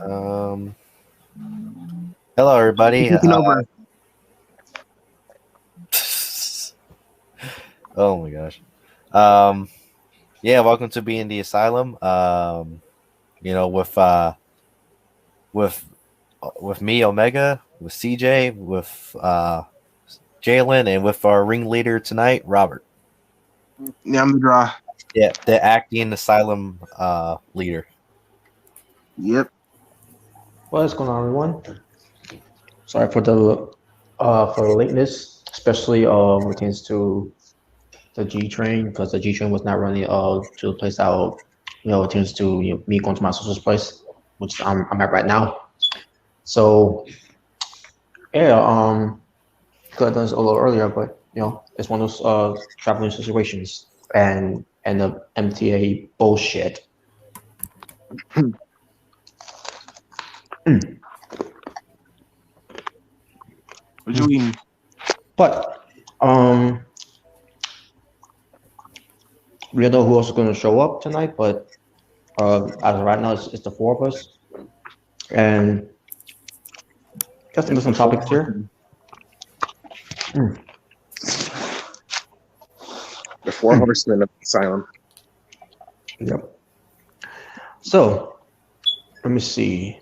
Um, Hello, everybody. Taking over. Oh my gosh. Yeah, welcome to Being the Asylum. With me, Omega, with CJ, with Jalen, and with our ringleader tonight, Robert. Yeah, I'm the draw. Yeah, the acting asylum leader. Yep. What's going on, everyone? Sorry for the lateness, especially pertains to the G train, because the G train was not running to the place that it turns to me going to my sister's place, which I'm at right now. So yeah, could have done this a little earlier, but it's one of those traveling situations and the MTA bullshit. What you eating? But we don't know who else is going to show up tonight, but as of right now, it's the four of us. And just think of some topics here. The four horsemen of the asylum. Yep. So, let me see.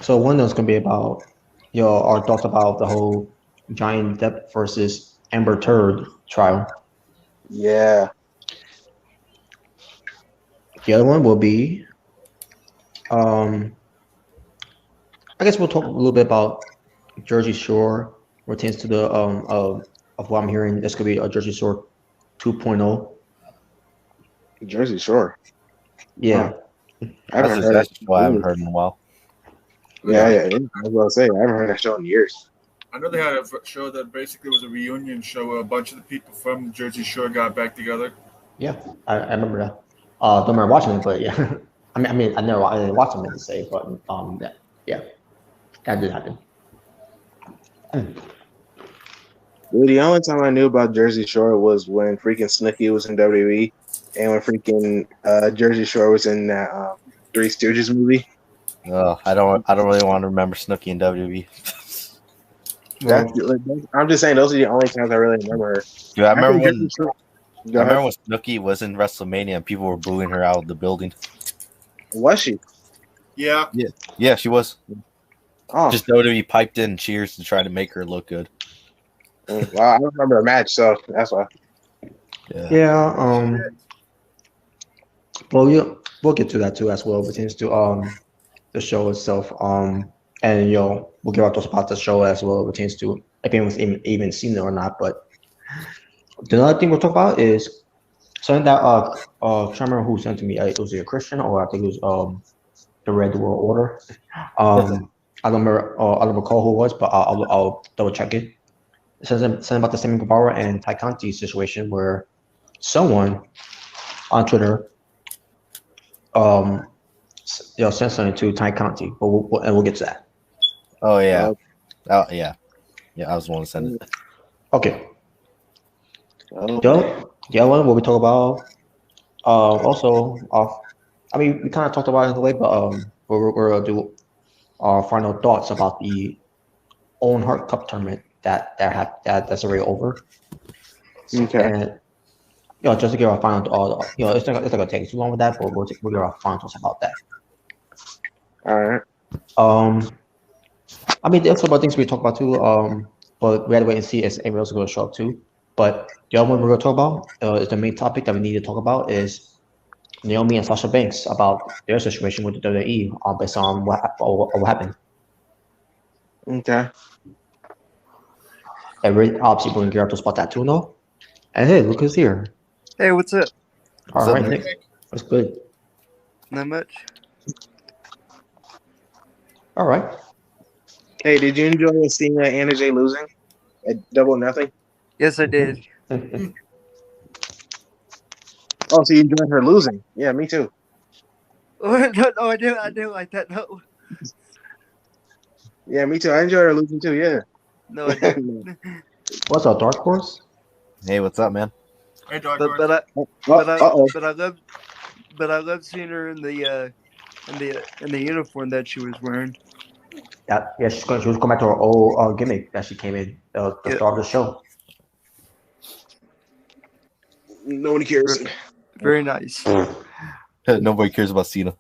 So one of them's going to be about our thoughts about the whole Johnny Depp versus Amber Turd trial. Yeah. The other one will be, I guess we'll talk a little bit about Jersey Shore, pertains to the of what I'm hearing. This could be a Jersey Shore 2.0. Jersey Shore. Yeah. I haven't heard that. I haven't heard in a while. Yeah. I was about to say, I haven't heard that show in years. I know they had a show that basically was a reunion show where a bunch of the people from Jersey Shore got back together. Yeah, I remember that. Don't remember watching it, but yeah. I didn't watch them to say, but yeah, that did happen. Dude, the only time I knew about Jersey Shore was when freaking Snooki was in WWE, and when freaking Jersey Shore was in that Three Stooges movie. I don't really want to remember Snooki in WWE. I'm just saying those are the only times I really remember her. Dude, I remember when Snooki was in WrestleMania and people were booing her out of the building. Was she? Yeah. Yeah, she was. Oh. Just WWE piped in cheers to try to make her look good. Well, I don't remember a match, so that's why. Yeah. Well, we'll get to that too as well. Pertains to the show itself. And we'll give our thoughts about the show as well. Pertains to if anyone's even seen it or not. But the other thing we'll talk about is something that I can't remember who sent to me. It was a Christian, or I think it was the Red World Order. I don't recall who it was, but I'll double check it. It says something about the Sammy Guevara and Tay Conti situation where someone on Twitter sent something to Tay Conti, but we'll get to that. Oh yeah. Yeah, I was the one to send it. Okay. The other one what we talk about also we kind of talked about it in a way, but we're gonna do our final thoughts about the Owen Hart Cup Tournament that's already over. Okay. And just to give our final it's not gonna take too long with that, but we'll give our final thoughts about that. All right. There's some other things we talk about too. But we had to wait and see if anyone else is going to show up too. But the other one we're going to talk about is the main topic that we need to talk about is Naomi and Sasha Banks about their situation with the WWE based on what happened. Okay. And we're obviously going to get up to spot that too, no? And hey, look who's here. Hey, what's up? All right, Nick. That's good. Not much. All right. Hey, did you enjoy seeing Anna Jay losing at Double or Nothing? Yes, I did. Oh, so you enjoyed her losing? Yeah, me too. No, I didn't like that. No. Yeah, me too. I enjoyed her losing too. Yeah. No, I didn't. What's up, Dark Horse? Hey, what's up, man? Hey, Dark but Horse. I love seeing her in the uniform that she was wearing. Yeah, she was going back to her old gimmick that she came in the start of the show. Nobody cares. Very nice. Nobody cares about Cena.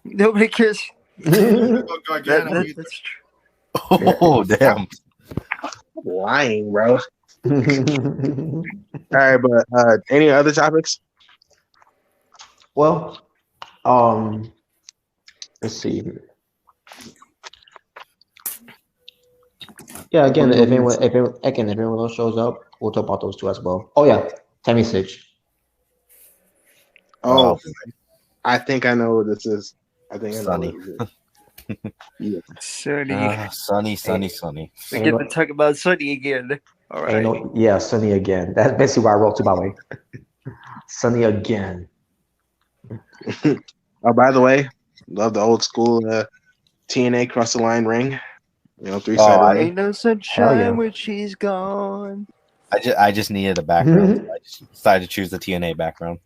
Nobody cares. Oh, Gargano, That's true. Oh, damn. Lying, bro. All right, but any other topics? Well, let's see. Yeah, again, if anyone else shows up, we'll talk about those two as well. Oh yeah, Tammy Sitch. Oh, I think I know what this is. I think I know Sunny. what it is. Yeah. Sunny. We get to talk about Sunny again. All right. Yeah, Sunny again. That's basically what I wrote too, by the way. Sunny again. Oh, by the way, love the old school TNA cross the line ring. You know, 3-sided ring. Ain't no sunshine when she's gone. I just needed a background. I just decided to choose the TNA background.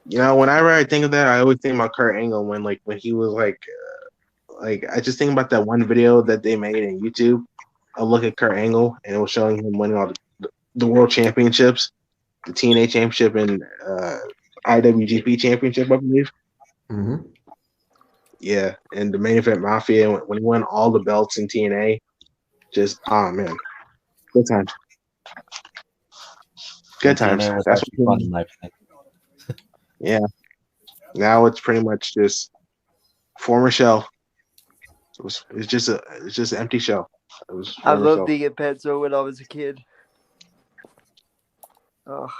You know, whenever I think of that, I always think about Kurt Angle when he was like I just think about that one video that they made in YouTube. A look at Kurt Angle, and it was showing him winning all the world championships, the TNA championship and IWGP championship, I believe. Mm-hmm. Yeah, and the main event Mafia when he won all the belts in TNA, just man, good times. Good times. That's fun in my opinion. Yeah. Now it's pretty much just former shell. It's just an empty shell. I loved being at Pezzo when I was a kid. Oh,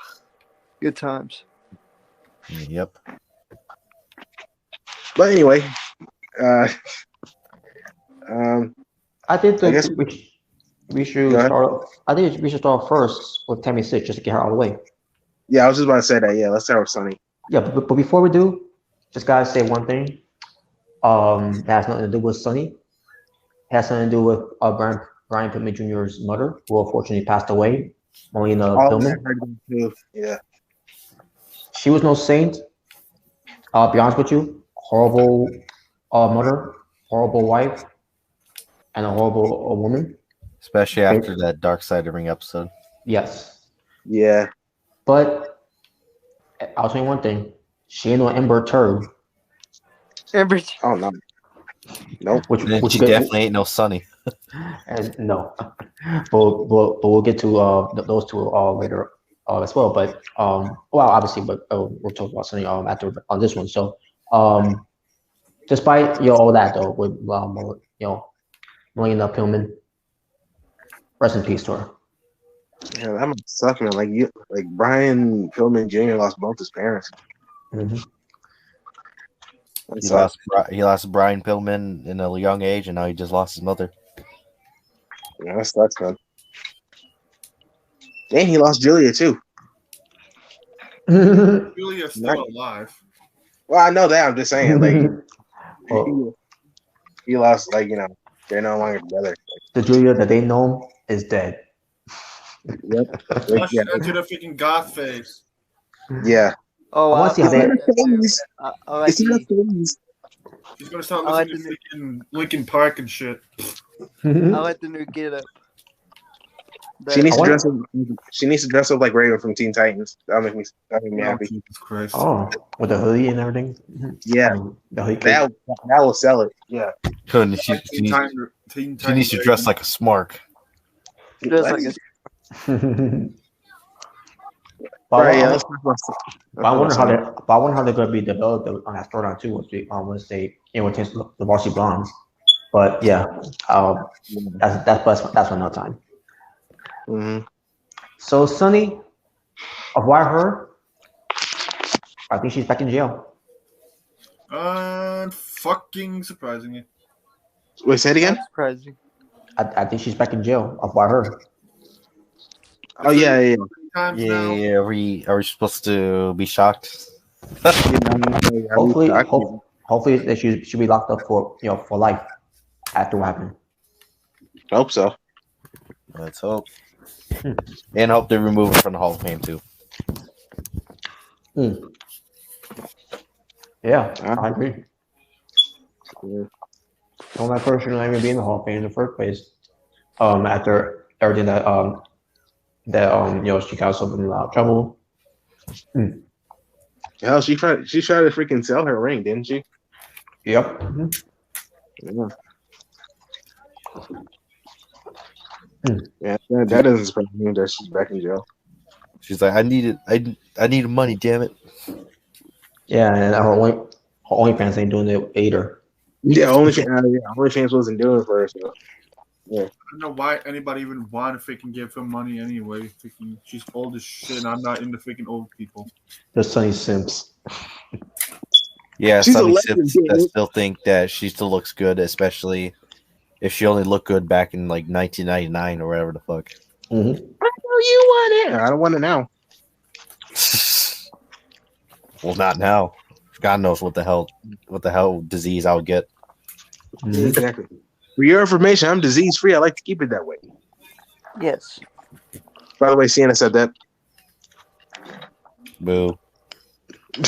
good times. Yep. But anyway, I think we should start. I think we should start first with Tammy Sitch just to get her out of the way. Yeah, I was just about to say that. Yeah, let's start with Sunny. Yeah, but before we do, just gotta say one thing. That has nothing to do with Sunny. It has something to do with Brian Pillman Jr.'s mother, who unfortunately passed away. Melina Pillman. Yeah. She was no saint. I'll be honest with you. Horrible mother, horrible wife, and a horrible woman. Especially after that Dark Side of the Ring episode. Yes. Yeah. But I'll tell you one thing. She ain't no Amber Turd. Amber. Oh no. Nope. Which definitely ain't no Sunny. And no. But we'll get to those two later as well. But well, obviously, but we'll talk about Sunny after on this one. So despite all that though, with Melina Pillman, rest in peace to her. Yeah, that must suck, man. Like Brian Pillman Jr. lost both his parents. Mm-hmm. He lost Brian Pillman in a young age, and now he just lost his mother. Yeah, that sucks, man. And he lost Julia too. Julia's still alive. Well, I know that. I'm just saying, like, he lost, like, they're no longer together. The Julia that they know is dead. Yep. She entered a freaking goth phase. Yeah. Oh, I want to see how they. She's gonna start listening to freaking Linkin Park and shit. I like the new get up. She needs to dress up like Raven from Teen Titans. That'll make me happy. Jesus Christ. Oh, with the hoodie and everything. Yeah, that will sell it. Yeah. She needs to dress like a smark. Dress like I wonder how they're going to be developed on that storyline too. Once they change the Varsity Blondes. But yeah, that's for another time. Mm-hmm. So Sunny, why her? I think she's back in jail. Fucking surprising. Wait, say it again. Surprising. I think she's back in jail. Why her? Oh yeah. Yeah. Are we supposed to be shocked? Hopefully she should be locked up for life after what happened. Hope so. Let's hope. And hope they remove her from the Hall of Fame too. Yeah, I agree. Yeah. Well, that person should not even be in the Hall of Fame in the first place. After everything that she got herself in a lot of trouble. Hell, she tried to freaking sell her ring, didn't she? Yep. Yeah. Yeah, that doesn't surprise me that she's back in jail. She's like, I needed money, damn it. Yeah, and her OnlyFans ain't doing it either. Yeah, OnlyFans wasn't doing it for her. So. Yeah. I don't know why anybody even want to freaking give her money anyway. Freaking, she's old as shit, and I'm not into freaking old people. The Sunny Simps. Yeah, She's Sunny a legend, Sips that dude. still think that she still looks good, especially if she only looked good back in like 1999 or whatever the fuck. Mm-hmm. I know you want it. I don't want it now. Well, not now. God knows what the hell disease I would get. Mm-hmm. Exactly. For your information, I'm disease free. I like to keep it that way. Yes. By the way, Cena said that. Boo.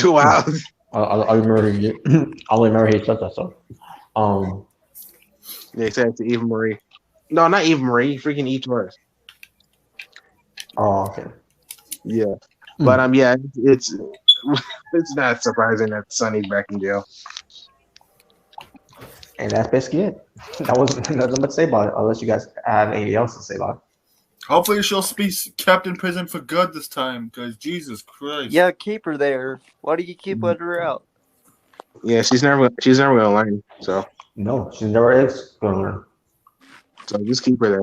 Wow. I remember he said that stuff. They said to Eva Marie. No, not Eva Marie. Freaking E. Torres. Oh, okay. Yeah. But yeah, it's not surprising that Sonny's back in jail. And that's basically it. That wasn't nothing much to say about it, unless you guys have anything else to say about it. Hopefully she'll be kept in prison for good this time, because Jesus Christ. Yeah, keep her there. Why do you keep letting her out? Yeah, she's never gonna learn. So No, she never is going to learn. so just keep her there.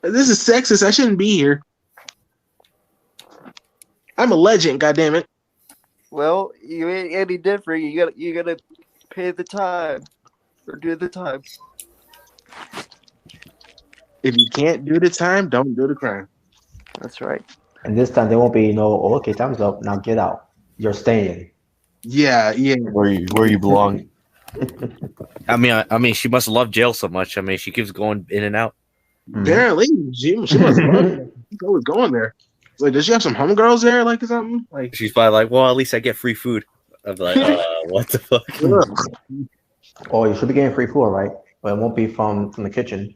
This is sexist. I shouldn't be here. I'm a legend. God damn it. Well, you ain't any different. You gotta pay the time or do the time. If you can't do the time, don't do the crime. That's right. And this time there won't be no, oh, okay, time's up. Now get out. You're staying. Yeah. Where you belong. I mean, she must love jail so much. I mean, she keeps going in and out. Apparently, she must love it. She's always going there. It's like, does she have some homegirls there, like or something? Like, She's probably like, well, at least I get free food. I'm like, what the fuck? Oh, you should be getting free food, right? But it won't be from the kitchen.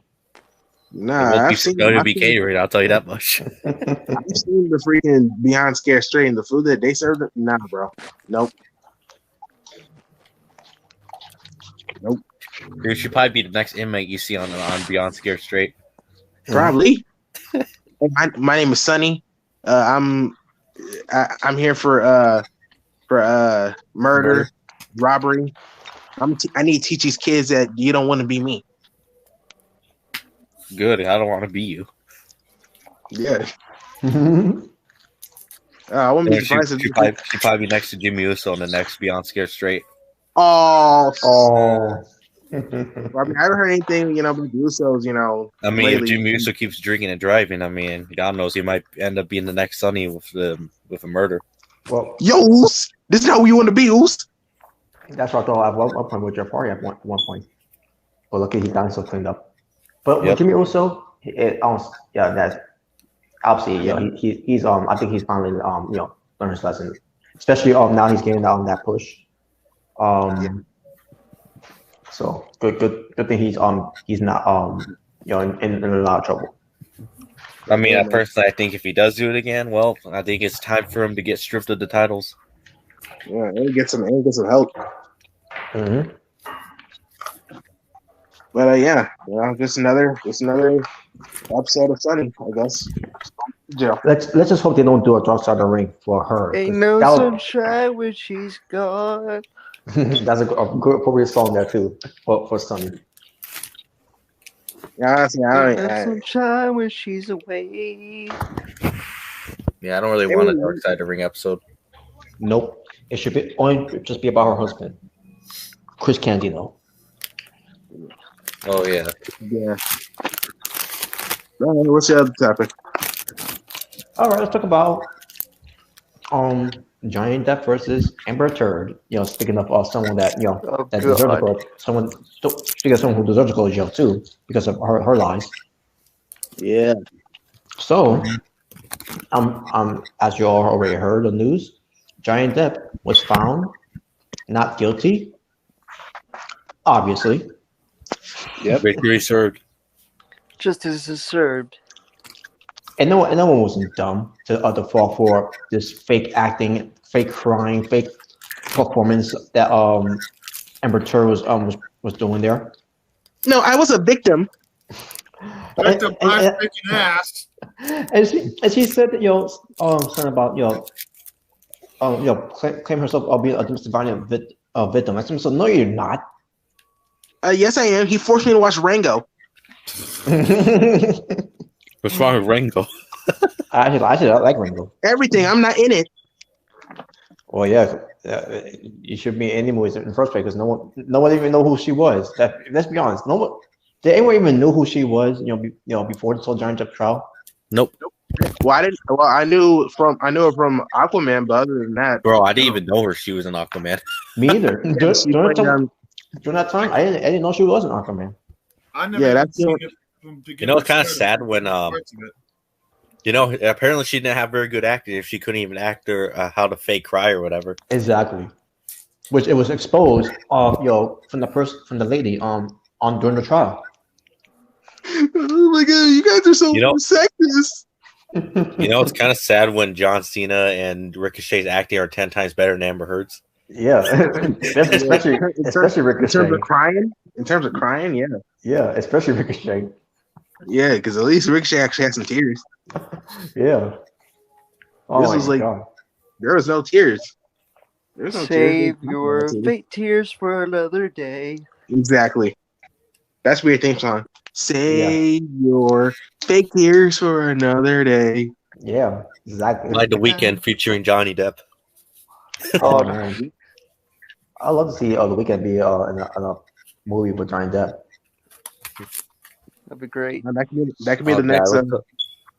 nah, It's going to be catering. I'll tell you that much. I've seen the freaking Beyond Scared Straight and the food that they served. Nah, bro. Nope. Dude, she'd probably be the next inmate you see on Beyond Scared Straight. Probably. My name is Sonny. I'm here for murder, robbery. I need to teach these kids that you don't want to be me. Good. I don't want to be you. Yeah. I wouldn't be surprised if she'd probably be next to Jimmy Uso on the next Beyond Scared Straight. Oh. Oh. I mean, I haven't heard anything, about the Usos, I mean, lately. if Jimmy Uso keeps drinking and driving, I mean, God knows he might end up being the next Sonny with a murder. Well, Yo, Oos, this is how we want to be, Oos. that's what I thought at one point with Jeff Hardy at one point. But lucky he got himself cleaned up. But with Jimmy Uso, that's obviously, he's I think he's finally learned his lesson, especially now he's getting that push. So good thing he's not in a lot of trouble. I mean, personally, I think if he does do it again, well, I think it's time for him to get stripped of the titles. Yeah, and get some help. Mm-hmm. But just another episode of Sunny, I guess. Yeah. Let's just hope they don't do a Dark Side of the Ring for her. Ain't no sunshine when she's gone. That's a good appropriate song there too for Sunny. Yeah, Ain't no sunshine when she's away. Yeah, I don't really want a Dark Side of the Ring episode. Nope. It should be only just be about her husband, Chris Candido. Oh yeah. Yeah. All right, what's the other topic? All right, let's talk about Johnny Depp versus Amber Turd. Speaking of someone that that deserves to go, speaking of someone who deserves to go to jail too because of her lies. Yeah. So, as you all already heard the news, Johnny Depp was found not guilty. Obviously, Yep. Victory served. Justice is served. and no one wasn't dumb to fall for this fake acting, fake crying, fake performance that Amber Turd was doing there. No, I was a victim. Like the black freaking ass. And she said that something about claim herself being a domestic violence victim. I said, so no, you're not. Yes, I am. He forced me to watch Rango. What's wrong with Rango? I actually like Ringo. Everything. I'm not in it. Well, yeah, you should be in any movies in the first place because no one even know who she was. Let's be honest, did anyone even know who she was? Before this whole Johnny Depp trial. Nope. Well, I knew her from Aquaman, but other than that, Bro, I didn't even know her. She was an Aquaman. Me either. She during played, that time, I didn't know she was an Aquaman. I never that's seen the- it from beginning You know, it's kind of to sad end. when apparently she didn't have very good acting if she couldn't even act or how to fake cry or whatever. Exactly. Which it was exposed from the lady on during the trial. Oh my god, you guys are so sexist. You know, it's kind of sad when John Cena and Ricochet's acting are 10 times better than Amber Heard's. Yeah, especially Ricochet. In terms of crying, yeah. Yeah, especially Ricochet. Yeah, because at least Ricochet actually had some tears. Yeah. Oh, This was like God. there was no tears. There's no Save tears. your fake tears for another day. Exactly. That's your theme song. Save your fake tears for another day. Yeah, exactly. Like The Weeknd featuring Johnny Depp. Oh man, I'd love to see The Weeknd be in a movie with Johnny Depp. That'd be great. That could be the next.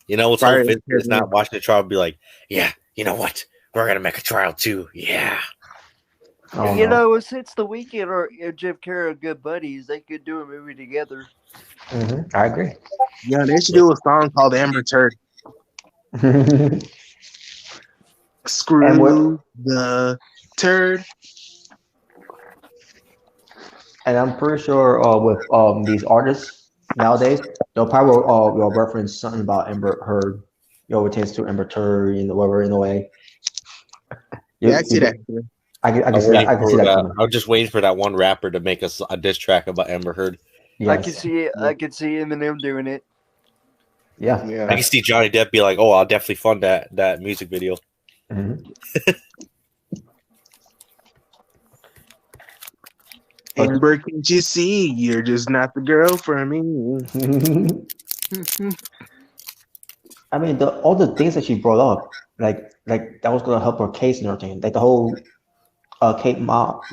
You know what's Fire so Vince is is not watching the trial? Be like, yeah, you know what? We're gonna make a trial too. Yeah. Oh, You no. know, since The Weeknd or Jim Carrey are good buddies, they could do a movie together. I agree. Yeah, they should do a song called Amber Turd. Screw the turd. And I'm pretty sure with these artists nowadays, they'll probably will reference something about Amber Heard. Pertains to Amber Turd in whatever in a way. Yeah, I see that. I can see that. I can see that. coming. I was just waiting for that one rapper to make a diss track about Amber Heard. I Yes. can see it. I can see Eminem doing it. Yeah. I can see Johnny Depp be like, "Oh, I'll definitely fund that music video." Mhm. Amber, can't you see? You're just not the girl for me. I mean, all the things that she brought up, like that was gonna help her case and everything. Like the whole Kate Moss,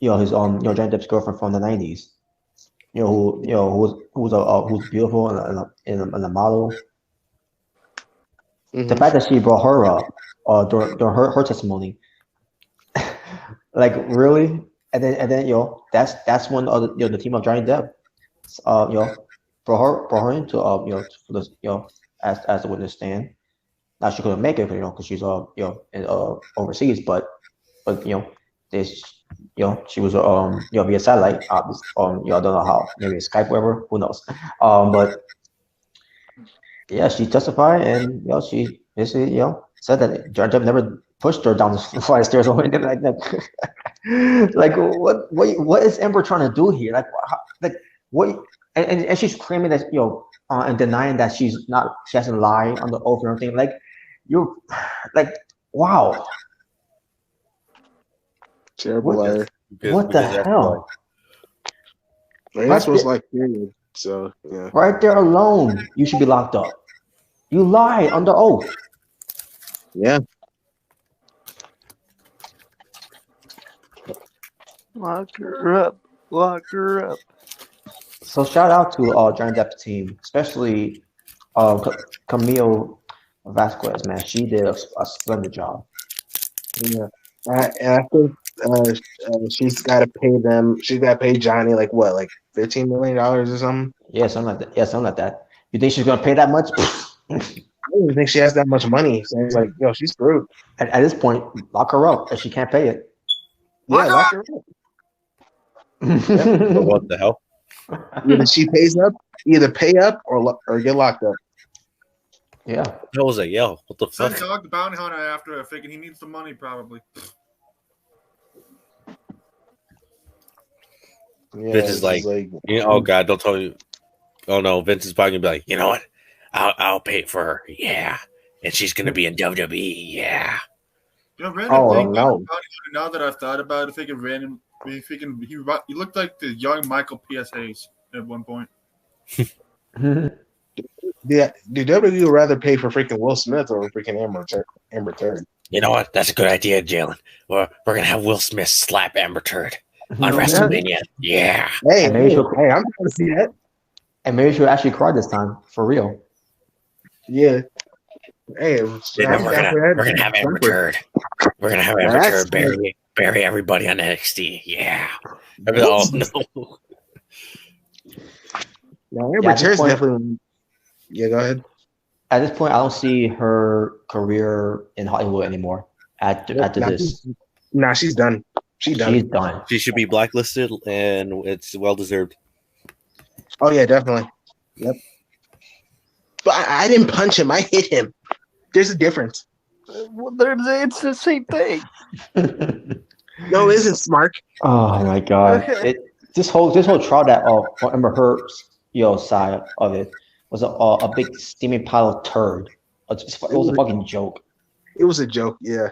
his Johnny Depp's girlfriend from the '90s. Who's beautiful and a model. The fact that she brought her up during her testimony, like really, and then that's when the team of Johnny Depp, brought her into for this as the witness stand. Now she couldn't make it because she's overseas, but this she was via satellite. I don't know how, maybe Skype, whatever, who knows. But yeah, she testified and she basically said that Johnny Depp never pushed her down the flight of stairs or anything like that. Like what is Amber trying to do here? Like what? And she's claiming that and denying that she hasn't lied on the oath and everything. Like you're like wow. Terrible liar. What the hell? That's what's like period. So yeah. Right there alone, you should be locked up. You lied under oath. Yeah. Lock her up. Lock her up. So shout out to Johnny Depp's team, especially Camille Vasquez. Man, she did a splendid job. Yeah. And I think she's got to pay them. She's got to pay Johnny like $15 million or something. Yeah, something like that. You think she's gonna pay that much? I don't even think she has that much money. So it's like, yo, she's screwed. At this point, lock her up if she can't pay it. Yeah, lock her up. What the hell? Either she pays up, either pay up or get locked up. Yeah. I was like, yo, what the Send fuck? Dog the Bounty Hunter after her, thinking he needs the money probably. Yeah, Vince is like, oh god, don't tell me. Oh no, Vince is probably gonna be like, you know what? I'll pay for her. Yeah, and she's gonna be in WWE. Yeah. You know, random thing, no. Bounty Hunter, now that I've thought about it, thinking random, thinking he looked like the young Michael P.S. Hayes at one point. Yeah, do WWE would rather pay for freaking Will Smith or freaking Amber Turd? You know what? That's a good idea, Jalen. We're gonna have Will Smith slap Amber Turd on WrestleMania. Yeah. Hey, And maybe I'm trying to see that. And maybe she'll actually cry this time for real. Yeah. Hey, We're gonna have Amber Turd. We're gonna have Amber Turd bury everybody on NXT. Yeah. Oh no. No, Amber Turd's definitely. Yeah, go ahead. At this point, I don't see her career in Hollywood anymore. After this, Nah, she's done. She's done. She should be blacklisted, and it's well deserved. Oh yeah, definitely. Yep. But I didn't punch him. I hit him. There's a difference. Well, it's the same thing. No, it isn't, Smart. Oh my god! This whole trial that for Amber Heard's side of it was a big steaming pile of turd. It was a fucking joke. It was a joke. Yeah.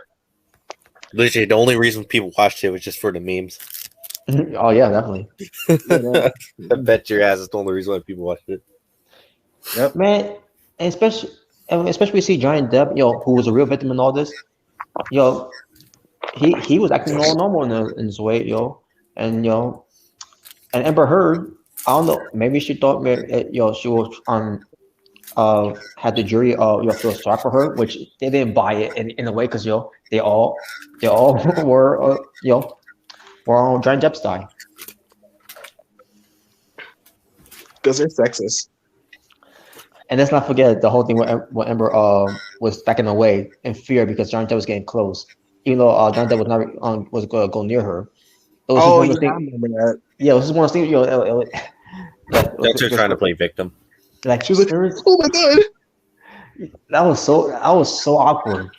Literally, the only reason people watched it was just for the memes. Oh yeah, definitely. I bet your ass is the only reason why people watched it. Yep. Man, and especially we see Johnny Depp, who was a real victim in all this. He was acting all normal in his way, and Amber Heard, I don't know, maybe she thought she was had the jury feel sorry for her, which they didn't buy it in a way because they all were on Johnny Depp's side. Because they're sexist. And let's not forget the whole thing when Amber was backing away in fear because Johnny Depp was getting close, even though Johnny Depp was going to go near her. I remember that. Yeah, it was just one of those things. That's her trying to play victim. Like she was like, "Oh my god!" That was so awkward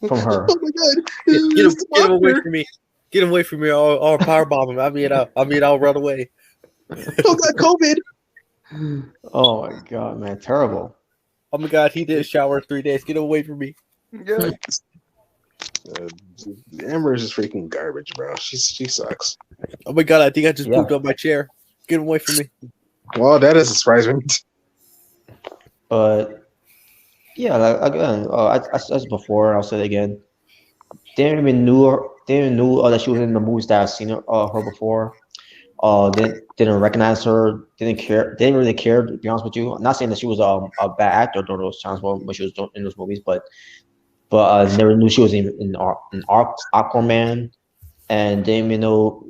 from her. Oh my god! Get him away from me! Get him away from me! Or powerbomb him! I'll run away. Oh god, COVID! Oh my god, man, terrible! Oh my god, he did shower in 3 days. Get him away from me! Yeah. Amber is just freaking garbage, bro. She sucks. Oh my god, I think I just pooped on my chair. Get him away from me! Well, that doesn't surprise me. But yeah, again, as before, I'll say it again. They didn't even knew that she was in the movies that I've seen her before. Didn't recognize her. Didn't really care. To be honest with you, I'm not saying that she was a bad actor during those times when she was in those movies, but never knew she was in Aquaman, and didn't even know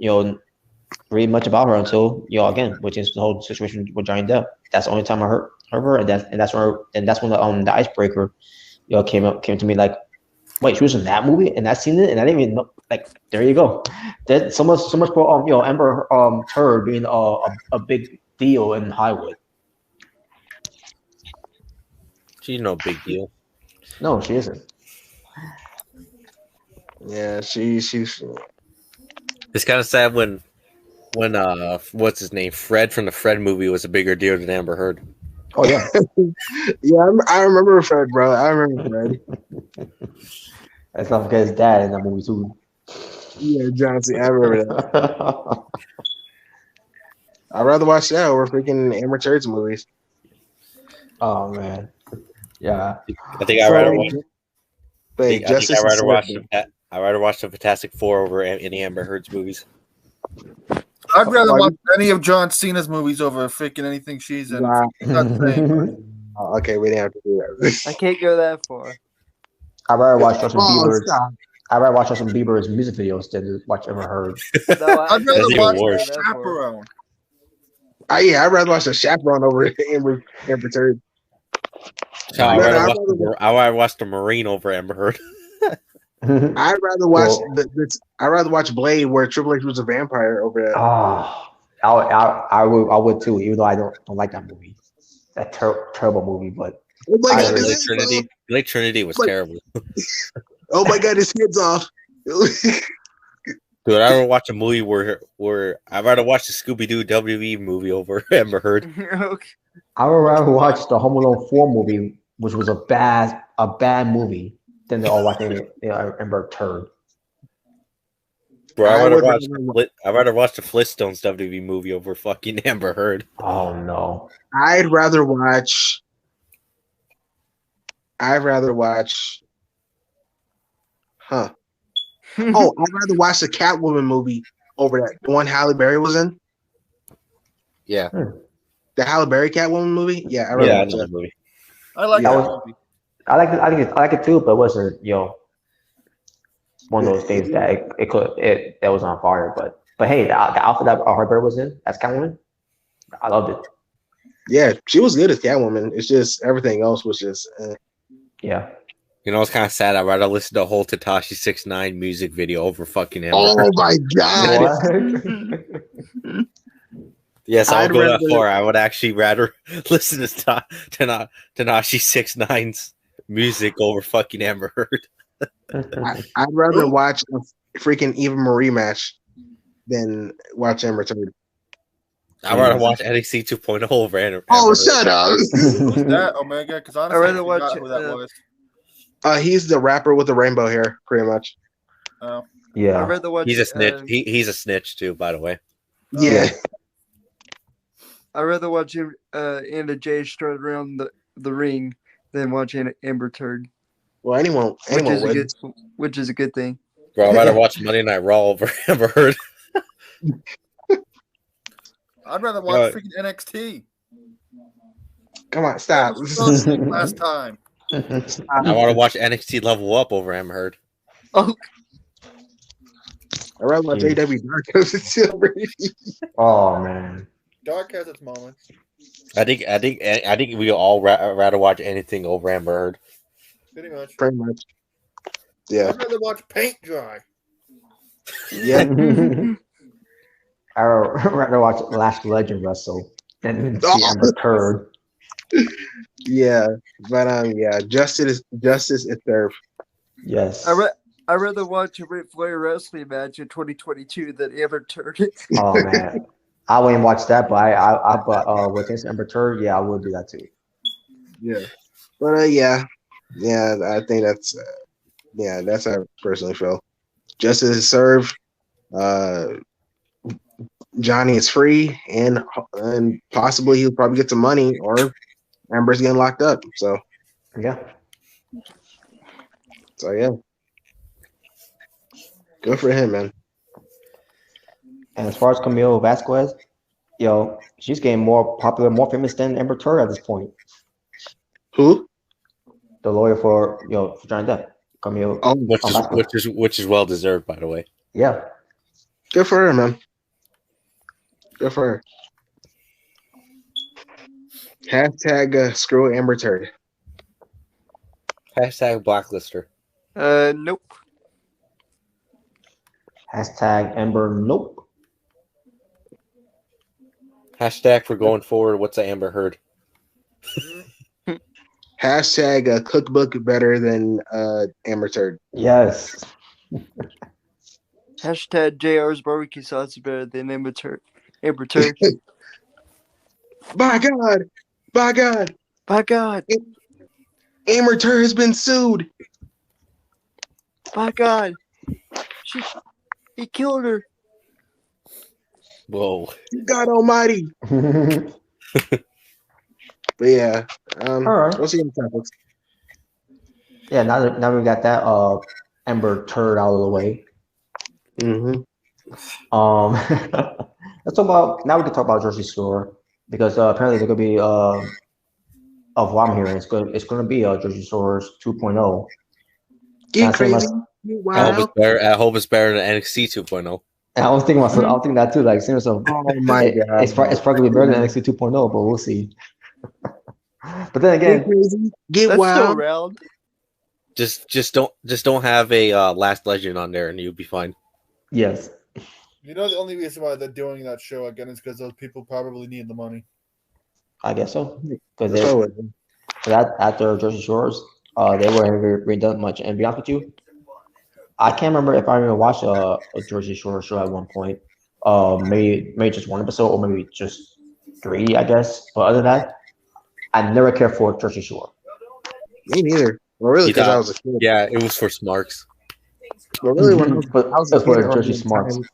really much about her until again, which is the whole situation with Johnny Depp. That's the only time I heard her, and that's when the icebreaker came to me like, wait, she was in that movie and I seen it and I didn't even know. Like, there you go. There's so much for Amber Turd being a big deal in Hollywood. She's no big deal. No, she isn't. Yeah, she's. It's kind of sad when what's his name, Fred from the Fred movie was a bigger deal than Amber Heard. Oh yeah. Yeah, I remember Fred, bro. I remember Fred. Let's not forget his dad in that movie too. Yeah, John Cena. I remember that. I'd rather watch that over freaking Amber Turd's movies. Oh man. Yeah. I think I'd rather watch. I'd rather watch the Fantastic Four over any Amber Heard's movies. I'd rather watch any of John Cena's movies over freaking anything she's in. Wow. Oh, okay, we didn't have to do that. I can't go that far. I'd rather watch Justin Bieber's music videos than watch Amber Heard. No, I'd rather That's watch even worse. Chaperone. I'd rather watch the Chaperone over Amber Turd. So I'd rather watch the Marine over Amber Heard. I'd rather watch I'd rather watch Blade, where Triple H was a vampire, over that. Oh, I would too, even though I don't like that movie. That terrible movie, but Oh my God, Blade Trinity was terrible. Oh my God, his head's off. Dude, I'd rather watch a movie where I'd rather watch the Scooby-Doo WWE movie over Amber Heard. Okay. I would rather watch the Home Alone 4 movie, which was a bad movie, than the all watching Amber Turd. Bro, I'd rather watch the Flintstones WWE movie over fucking Amber Heard. Oh no. I'd rather watch. Huh. Oh, I'd rather watch the Catwoman movie over that one Halle Berry was in. Yeah. The Halle Berry Catwoman movie? Yeah, I know that movie. I like that movie. I like it too, but it wasn't, one of those things that it was on fire. But hey, the outfit that Halle Berry was in, that's Catwoman. I loved it. Yeah, she was good as Catwoman. It's just everything else was just. Yeah. You know, it's kind of sad. I'd rather listen to the whole Tekashi 6ix9ine music video over fucking Amber. Oh my God! Yes, I'll go that far. I would actually rather listen to Tekashi 6ix9ine's music over fucking Amber Heard. I'd rather watch a freaking Eva Marie match than watch Amber Turd. I'd rather watch NXT 2.0 over Amber Oh, Heard. shut up! Who's that, Omega? Because honestly, I'd rather watch who that was. He's the rapper with the rainbow hair, pretty much. Oh. Yeah. I'd rather watch. He's a snitch. He's a snitch too, by the way. Yeah. I'd rather watch Anna Jay strut around the ring than watch Amber Turd. Well, anyone would. Which is a good thing. Bro, I'd rather watch Monday Night Raw over Amber Heard. I'd rather watch freaking NXT. Come on, stop. Last time. I want to watch NXT Level Up over Amber Heard. Oh, I'd rather watch AW Dark House Silver. Oh man. Dark has its moments. I think we all rather watch anything over Amber Heard. Pretty much. Yeah. I'd rather watch paint dry. Yeah. I'd rather watch Last Legend wrestle than see Amber Turd. Yeah, but yeah, justice is served. Yes. I'd rather watch a Ric Flair wrestling match in 2022 than Amber Turd. Oh man, I wouldn't watch that, but with this Amber Turd, yeah, I would do that too. Yeah, but yeah, I think that's how I personally feel. Justice is served. Johnny is free, and possibly he'll probably get some money, or Amber's getting locked up. So yeah, good for him, man. And as far as Camille Vasquez, she's getting more popular, more famous than Amber Turd at this point. Who? The lawyer for Johnny Depp, Camille. Oh, which is well deserved, by the way. Yeah. Good for her, man. Good for her. Hashtag screw Amber Turd. Hashtag blacklister. Nope. Hashtag Amber nope. Hashtag for going forward, what's the Amber Heard? Hashtag a cookbook better than Amber Turd. Yes. Hashtag JR's barbecue sauce is better than Amber Turd. Amber Turd. By God. By God. By God. Amber Turd has been sued. By God. He killed her. Whoa. God almighty. But yeah. All right. We'll see in the topics. Yeah, now we got that Amber Turd out of the way. Mm-hmm. Let's talk about now. We can talk about Jersey Shore because apparently there could be of what I'm hearing, it's going to be Jersey Shore's 2.0. Get crazy. I hope it's better than NXT 2.0. And I was thinking myself, I was thinking that too. Like, seeing myself, Oh my god. it's probably better than NXT 2.0, but we'll see. But then Get again, crazy, get That's still wild. around. Just don't have a Last Legend on there, and you'll be fine. yes, You know, the only reason why they're doing that show again is because those people probably need the money. I guess so. Because That's what that after Jersey Shores, they weren't really done much. And to be honest with you, I can't remember if I even watched a Jersey Shore show at one point. Maybe just one episode, or maybe just 3, I guess. But other than that, I never cared for Jersey Shore. me neither. Well, really, because I was a kid. Yeah, it was for smarks. But really, when But I was that's a kid for around Jersey that Smarts. time,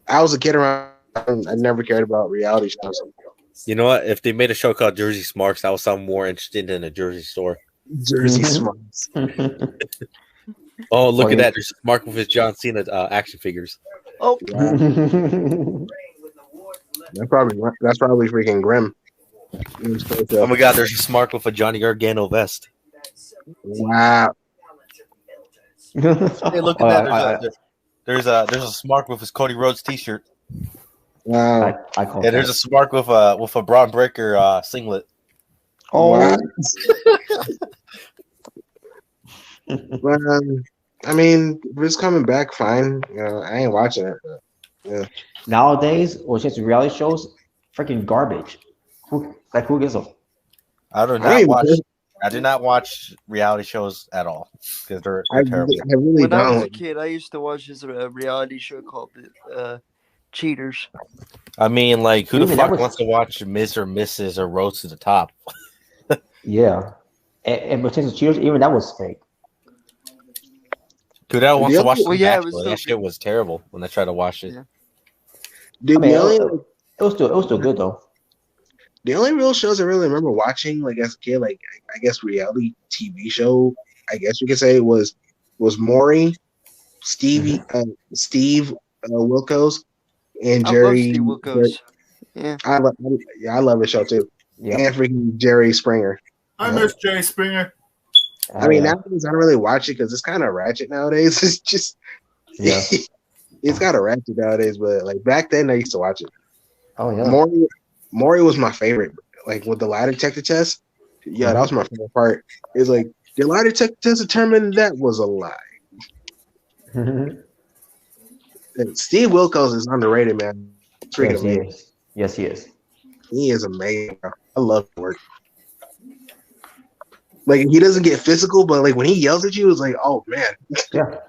I was a kid around. I never cared about reality shows. You know what? If they made a show called Jersey Smarks, I would sound more interested in a Jersey store. Jersey Smarts. Oh, look Oh, at yeah. that! There's Mark with his John Cena action figures. Oh, Yeah, that's probably freaking grim. Oh my God! There's a Smart with a Johnny Gargano vest. Wow. Hey, look at that! There's a Smart with his Cody Rhodes T-shirt. Wow. I call Yeah, there's a Smart with a Braun Breaker singlet. Oh, But, I mean, if it's coming back, fine. You know, I ain't watching it. But, yeah. nowadays, or just reality shows, freaking garbage. Who gives a? I do I not ain't watch. because- I do not watch reality shows at all because they're I terrible. really when I was a don't. kid, I used to watch this reality show called Cheaters. I mean, like, who the Even that fuck was- wants to watch Ms. or Mrs. or Rose to the Top? Yeah, and potential cheaters, even that was fake. Dude, I wants to watch Well, The yeah, it Bachelor. was That still shit was terrible when I tried to watch it. Yeah. Dude, I mean, the only it was still good though. the only real shows I really remember watching, like as a kid, like I guess reality TV show, I guess you could say was Maury, Steve Wilkos, and I love Jerry. Steve Wilkos. Yeah. I love the show too. Yeah, And freaking Jerry Springer. I miss Jay Springer. I mean, nowadays I don't really watch it because it's kind of ratchet nowadays. It's just, Yeah. it's kind of ratchet nowadays. But like back then, I used to watch it. Oh yeah. Maury was my favorite. Like with the lie detector test, yeah, that was my favorite part. It's like the lie detector test determined that was a lie. And Steve Wilkos is underrated, man. Freaking Yes, he amazing. is. Yes, he is. He is amazing. I love his work. Like he doesn't get physical, but like when he yells at you, it's like, oh man, Yeah.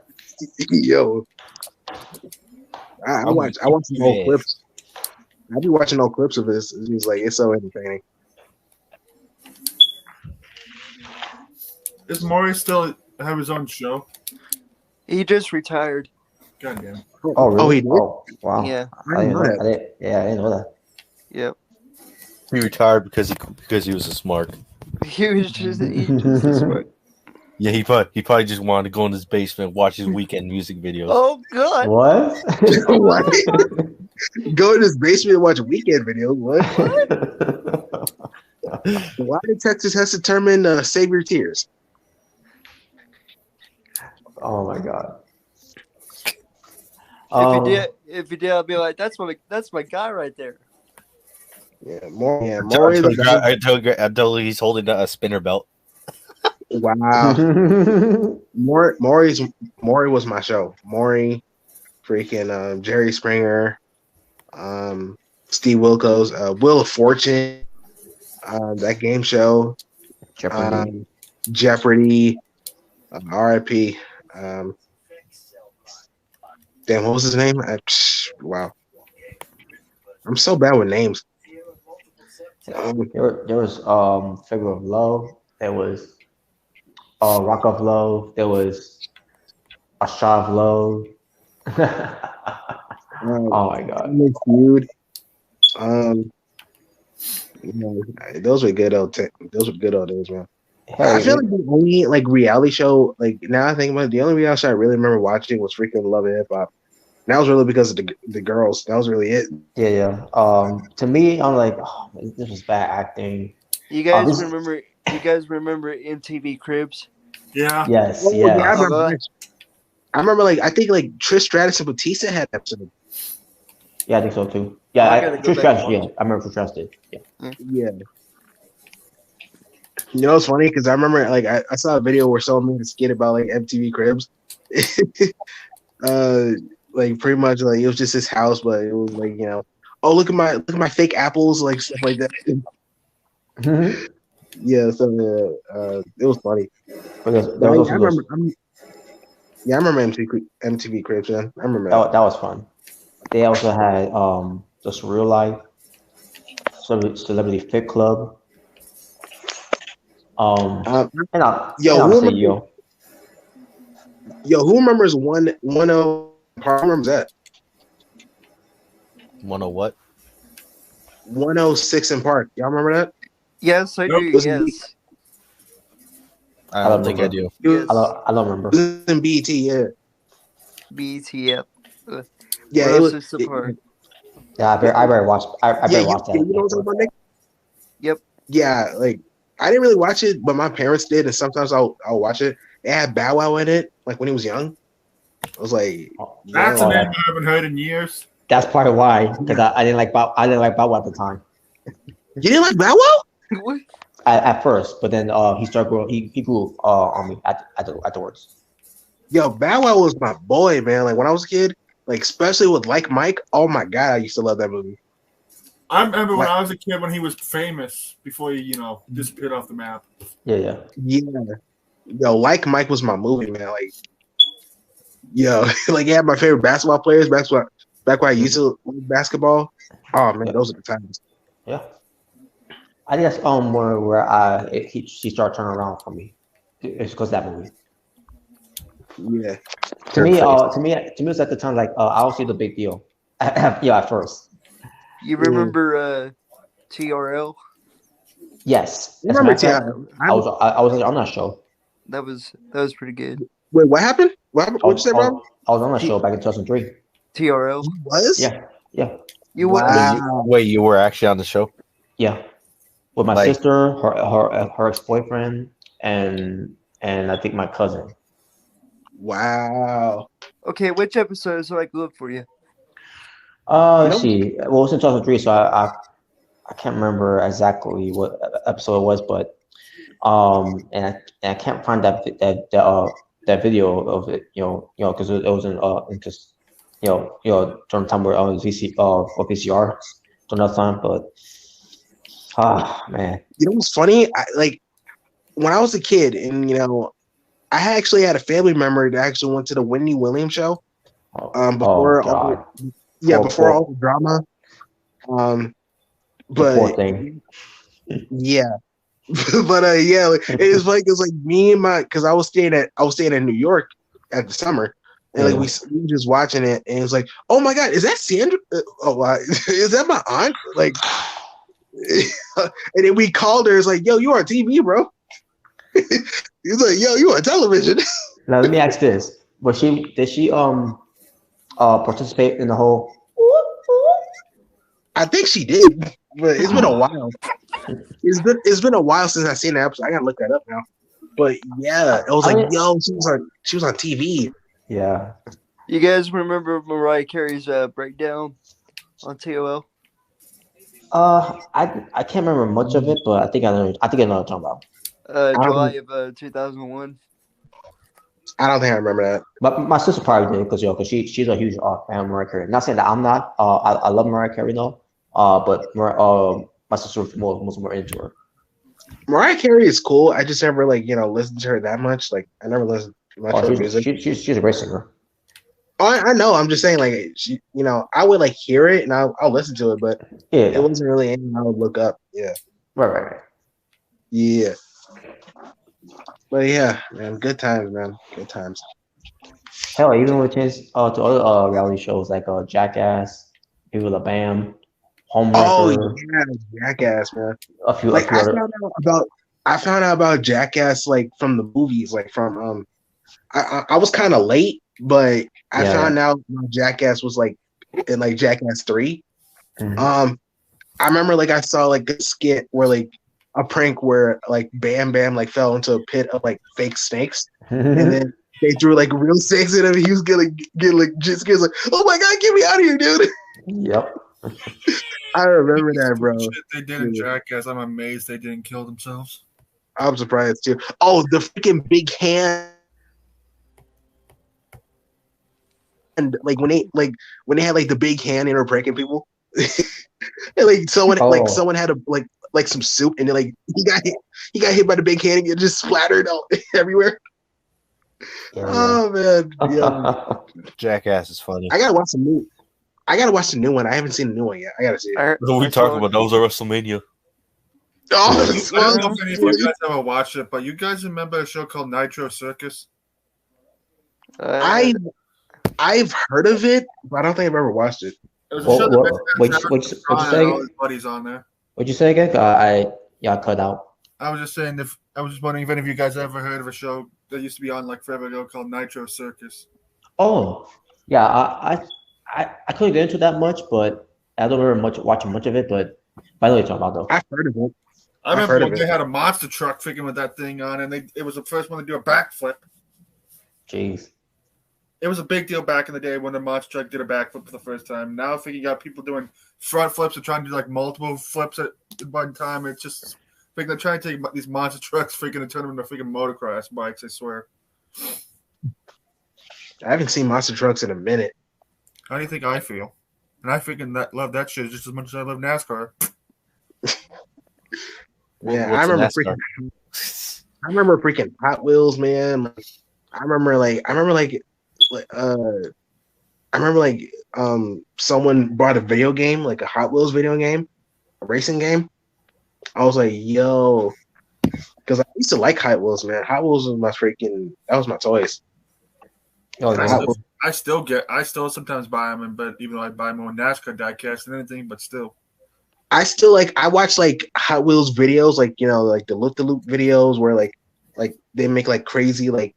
yo. I watch some old clips. I be watching old clips of this. It's like it's so entertaining. Does Maury still have his own show? He just retired. Goddamn. Oh really? Oh, he did? Oh wow. Yeah. I didn't know that. I didn't know that. Yep. He retired because he was a smart. He was just a smart. Yeah, he probably just wanted to go in his basement and watch his weekend music videos. Oh God. What? What? Go in his basement and watch weekend videos. What? Why did Texas has to determine save your tears? Oh my god. If you did, I'd be like, that's my guy right there. Yeah, Maury. I told you he's holding a spinner belt. Wow. Maury was my show. Maury, freaking Jerry Springer, Steve Wilkos, Wheel of Fortune, that game show, Jeopardy, RIP. Damn, what was his name? Wow. I'm so bad with names. There was Figure of Love. There was Rock of Love. There was A Shot of Love. Oh my god. Feud. Those were good old days, man. I feel like the only like reality show, like now I think about it, the only reality show I really remember watching was freaking Love and Hip Hop. And that was really because of the girls. That was really it. Yeah. To me, I'm like, oh, this was bad acting. You guys remember? You guys remember MTV Cribs? Yeah. Yes. Oh, Yes. yeah, I remember that. I remember I think Trish Stratus and Batista had an episode. Yeah, I think so too. Yeah, I gotta go Trish back and Stratus. Yeah, I remember Trish Stratus did. Yeah. Yeah. You know, it's funny because I remember I saw a video where someone made a skit about MTV Cribs. Pretty much it was just his house, but it was oh look at my fake apples, stuff like that. Yeah, so it was funny. But there was also I remember. I remember MTV Cribs. Yeah, I remember that was fun. They also had just real life celebrity fit club. And who remembers 110? Who remembers that? 10 what? 106 in Park. Y'all remember that? Yes, I do. Yes. I don't think I do. Yes. I don't remember. It was in BET, yeah. BET, yeah. Yeah, it was. Yeah, I better watch. I better watch that. You know what I'm talking about, Nick? Yep. Yeah, I didn't really watch it, but my parents did, and sometimes I'll watch it. It had Bow Wow in it, when he was young. I was like, that's a name I haven't heard in years. That's probably why, because I didn't like Bow. I didn't like Bow Wow at the time. You didn't like Bow Wow? What? At first, but then he started growing. He grew on me afterwards. Yo, Bow Wow was my boy, man. When I was a kid, especially with Like Mike. Oh my god, I used to love that movie. I remember when I was a kid when he was famous before he, disappeared off the map. Yeah. Yo, Like Mike was my movie, man. He had my favorite basketball players. Back when I used to play basketball. Oh man, those are the times. Yeah. I think that's where she started turning around for me. It's because of that movie. Yeah. To me, it's at the time I don't see the big deal. At first. You remember TRL? Yes. I remember TRL. I was on that show. That was pretty good. Wait, what happened? What'd you say, bro? I was on that show back in 2003. TRL? You was? Yeah. You wow. Wait, you were actually on the show? Yeah. With my sister, her ex-boyfriend, and I think my cousin. Wow. Okay, which episode is good for you? Let's see. Well, it was in 2003, so I can't remember exactly what episode it was, but and I can't find that video of it, because it was in just during the time where VCR during that time, but man. You know what's funny? When I was a kid, and I actually had a family member that actually went to the Wendy Williams show. Before all the drama. Poor thing. Yeah. But it's it's me and because I was staying in New York at the summer, and we were just watching it, and it was oh my god, is that Sandra? Is that my aunt? And then we called her. It's yo, you on TV, bro? He's yo, you on television? Now let me ask this: did she participate in the whole? I think she did, but it's been a while. It's been a while since I've seen that episode. I gotta look that up now. But yeah, it was yo, she was on TV. Yeah. You guys remember Mariah Carey's breakdown on TOL? I can't remember much of it, but I think I know what you're talking about. July of 2001. I don't think I remember that. But my sister probably did because she's a huge fan of Mariah Carey. Not saying that I'm not. I love Mariah Carey though. But my sister was more into her. Mariah Carey is cool. I just never listened to her that much. I never listened much to her music. She's a great singer. Oh, I know. I'm just saying, she, I would hear it and I'll listen to it, but it wasn't really anything I would look up. Yeah. Right. Yeah. But yeah, man, good times, man. Good times. Hell, even with chance to other reality shows like Jackass, Viva La Bam, Homewrecker. Oh yeah, Jackass, man. A few I found out about Jackass from the movies, from I was kind of late, but I found out Jackass was in Jackass 3. Mm-hmm. I remember I saw a skit where a prank where Bam Bam fell into a pit of fake snakes, and then they threw like real sex at him. He was getting like just scared, like, oh my god, get me out of here, dude. Yep. I remember that, bro. Shit they did in Jackass. I'm amazed they didn't kill themselves. I'm surprised too. Oh, the freaking big hand. And like when they had like the big hand and were breaking people, and like someone had a like some soup and then like he got hit by the big hand and it just splattered out everywhere. Yeah. Oh man, yeah. Jackass is funny. I gotta watch the new one. I haven't seen the new one yet. I gotta see it. What are we talking about? Those are WrestleMania. Oh, I don't know if any of you guys ever watched it, but you guys remember a show called Nitro Circus? I've heard of it, but I don't think I've ever watched it. It was a show that What'd you say? all his buddies on there. What'd you say again? I cut out. I was just saying I was just wondering if any of you guys ever heard of a show that used to be on like forever ago called Nitro Circus. Oh, yeah. I couldn't get into that much, but I don't remember watching much of it. But I know what you're talking about, though. I've heard of it. I remember when they had a monster truck freaking with that thing on, and it was the first one to do a backflip. Jeez. It was a big deal back in the day when the monster truck did a backflip for the first time. Now, I think you got people doing front flips and trying to do like multiple flips at one time. It's just, I think they're trying to take these monster trucks freaking and turn them into freaking motocross bikes, I swear. I haven't seen monster trucks in a minute. How do you think I feel? And I freaking love that shit just as much as I love NASCAR. Yeah, I remember freaking Hot Wheels, man. I remember someone bought a video game, like a Hot Wheels video game, a racing game. I was like, yo, because I used to like Hot Wheels, man. Hot Wheels was that was my toys. I still sometimes buy them, but even though I buy more NASCAR diecast than anything, but still. I watch like Hot Wheels videos, like, you know, like the loop videos where like they make like crazy race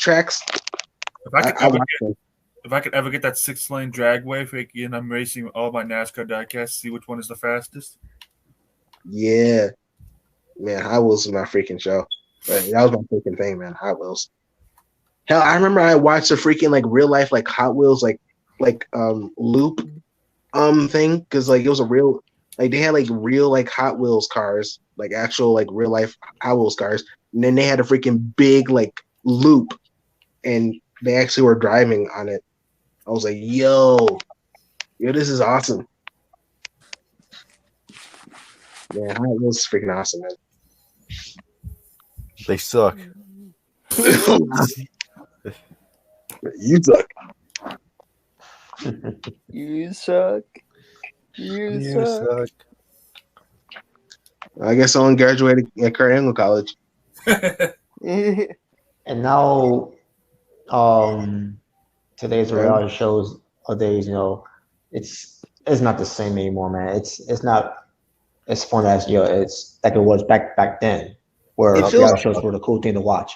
tracks. If I could ever get that 6-lane dragway freaking, I'm racing all my NASCAR diecast, see which one is the fastest. Yeah, man, Hot Wheels is my freaking show. That was my freaking thing, man. Hot Wheels. Hell, I remember I watched a freaking like real life like Hot Wheels like loop thing, because like it was a real, like they had like real like Hot Wheels cars, like actual like real life Hot Wheels cars, and then they had a freaking big like loop, and they actually were driving on it. I was like, yo, this is awesome. Yeah, Hot Wheels is freaking awesome, man. They suck. You suck. You suck. You suck. I guess someone graduated at Kurt Angle College. And now, today's reality shows nowadays, you know, it's not the same anymore, man. It's not as fun as, you know, it's like it was back then, where reality shows were the cool thing to watch.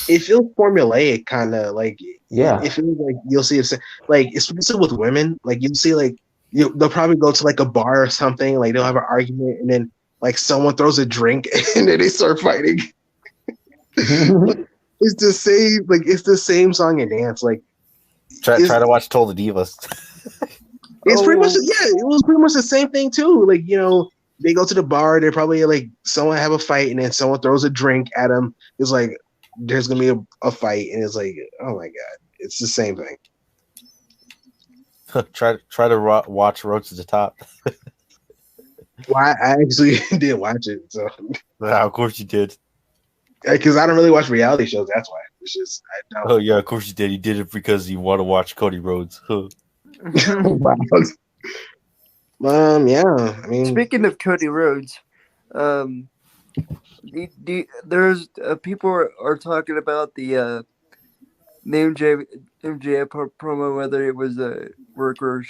It feels formulaic, kind of like. Yeah, it feels like you'll see it, like especially with women, like you'll see like they'll probably go to like a bar or something, like they'll have an argument, and then like someone throws a drink, and then they start fighting. It's the same song and dance. Like try to watch Toll the Divas. It's pretty much it was pretty much the same thing too. Like, you know, they go to the bar, they probably like someone have a fight, and then someone throws a drink at them. It's like there's gonna be a fight, and it's like, oh my god, it's the same thing. try to watch Road to the Top. Well, I actually did watch it, so Of course you did. Because I don't really watch reality shows. That's why. It's just I don't. Oh yeah, of course you did. You did it because you want to watch Cody Rhodes. Yeah. I mean, speaking of Cody Rhodes, there's people are talking about the MJF promo, whether it was a work or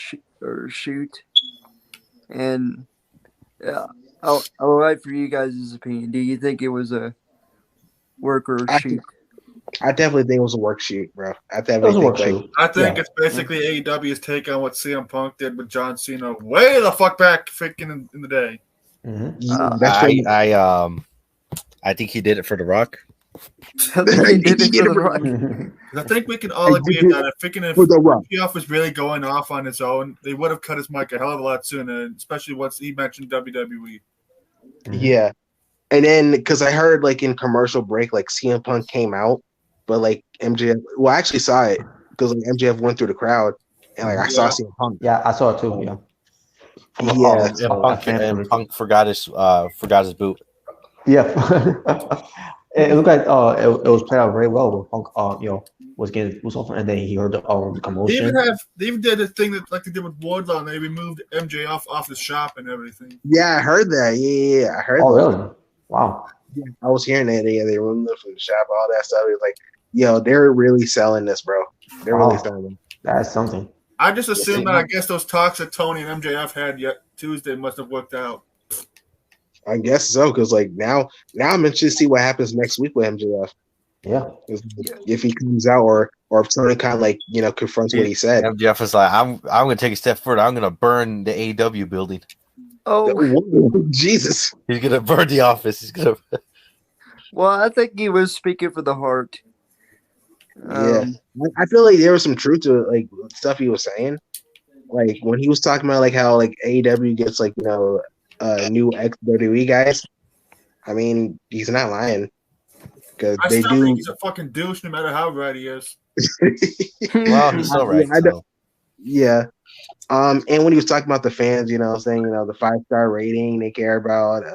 shoot, and I'll write for you guys' opinion. Do you think it was a work or shoot? I definitely think it was a work shoot, bro. I definitely think it's basically AEW's take on what CM Punk did with John Cena way the fuck back freaking in the day. Mm-hmm. That's I think he did it for The Rock. I think he did it for the Rock. I think we can all agree that if MJF was really going off on his own, they would have cut his mic a hell of a lot sooner, especially once he mentioned WWE. Yeah. And then, because I heard, like, in commercial break, like, CM Punk came out, but, like, MJF, well, I actually saw it, because, like, MJF went through the crowd, and, like, I saw CM Punk. Yeah, I saw it too, yeah. And Punk forgot his boot. Yeah. It looked like it was played out very well when Punk was getting boots off, and then he heard the commotion. They even did a thing that like they did with Wardlow, and they removed MJF off the shop and everything. Yeah, I heard that. Yeah, I heard that. Oh, really? Wow. Yeah, I was hearing that. Yeah, they removed them from the shop, all that stuff. It was like, yo, they're really selling this, bro. They're really selling it. That's something. I just assumed that I guess those talks that Tony and MJF had yet Tuesday must have worked out. I guess so, because like now I'm interested to see what happens next week with MJF. Yeah. If he comes out or if Tony kind of like, confronts what he said. MJF is like, I'm gonna take a step further. I'm gonna burn the AEW building. Oh, Jesus. He's gonna burn the office. He's gonna. Well, I think he was speaking for the heart. Yeah, I feel like there was some truth to it, like stuff he was saying. Like when he was talking about like how like AEW gets like new ex-WWE guys. I mean, he's not lying because I still think he's a fucking douche, no matter how right he is. Well, he's still right. Yeah. And when he was talking about the fans, saying the 5-star rating they care about.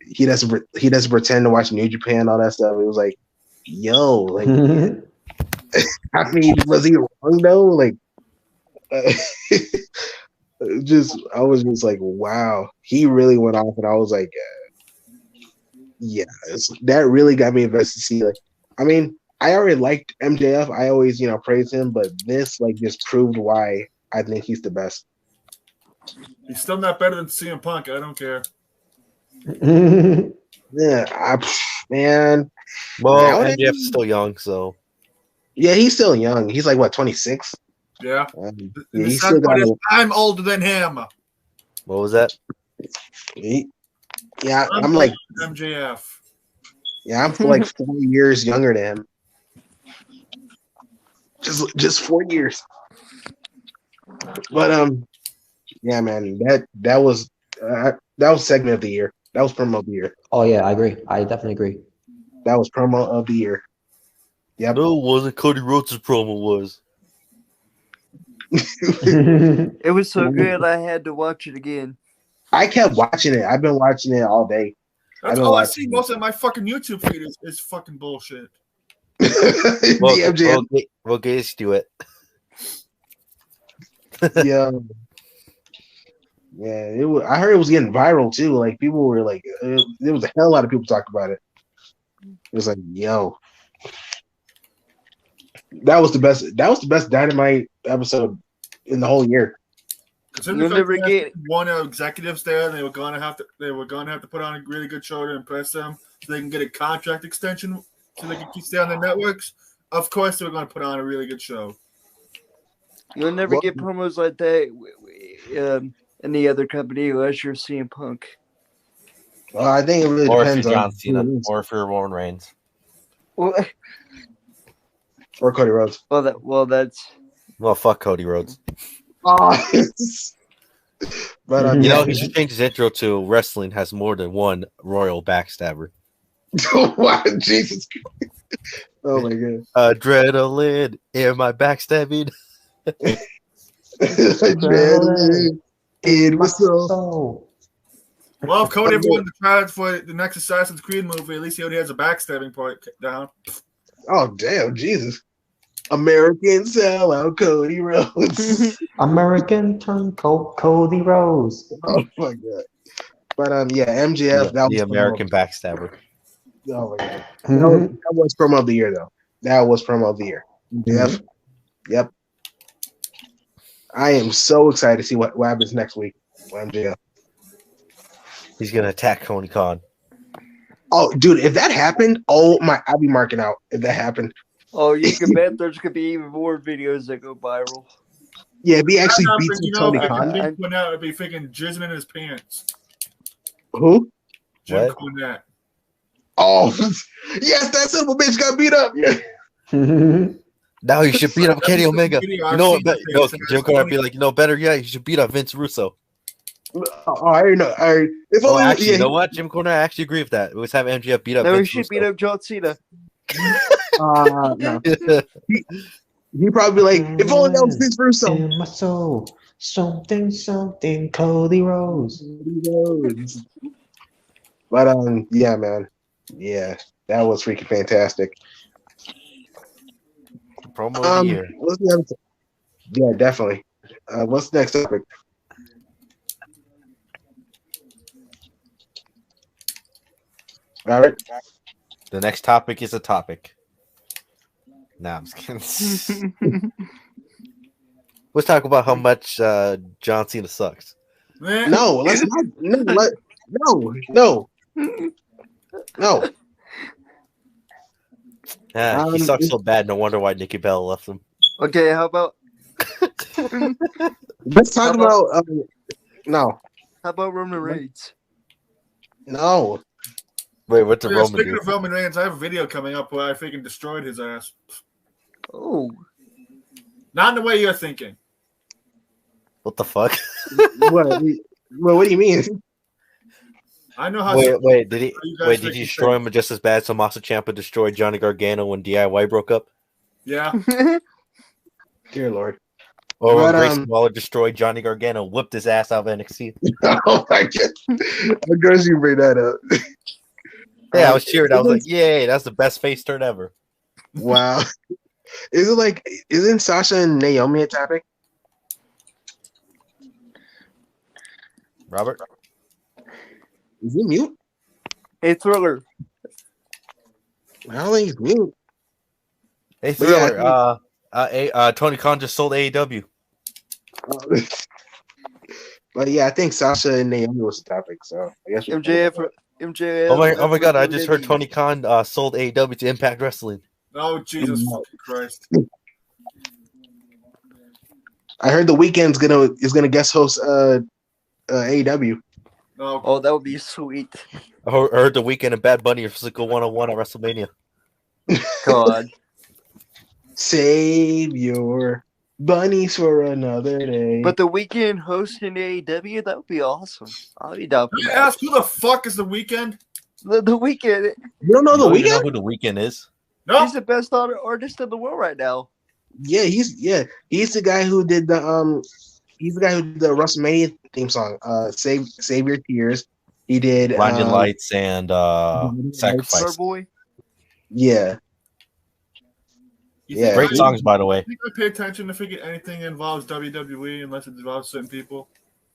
He doesn't pretend to watch New Japan, all that stuff. It was like, yo, like, I mean, was he wrong though? Like, I was just like, wow, he really went off, and I was like, yeah, that really got me invested to see. Like, I mean, I already liked MJF. I always, praise him, but this like just proved why I think he's the best. He's still not better than CM Punk. I don't care. Yeah, man. Well, MJF's still young, so. Yeah, he's still young. He's like what, 26? Yeah. He's still got I'm older than him. What was that? Yeah, I'm like MJF. Yeah, I'm like 4 years younger than him. Just 4 years. But yeah, man, that was segment of the year. That was promo of the year. Oh yeah, I agree. I definitely agree. That was promo of the year. Yep. No, it wasn't. Cody Rhodes' promo was. It was so good, I had to watch it again. I kept watching it. I've been watching it all day. That's all I see. Most of my fucking YouTube feed is fucking bullshit. Well, Gaze, do it. Yeah. Yeah, I heard it was getting viral too. Like people were like, there was a hell lot of people talking about it. It was like, yo, that was the best Dynamite episode in the whole year. You'll never get one of executives there. They were gonna have to put on a really good show to impress them, so they can get a contract extension, so they can stay on their networks. Of course, they were gonna put on a really good show. You'll never get promos like that. Any other company unless you're CM Punk. Well, I think it really depends on John Cena, or if you're Roman Reigns, or Cody Rhodes. Well, fuck Cody Rhodes. But he should change his intro to "Wrestling has more than one royal backstabber." Wow, Jesus Christ. Oh my god. Adrenaline in my backstabbing. Adrenaline in my soul. Well, if Cody ever won the prize for the next Assassin's Creed movie, at least he already has a backstabbing part down. Oh damn, Jesus. American sellout Cody Rhodes. American turn Cody Rhodes. Oh my god. But MJF, that was the American backstabber. Oh my god. That was promo of the year though. That was promo of the year. MJF. Yep. I am so excited to see what happens next week with MJF. He's gonna attack Tony Khan. Oh, dude, if that happened, I'll be marking out if that happened. Oh, you can bet there's gonna be even more videos that go viral. Yeah, if he actually beats Tony Khan. It'd be freaking jizzing in his pants. Who? Jim Cornette. Oh, yes, that son of a bitch got beat up. Yeah. Now you should beat up Kenny Omega. Video You know I've what? seen No, that Jim Cornette be like, better yet, you should beat up Vince Russo. Oh, I already know. If Oh, only, actually, yeah, you know what? Jim Cornette, I actually agree with that. Let's have MJF beat up No, he Vince should beat Russo. up John Cena. no. He probably like, if only that was Vince Russo. In my soul, something, Cody Rhodes. But yeah, man, yeah, that was freaking fantastic. Promo of the year. What's the other? Yeah, definitely. What's the next topic? All right. The next topic is a topic. Nah, I'm just kidding. Let's talk about how much John Cena sucks. No, let's not. No. He sucks so bad. No wonder why Nikki Bella left him. Okay, how about Let's talk about. No. how about Roman Reigns? No. Wait, what's the Yeah, Roman speaking do? of Roman Reigns, I have a video coming up where I freaking destroyed his ass. Oh, Not in the way you're thinking. What the fuck? What? Well, what do you mean? I know how. Wait, did he? you guys Wait, did think he he's destroy him just as bad? So Tommaso Ciampa destroyed Johnny Gargano when DIY broke up, Yeah. Dear Lord. or when But, Grayson Waller destroyed Johnny Gargano, whipped his ass out of NXT. Oh my god! I'm glad you bring that up. Yeah, I was cheering. I was like, "Yay, that's the best face turn ever." Wow. Isn't Sasha and Naomi a topic? Robert, Is he mute? hey Thriller. I don't think he's mute. hey But yeah, Thriller, Tony Khan just sold AEW. But yeah, I think Sasha and Naomi was the topic. So I guess MJF. Oh my god! I just heard Tony Khan sold AEW to Impact Wrestling. Oh Jesus fucking Christ! I heard the Weeknd's gonna guest host AEW. No. Oh, that would be sweet. I heard the Weeknd and Bad Bunny are physical 1-on-1 at WrestleMania. God. Save your bunnies for another day. But the weekend hosting AEW, that would be awesome. I'll be down for Can I that. ask who the fuck is the Weeknd? The weekend, you don't know the You know Weeknd? who the Weeknd is? No. he's the best artist in the world right now. Yeah, he's the guy who did the WrestleMania theme song. Save Your Tears. He did Blinding Lights and Sacrifice. Starboy. Yeah. You Yeah. think Great songs, by the way. I think I pay attention if anything involves WWE unless it involves certain people.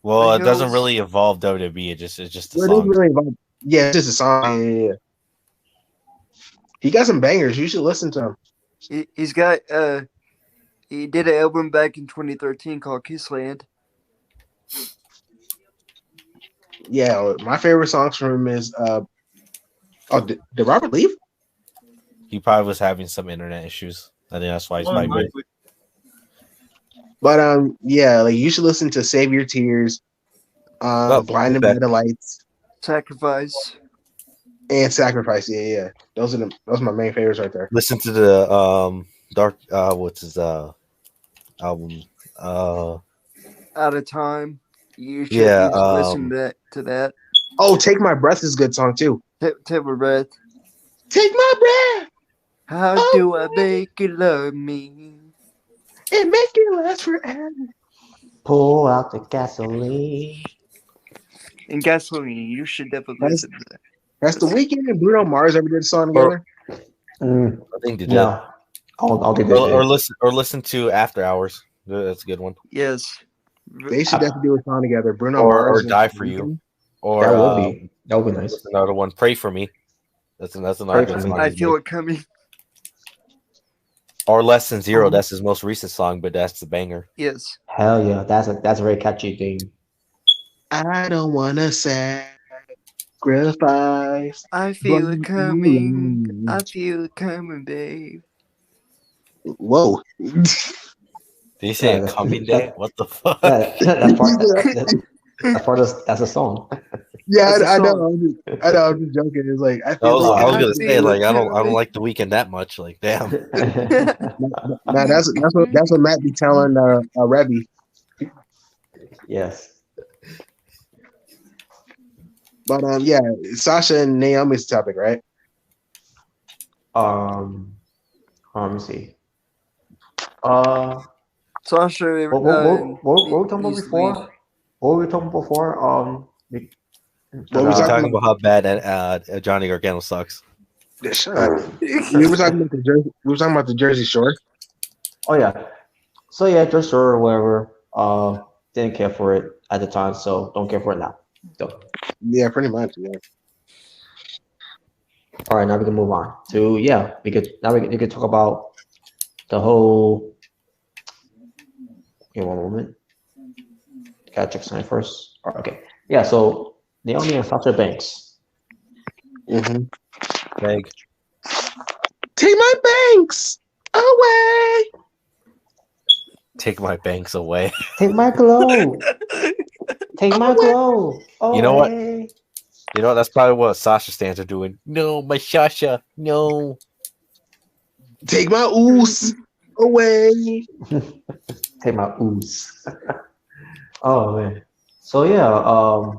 Well, The it doesn't Hills. really involve WWE. It's just the Well, it songs. doesn't really involve- yeah, it's just a song. Yeah. He got some bangers. You should listen to him. He's got he did an album back in 2013 called Kissland. Yeah, my favorite songs from him is did Robert leave? He probably was having some internet issues. I think that's why he's probably good. Unlikely. But yeah, like you should listen to Save Your Tears, Blinded by the Lights, Sacrifice. and Sacrifice. Yeah. Those are my main favorites right there. Listen to the Dark what's his album? Out of Time. You should Yeah, listen to that. Oh, Take My Breath is a good song too. Take a breath. Take my breath How Oh, do I make you love me? and make it last forever. Pull out the gasoline. And Gasoline, you should definitely That's- listen to that. That's the Weeknd and Bruno Mars ever did a song together. I think they did. No, I'll do Or that. listen to After Hours. That's a good one. Yes. They should definitely do a song together. Bruno Or Mars and Die for You. Or That would be nice. what's another one. Pray for Me. That's another Pray good for song. Me. I he's feel made. it coming. Or Less Than Zero. That's his most recent song, but that's the banger. Yes. Hell yeah, that's a very catchy thing. I don't wanna sacrifice. I feel it coming. Mm. I feel it coming, babe. Whoa. Did you say Yeah, a coming day? What the fuck? That's a song. Yeah, That's a I know. song. I'm just joking. It's like I I feel was, like I was gonna happy say like I with don't like the weekend that much. Like damn. nah, that's what Matt be telling Rebby. Yes. But yeah, Sasha and Naomi's topic, right? Let me see. Sasha What were we talking about needs to before? leave. What were we talking about before? What We we were talking talking about? about how bad Johnny Gargano sucks. Yeah, shut up. We were talking about the Jersey. We were talking about the Jersey Shore. Oh yeah. So yeah, just sure or whatever. Didn't care for it at the time, so don't care for it now. So Yeah, pretty much. Yeah. all right, now we can move on to we could talk about the whole. Give me one moment. Gotta check something first. All right, okay. Yeah. So Naomi and Sasha Banks. Mm-hmm. Beg. Take my banks away. Take my banks away. Take my glow. Take my glow. Away. You know what? You know, that's probably what Sasha stands are doing. No, my Sasha. No. Take my oos away. Take my ooze. Oh man. So yeah,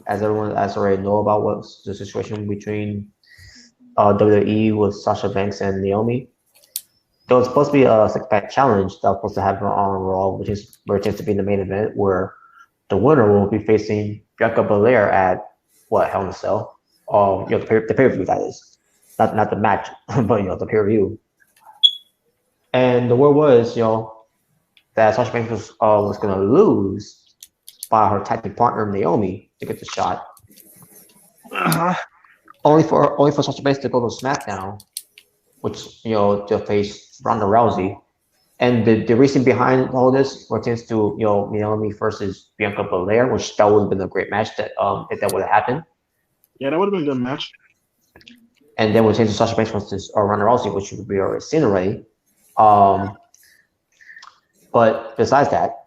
as everyone has already know about what's the situation between WWE with Sasha Banks and Naomi. There was supposed to be a six-pack challenge that was supposed to happen on Raw, which is where it tends to be in the main event, where the winner will be facing Bianca Belair at Hell in a Cell. The pay-per-view that is, not the match, but the pay-per-view. And the word was, that Sasha Banks was going to lose by her tag team partner Naomi to get the shot. Uh-huh. Only for Sasha Banks to go to SmackDown, which to face Ronda Rousey. And the reason behind all this pertains to Naomi versus Bianca Belair, which that would have been a great match that if that would have happened. Yeah, that would have been a good match. And then we change to Sasha Banks versus Ronda Rousey, which we already seen already. But besides that,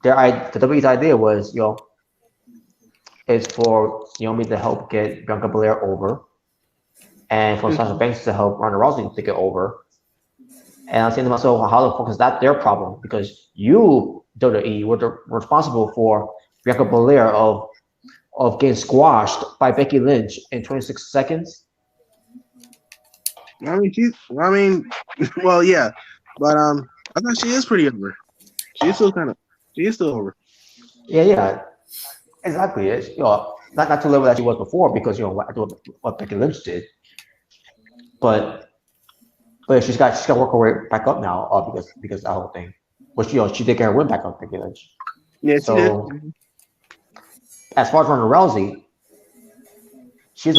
the WWE's idea was, is for Naomi to help get Bianca Belair over, and for Sasha Banks to help Ronda Rousey to get over. And I'm saying to myself, how the fuck is that their problem? Because you, WWE, were responsible for Bianca Belair of getting squashed by Becky Lynch in 26 seconds. Well, yeah, but I thought she is pretty over. She is still over. Yeah, exactly. It's, not to the level that she was before, because what Becky Lynch did, but she's got to work her way back up now, because of that whole thing. But she did get her win back on Becky Lynch. Yeah, so, she did. As far as Ronda Rousey, she's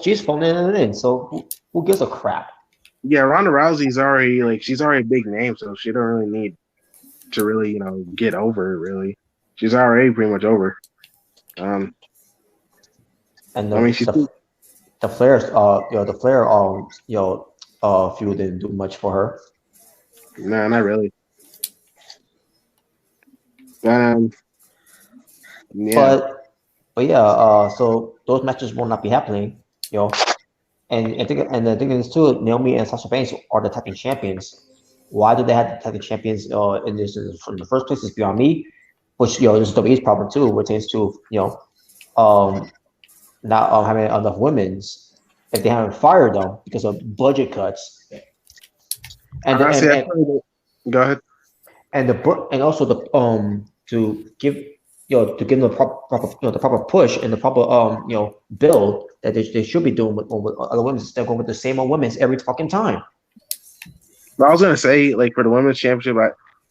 she's phoning it in. So who gives a crap? Yeah, Ronda Rousey's already she's already a big name, so she don't really need to really get over. Really, she's already pretty much over. And she's the Flair's the Flair feud didn't do much for her. No, not really. Yeah. But yeah, so those matches will not be happening, And the thing is too, Naomi and Sasha Banks are the tag team champions. Why do they have the tag team champions in the first place? Is beyond me. Which this is WWE's problem too, which is to not having enough women's if they haven't fired them because of budget cuts. And go ahead. And also to give to give them the proper push and the proper build that they should be doing with other women instead of going with the same old women's every fucking time. But I was gonna say, for the women's championship,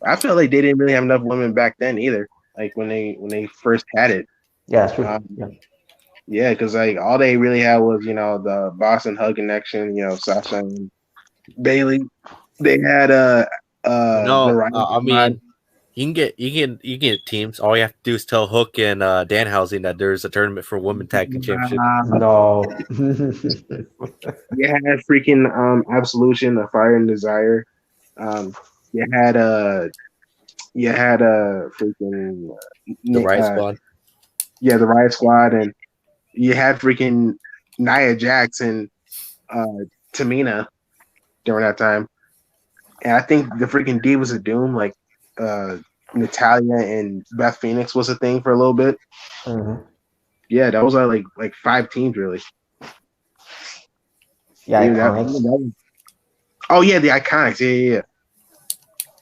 I feel like they didn't really have enough women back then either. When they first had it. Yeah, that's true. Yeah, because all they really had was the Boston Hug connection, Sasha and Bailey. They had I mean, you can get teams. All you have to do is tell Hook and Danhausen that there's a tournament for women tag team championship. No. You had freaking Absolution, a Fire and Desire. You had You had freaking The Riot Squad. Yeah, the Riot Squad, and you had freaking Nia Jax and Tamina during that time. And I think the freaking Divas of Doom, like Natalia and Beth Phoenix, was a thing for a little bit. Mm-hmm. Yeah, those are like 5 teams really. Yeah, Iconics. Oh yeah, the Iconics. Yeah.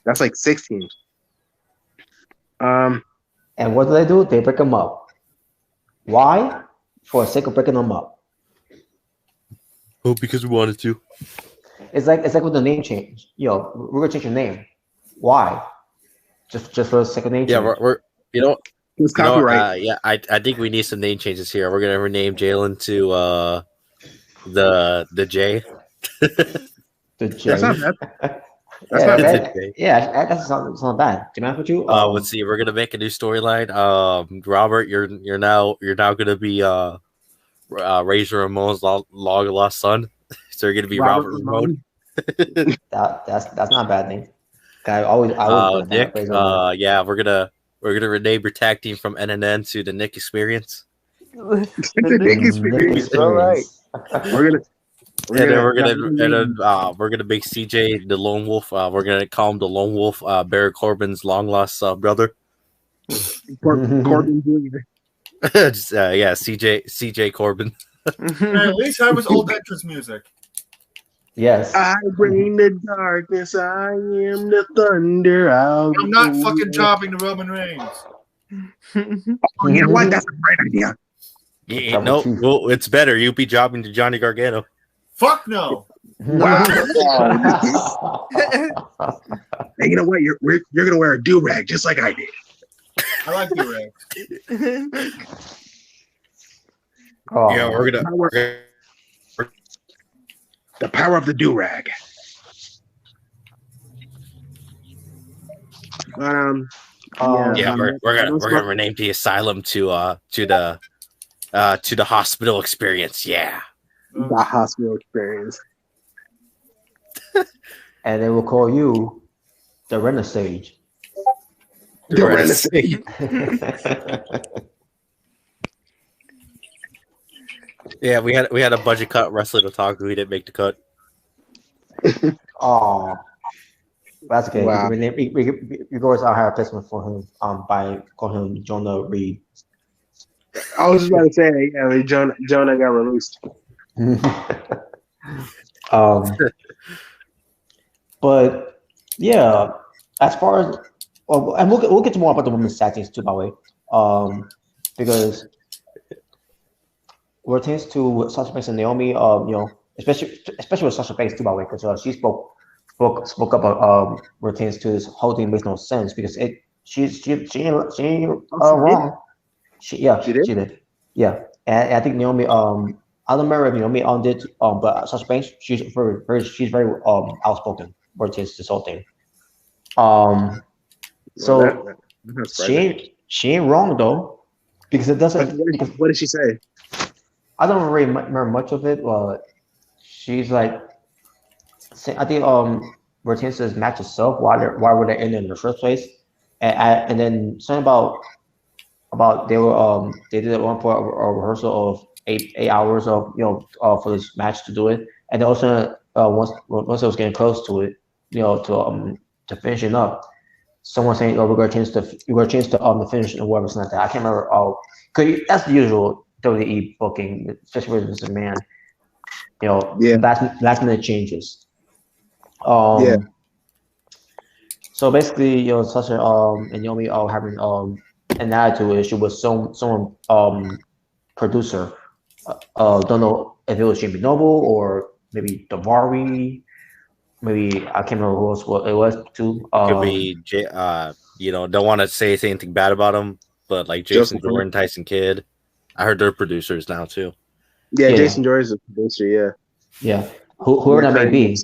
That's like 6 teams. And what do? They break them up. Why? For the sake of breaking them up. Oh, because we wanted to. It's like with the name change. Yo, we're gonna change your name. Why? Just for the sake of name change. Yeah, we're it's copyright. I think we need some name changes here. We're gonna rename Jalen to the J. The J. That's not bad. That's not bad. Do you mind with you? Let's see. We're gonna make a new storyline. Robert, you're now gonna be Razor Ramon's long lost son. So you're gonna be Robert Ramon. That's not a bad name. I always Nick. Yeah, we're gonna rename your tag team from NNN to the Nick Experience. The Nick Experience. All right. We're gonna make CJ the Lone Wolf. We're gonna call him the Lone Wolf, Barry Corbin's long lost brother. Corbin Jr. CJ Corbin. At least have his old entrance music. Yes. I bring the darkness. I am the thunder. I'm not fucking chopping the Roman Reigns. Oh, you know what? That's a great idea. Yeah, no, well, it's better. You be jobbing to Johnny Gargano. Fuck no. Wow. Hey, you know what? You're gonna wear a do-rag just like I did. I like do-rags. Yeah, we're gonna the power of the do-rag. We're gonna rename the asylum to the hospital experience. Yeah, the hospital experience. And they will call you the Renaissance. The Renaissance. Yeah, we had a budget cut wrestling to talk. We didn't make the cut. Oh, that's okay. Wow. We go with our higher placement for him by calling him Jonah Reed. I was just about to say, yeah, Jonah got released. But yeah, as far as and we'll get to more about the women's tag teams too, by the way, because what pertains to Sasha Banks and Naomi, especially with Sasha Banks too, by the way, because she spoke up what pertains to this whole thing makes no sense because she ain't wrong. She did. Yeah, and I think Naomi. I don't remember if Naomi did. But Sasha Banks, she's very outspoken where it is this whole thing. So she ain't wrong though, because it doesn't. What did she say? I don't really remember much of it. But she's like, I think where it is this match itself. Why were they in the first place? And then something about they did at one point a rehearsal of eight hours of for this match to do it, and also once it was getting close to it, to finishing up, someone saying, "Oh, we're going to change the finish and whatever, something like that." I can't remember. Cause that's the usual WWE booking, especially with Mr. Man. Last minute changes. Yeah. So basically, Sasha and Naomi having an attitude issue with someone producer. Don't know if it was Jimmy Noble or maybe Maury. Maybe I can't remember who else it was too. Could be don't want to say anything bad about him, but like Jason Jordan, Tyson Kidd. I heard they're producers now too. Yeah, Jason Jordan is a producer. Yeah. Yeah. Whoever that may be.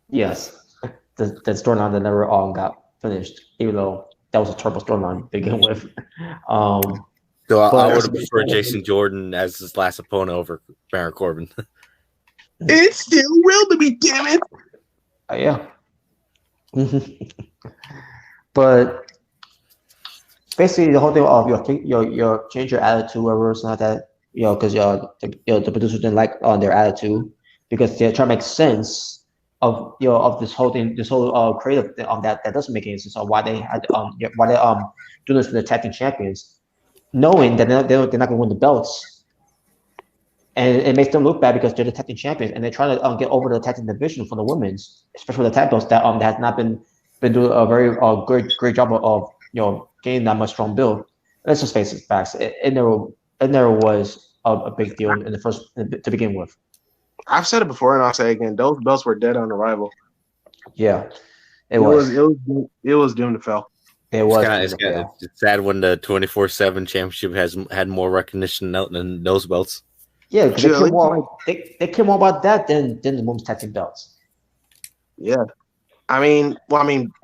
Yes. The storyline that never got finished, even though that was a terrible storyline to begin with. So I would have preferred Jason Jordan as his last opponent over Baron Corbin. It's still real to me, damn it. Yeah. But basically, the whole thing of your change your attitude, whatever, it's not that because the producers didn't like their attitude because they're trying to make sense of of this whole thing, this whole creative thing, that doesn't make any sense of why they had doing this for the tag team champions, knowing that they're not going to win the belts, and it makes them look bad because they're the tag team champions and they're trying to get over the tag team division for the women's, especially the tag belts that has not been doing a very great job of gaining that much strong build. Let's just face it, facts. It never was a big deal in the first to begin with. I've said it before and I'll say it again. Those belts were dead on arrival. Yeah, it was doomed to fail. It was. It's sad when the 24/7 championship has had more recognition than those belts. Yeah, because they care more about that than the women's tag team belts. Yeah. I mean,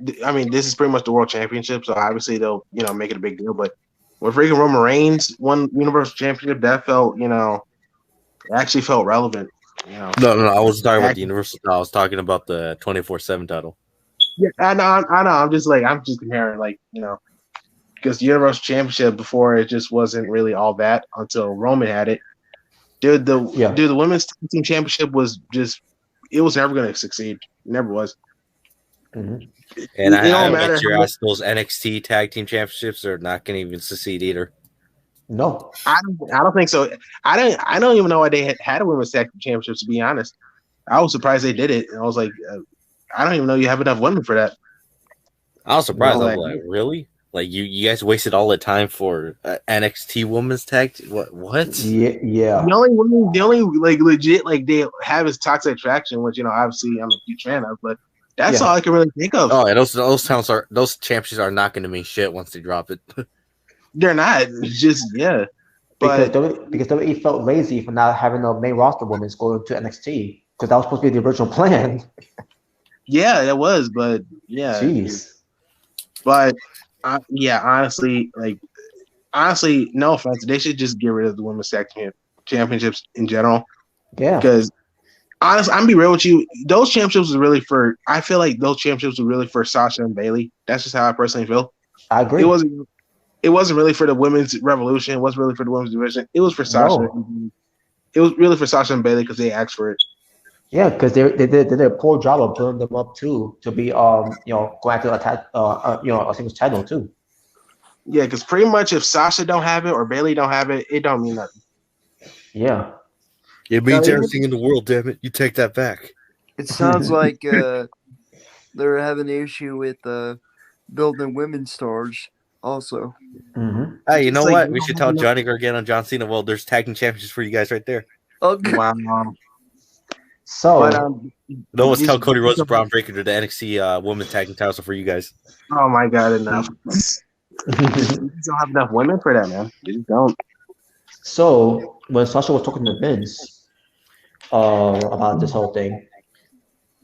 this is pretty much the world championship, so obviously they'll, make it a big deal. But when freaking Roman Reigns won Universal Championship, that felt, actually felt relevant. No, I wasn't talking about the Universal. I was talking about the 24/7 title. Yeah, I know. I'm just comparing, because the Universal Championship before it just wasn't really all that until Roman had it. Dude, the women's team championship was just, it was never going to succeed. It never was. Mm-hmm. And I don't bet your ass those NXT tag team championships are not going to even succeed either. No, I don't think so. I don't even know why they had a women's tag team championships. To be honest, I was surprised they did it, and I was like, I don't even know you have enough women for that. I was surprised. I was like, really? Like you guys wasted all the time for NXT women's tag. What? Yeah. The only legit they have is Toxic Attraction, which obviously I'm a huge fan of, but. That's all I can really think of. Oh, yeah, those championships are not going to mean shit once they drop it. They're not. It's just Because WWE felt lazy for not having the main roster women go to NXT because that was supposed to be the original plan. Yeah, it was, but yeah. Jeez. But honestly, no offense, they should just get rid of the women's tag championships in general. Yeah. Because. Honestly, I'm gonna be real with you. Those championships was really for. I feel like those championships were really for Sasha and Bayley. That's just how I personally feel. I agree. It wasn't really for the women's revolution. It wasn't really for the women's division. It was for Sasha. No. It was really for Sasha and Bayley because they asked for it. Yeah, because they did a poor job of building them up too to be going after a single title too. Yeah, because pretty much if Sasha don't have it or Bayley don't have it, it don't mean nothing. Yeah. It means everything in the world, damn it. You take that back. It sounds like they're having an issue with building women's stars also. Mm-hmm. Hey, you know what? We should tell Johnny Gargano and John Cena, well, there's tag team championships for you guys right there. Okay. Wow. So, let's tell Cody Rhodes and Braun Breaker to the NXT women's tag team titles for you guys. Oh, my God, enough. You don't have enough women for that, man. You just don't. So, when Sasha was talking to Vince about this whole thing,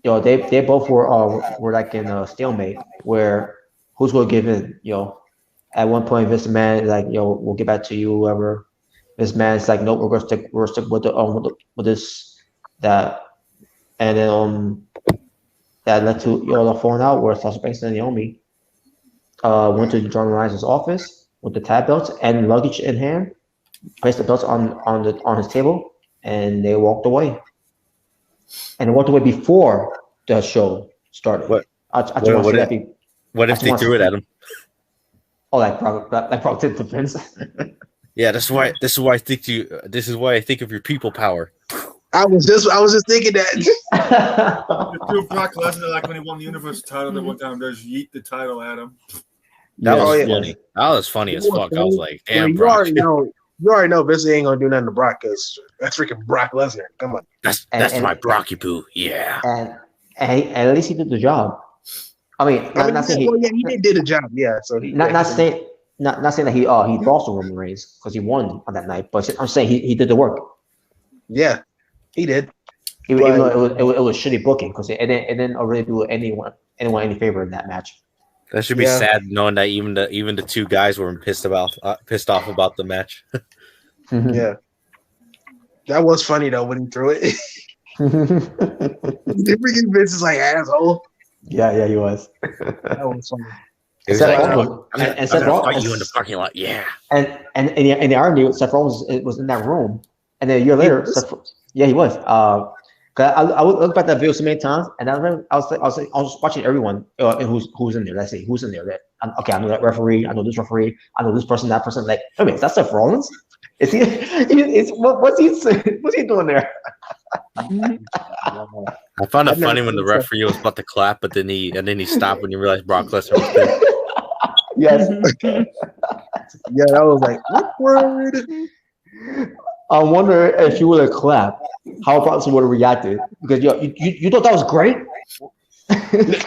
they both were like in a stalemate where who's going to give in, At one point, Vince McMahon is like, we'll get back to you, whoever. Vince McMahon's like, nope, we're gonna stick with this, that. And then that led to the falling out where Sasha Banks and Naomi went to John Ryan's office with the tag belts and luggage in hand, placed the belts on his table, and they walked away. And they walked away before the show started. What if they threw it at him? Oh, like Brock did to Vince. Yeah, this is why I think of your people power. I was just thinking that. Threw Brock Lesnar like when he won the Universal title that one time. There's yeet the title at him. That was funny. That was funny as fuck. I was like, damn, Brock. You already know Vince ain't gonna do nothing to Brock because that's freaking Brock Lesnar. Come on. That's my Brocky poo. Yeah. And at least he did the job. I mean, not saying he did the job. Yeah. So not saying that he lost to Roman Reigns because he won on that night, but I'm saying he did the work. Yeah, he did. Even though it was shitty booking because it didn't really do anyone any favor in that match. That should be sad knowing that even the two guys were pissed off about the match. Yeah, that was funny though when he threw it. Freaking Vince is like asshole. Yeah, he was. That was funny. He was Seth like, Rollins was, I'm Seth gonna Rollins fight you in the parking lot. Yeah. and the irony, Seth Rollins was in that room, and then a year later, he was. 'Cause I would look at that video so many times, and I remember I was watching everyone who's in there. Let's see who's in there. Okay, I know that referee. I know this referee. I know this person. That person. Like, I mean, is that Seth Rollins? Is he? What's he doing there? I found it funny when the referee was about to clap, but then he stopped when he realized Brock Lesnar was there. Yes. Yeah, that was like awkward. I wonder if you would have clapped, how Bronson would have reacted. Because you thought that was great?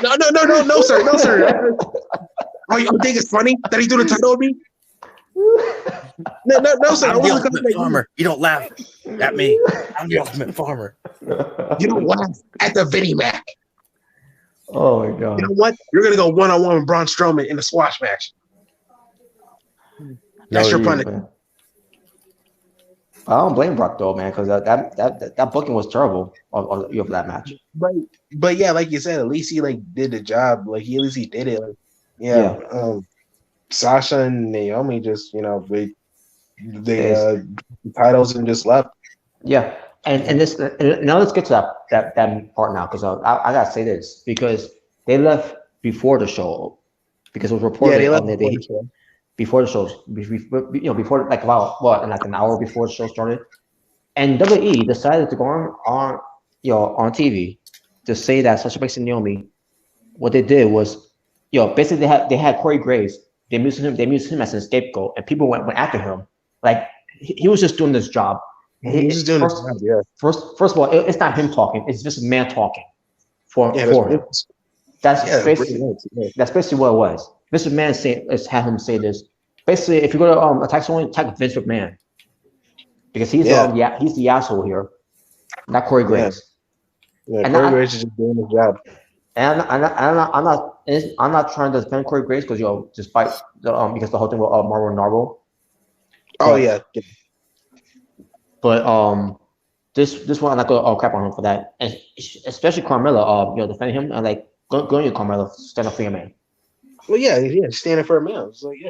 No, sir. Oh, you think it's funny that he threw the title on me? No, sir. I'm the ultimate farmer. You don't laugh at me. I'm the ultimate farmer. You don't laugh at the Vinnie-Mac. Oh my god! You know what? You're gonna go 1-on-1 with Braun Strowman in a squash match. That's your punishment. I don't blame Brock though, man, because that booking was terrible for that match. But yeah, like you said, at least he did the job. Like at least he did it. Like, Sasha and Naomi just they titles and just left. Yeah, and now let's get to that part now because I gotta say this because they left before the show because it was reported before the show, before like about like an hour before the show started, and WWE decided to go on TV to say that Sasha Banks and Naomi, what they did was, basically they had Corey Graves, they used him as a scapegoat, and people went after him like he was just doing this job. He's just doing his job. Yeah. First of all, it's not him talking; it's just a man talking for him. That's basically what it was. Mr. McMahon had him say this. Basically, if you're gonna attack someone, attack Vince McMahon because he's the asshole here, not Corey Graves. Yeah, Corey Graves is just doing his job. And I'm not trying to defend Corey Graves because despite because the whole thing with Mauro Narvo. Oh yeah. But this one I'm not gonna crap on him for that, and especially Carmella. Defending him and like going to Carmella, stand up for your man. Well, yeah, standing for a man. It's like, yeah.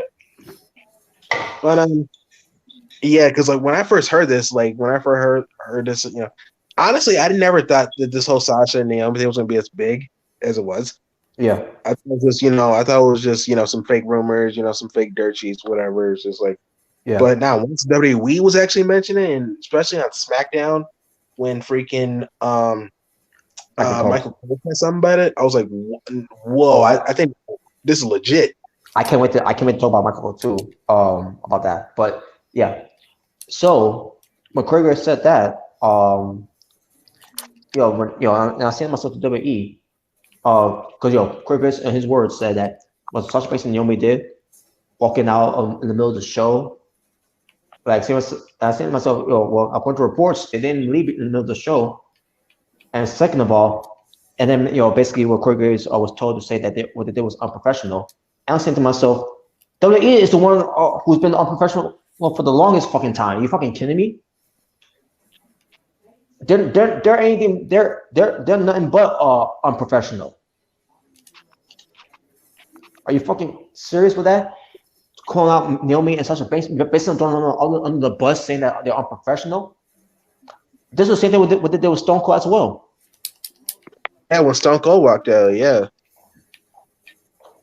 But yeah, because like when I first heard this, honestly, I never thought that this whole Sasha and Naomi thing was gonna be as big as it was. Yeah, I thought it was just some fake rumors, some fake dirt sheets, whatever. It's just like, yeah. But now once WWE was actually mentioning it, and especially on SmackDown, when freaking Michael Cole said something about it, I was like, whoa! I think this is legit. I can't wait to talk about Michael Cole too, about that. But yeah, so when Corey Graves said that, and I sent myself to WWE, because Corey Graves in his words said that what Sasha Banks and Naomi did, walking out in the middle of the show, like I said to myself, according to reports, they didn't leave it in the middle of the show, and second of all, and then basically what Corey Graves was told to say that what they did was unprofessional. And I'm saying to myself, WWE is the one who's been unprofessional for the longest fucking time. You fucking kidding me? They're nothing but unprofessional. Are you fucking serious with that? Calling out Naomi and Sasha Banks, basically throwing them under the bus, saying that they're unprofessional. This was the same thing what they did with Stone Cold as well. Yeah, when Stone Cold walked out, yeah.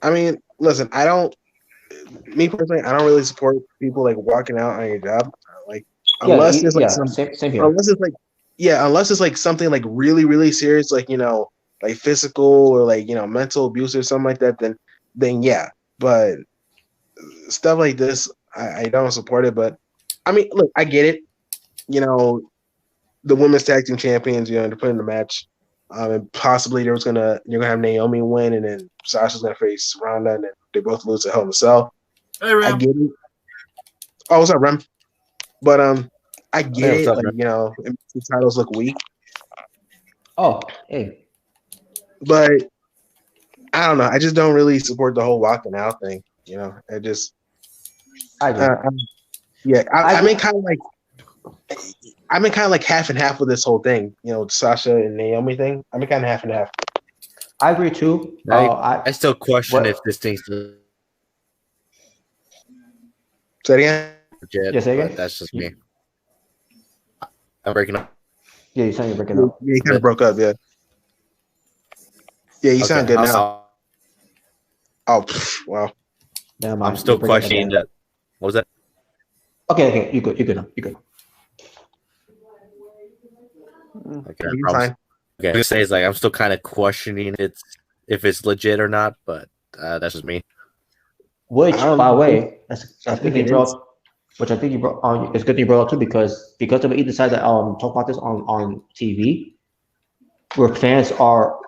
I mean, listen, me personally, I don't really support people like walking out on your job. Like, unless it's like same here. Unless it's like something like really, really serious, like like physical or like mental abuse or something like that, then yeah. But stuff like this, I don't support it. But I mean, look, I get it. The women's tag team champions, to put in the match. And possibly you're gonna have Naomi win, and then Sasha's gonna face Ronda, and then they both lose at Hell in a Cell. Hey, Ram. I get it. Oh, what's up, Rem? But I get it. Like, the titles look weak. Oh, hey. But I don't know. I just don't really support the whole walking out thing. I just. I do. I've been kind of like half and half with this whole thing. Sasha and Naomi thing. I've been kind of half and half. I agree too. I still question if this thing's Say it again. legit, Yeah, say again? but that's just me. I'm breaking up. Yeah, you sound you're breaking up. Yeah, you kind of broke up. Yeah. Yeah, you sound good now. Oh, wow. Never mind. I'm still You're breaking up questioning again. that. What was that? Okay, you good now. You good. Okay, I You're promise. fine. Okay, I'm gonna say it's like I'm still kind of questioning if it's legit or not, but that's just me. Which, I don't by the know. way, that's I good think thing it you brought is. up, which I think you brought on. It's good thing you brought up too because of it, decided to talk about this on TV, where fans are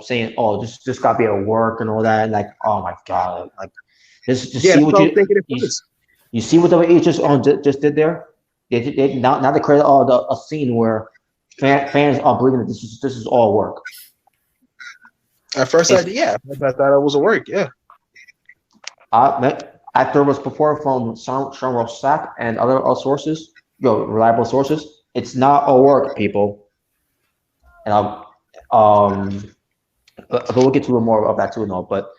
saying, "Oh, this got to be at work and all that." And like, oh my god, like this. Just Yeah, see that's what what I was thinking at you first. you see what WWE just did there. They now they created a scene where fans are believing that this is all work. At first, I thought it was a work. Yeah. After it was before from Sean Sack and other sources, reliable sources, it's not a work, people. And but we'll get to a little more of that too, and all. But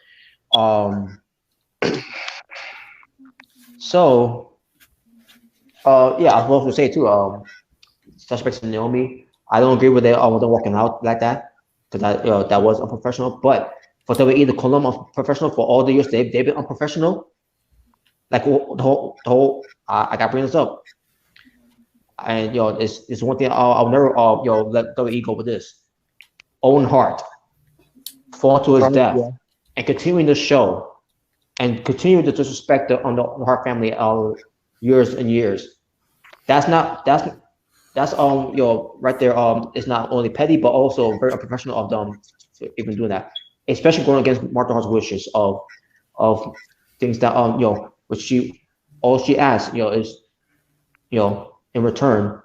so yeah, I was supposed to say too. Suspects in Naomi, I don't agree with them walking out like that because that was unprofessional. But for WWE, the column of professional for all the years they've been unprofessional. Like the whole I got to bring this up, and it's one thing I'll never let WWE go with this. Owen Hart fall to his death Yeah. and continuing the show and continue to disrespect the Hart family years and years. That's right there. It's not only petty but also very unprofessional of them for even doing that, especially going against Martha Hart's wishes of things that which all she asks is in return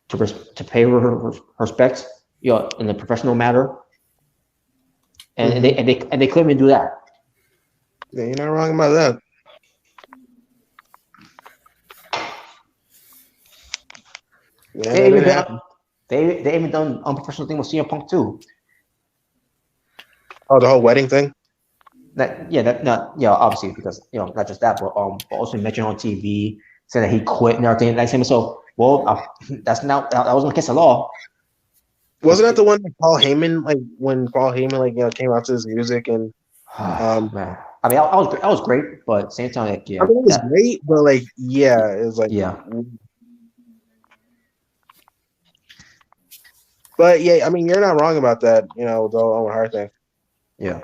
to pay her respects in a professional matter, and they couldn't even do that. Yeah, you're not wrong about that. Yeah, they even done unprofessional thing with CM Punk too. Oh, the whole wedding thing. Obviously because not just that, but also mentioned on TV saying that he quit and everything like him. So that wasn't against the law. Wasn't that the one that Paul Heyman, like when Paul Heyman came out to his music and man, I mean, I was great, but at the same time, I mean, it was great, but it was like But yeah, I mean, you're not wrong about that. The Owen Hart thing. Yeah.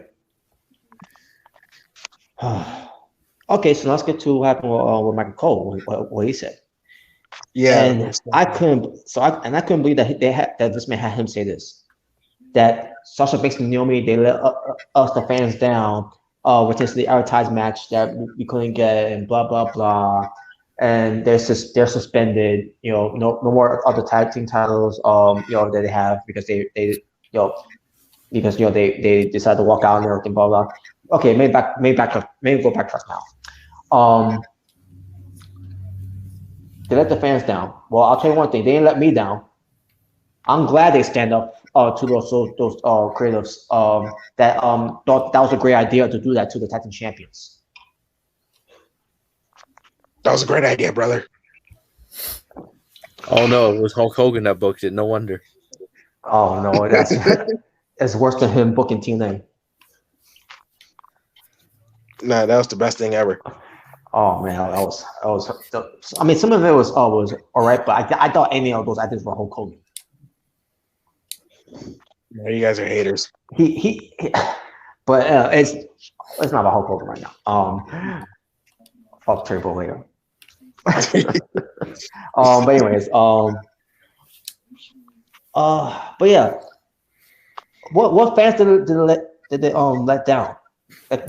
Okay, so let's get to what happened with Michael Cole. What he said. Yeah, and I couldn't believe that this man had him say this. That Sasha Banks and Naomi, they let us the fans down with the advertised match that we couldn't get and blah blah blah, and they're suspended. No more other tag team titles. That they have because they decided to walk out and everything blah blah. Okay, maybe go back to us now. They let the fans down. Well, I'll tell you one thing. They didn't let me down. I'm glad they stand up to those creatives that thought that was a great idea to do that to the tag team champions. That was a great idea, brother. Oh no, it was Hulk Hogan that booked it. No wonder. Oh no, it's worse than him booking TNA. Nah, that was the best thing ever. Oh man, that was. I mean, some of it was all right, but I thought any of those ideas were Hulk Hogan. Yeah, you guys are haters. But it's not about Hulk Hogan right now. Fuck Triple later. But anyways, but yeah, what fans did they let down?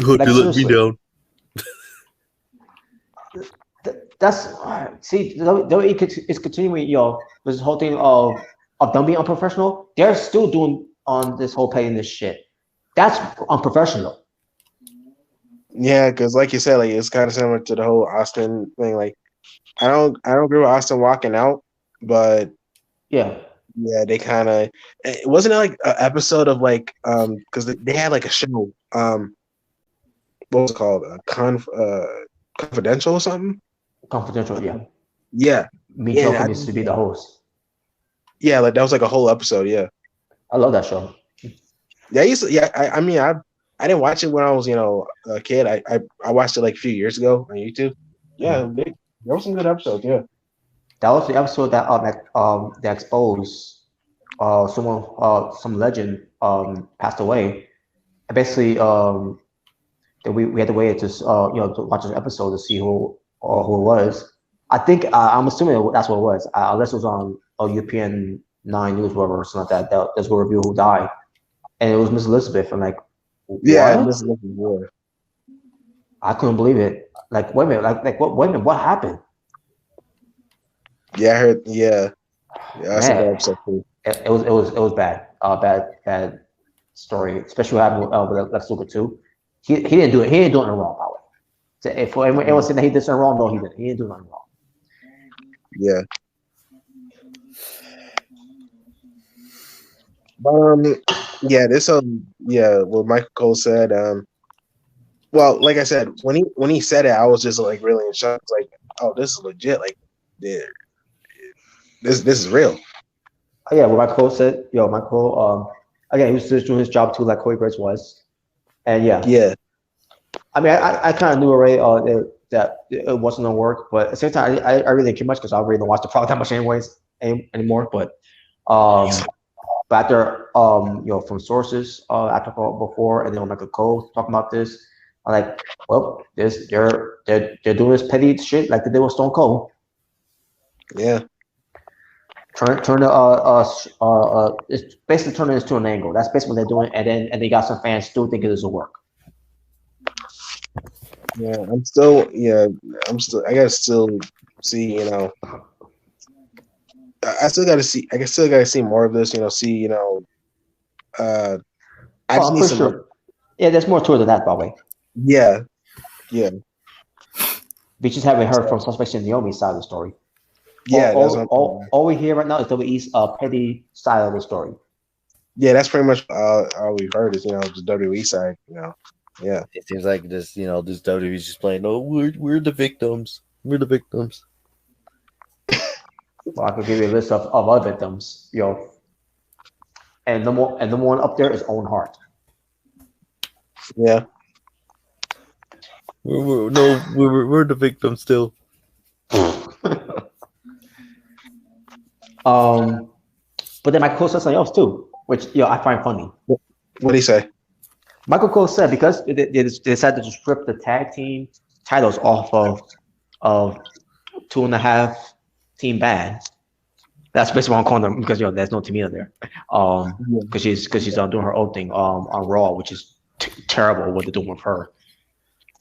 Who let me down? That's it's continuing, this whole thing of them being unprofessional. They're still doing on this whole paying this shit. That's unprofessional. Yeah, because like you said, it's kind of similar to the whole Austin thing. I don't agree with Austin walking out, but yeah, they kind of wasn't it like an episode of because they had a show what was it called, Confidential or something. Confidential, yeah. Yeah, Joker needs to be the host. Yeah, like that was like a whole episode. Yeah, I love that show. Yeah, I mean, I didn't watch it when I was a kid. I watched it like a few years ago on YouTube. Yeah, there were some good episodes. Yeah, that was the episode that exposed some legend passed away. And basically, that we had to wait to to watch an episode to see who it was. I think I'm assuming that's what it was, unless it was on UPN 9 News, whatever, or something like that. That's a review who died, and it was Miss Elizabeth. I'm like, what? Miss Elizabeth. I couldn't believe it. Like, wait a minute, what? Wait a minute, what happened? Yeah, I heard. Yeah, that's a bad episode too. It was bad. Bad story, especially what happened with Lex Luger too. He didn't do it. He didn't do it wrong, by the way. So if anyone saying that he did something wrong, no, he didn't. He didn't do nothing wrong. Yeah. But what Michael Cole said. Well, like I said, when he said it, I was just like really in shock. It's like, oh, this is legit. Like, yeah, this is real. Oh, yeah, what Michael said, Michael, again, he was just doing his job too, like Cody Rhodes was, and yeah. I mean, I kind of knew already that it wasn't gonna work, but at the same time, I really didn't care much because I really don't watch the product that much anyways anymore. But after from sources after before, and then Michael Cole talking about this, I'm like, well, they're doing this petty shit like they did with Stone Cold. Yeah. Turn it's basically turning this to an angle. That's basically what they're doing, and they got some fans still thinking this will work. Yeah, I gotta still see, I still gotta see more of this, I just need some. Sure. Yeah, there's more to it than that, by the way. Yeah. We just haven't heard from suspects in Naomi's side of the story. Yeah, all we hear right now is WWE's petty side of the story. Yeah, that's pretty much all we've heard is the WWE side. Yeah. It seems like this this WWE's just playing. Oh, we're the victims. We're the victims. Well, I could give you a list of other victims, and number one up there is Owen Hart. Yeah. We're the victims still. But then Michael Cole said something else too, which I find funny. What did he say? Michael Cole said because they decided to strip the tag team titles off of 2.5 team band. That's basically what I'm calling them because there's no Tamina there. Because she's doing her own thing on Raw, which is terrible what they're doing with her.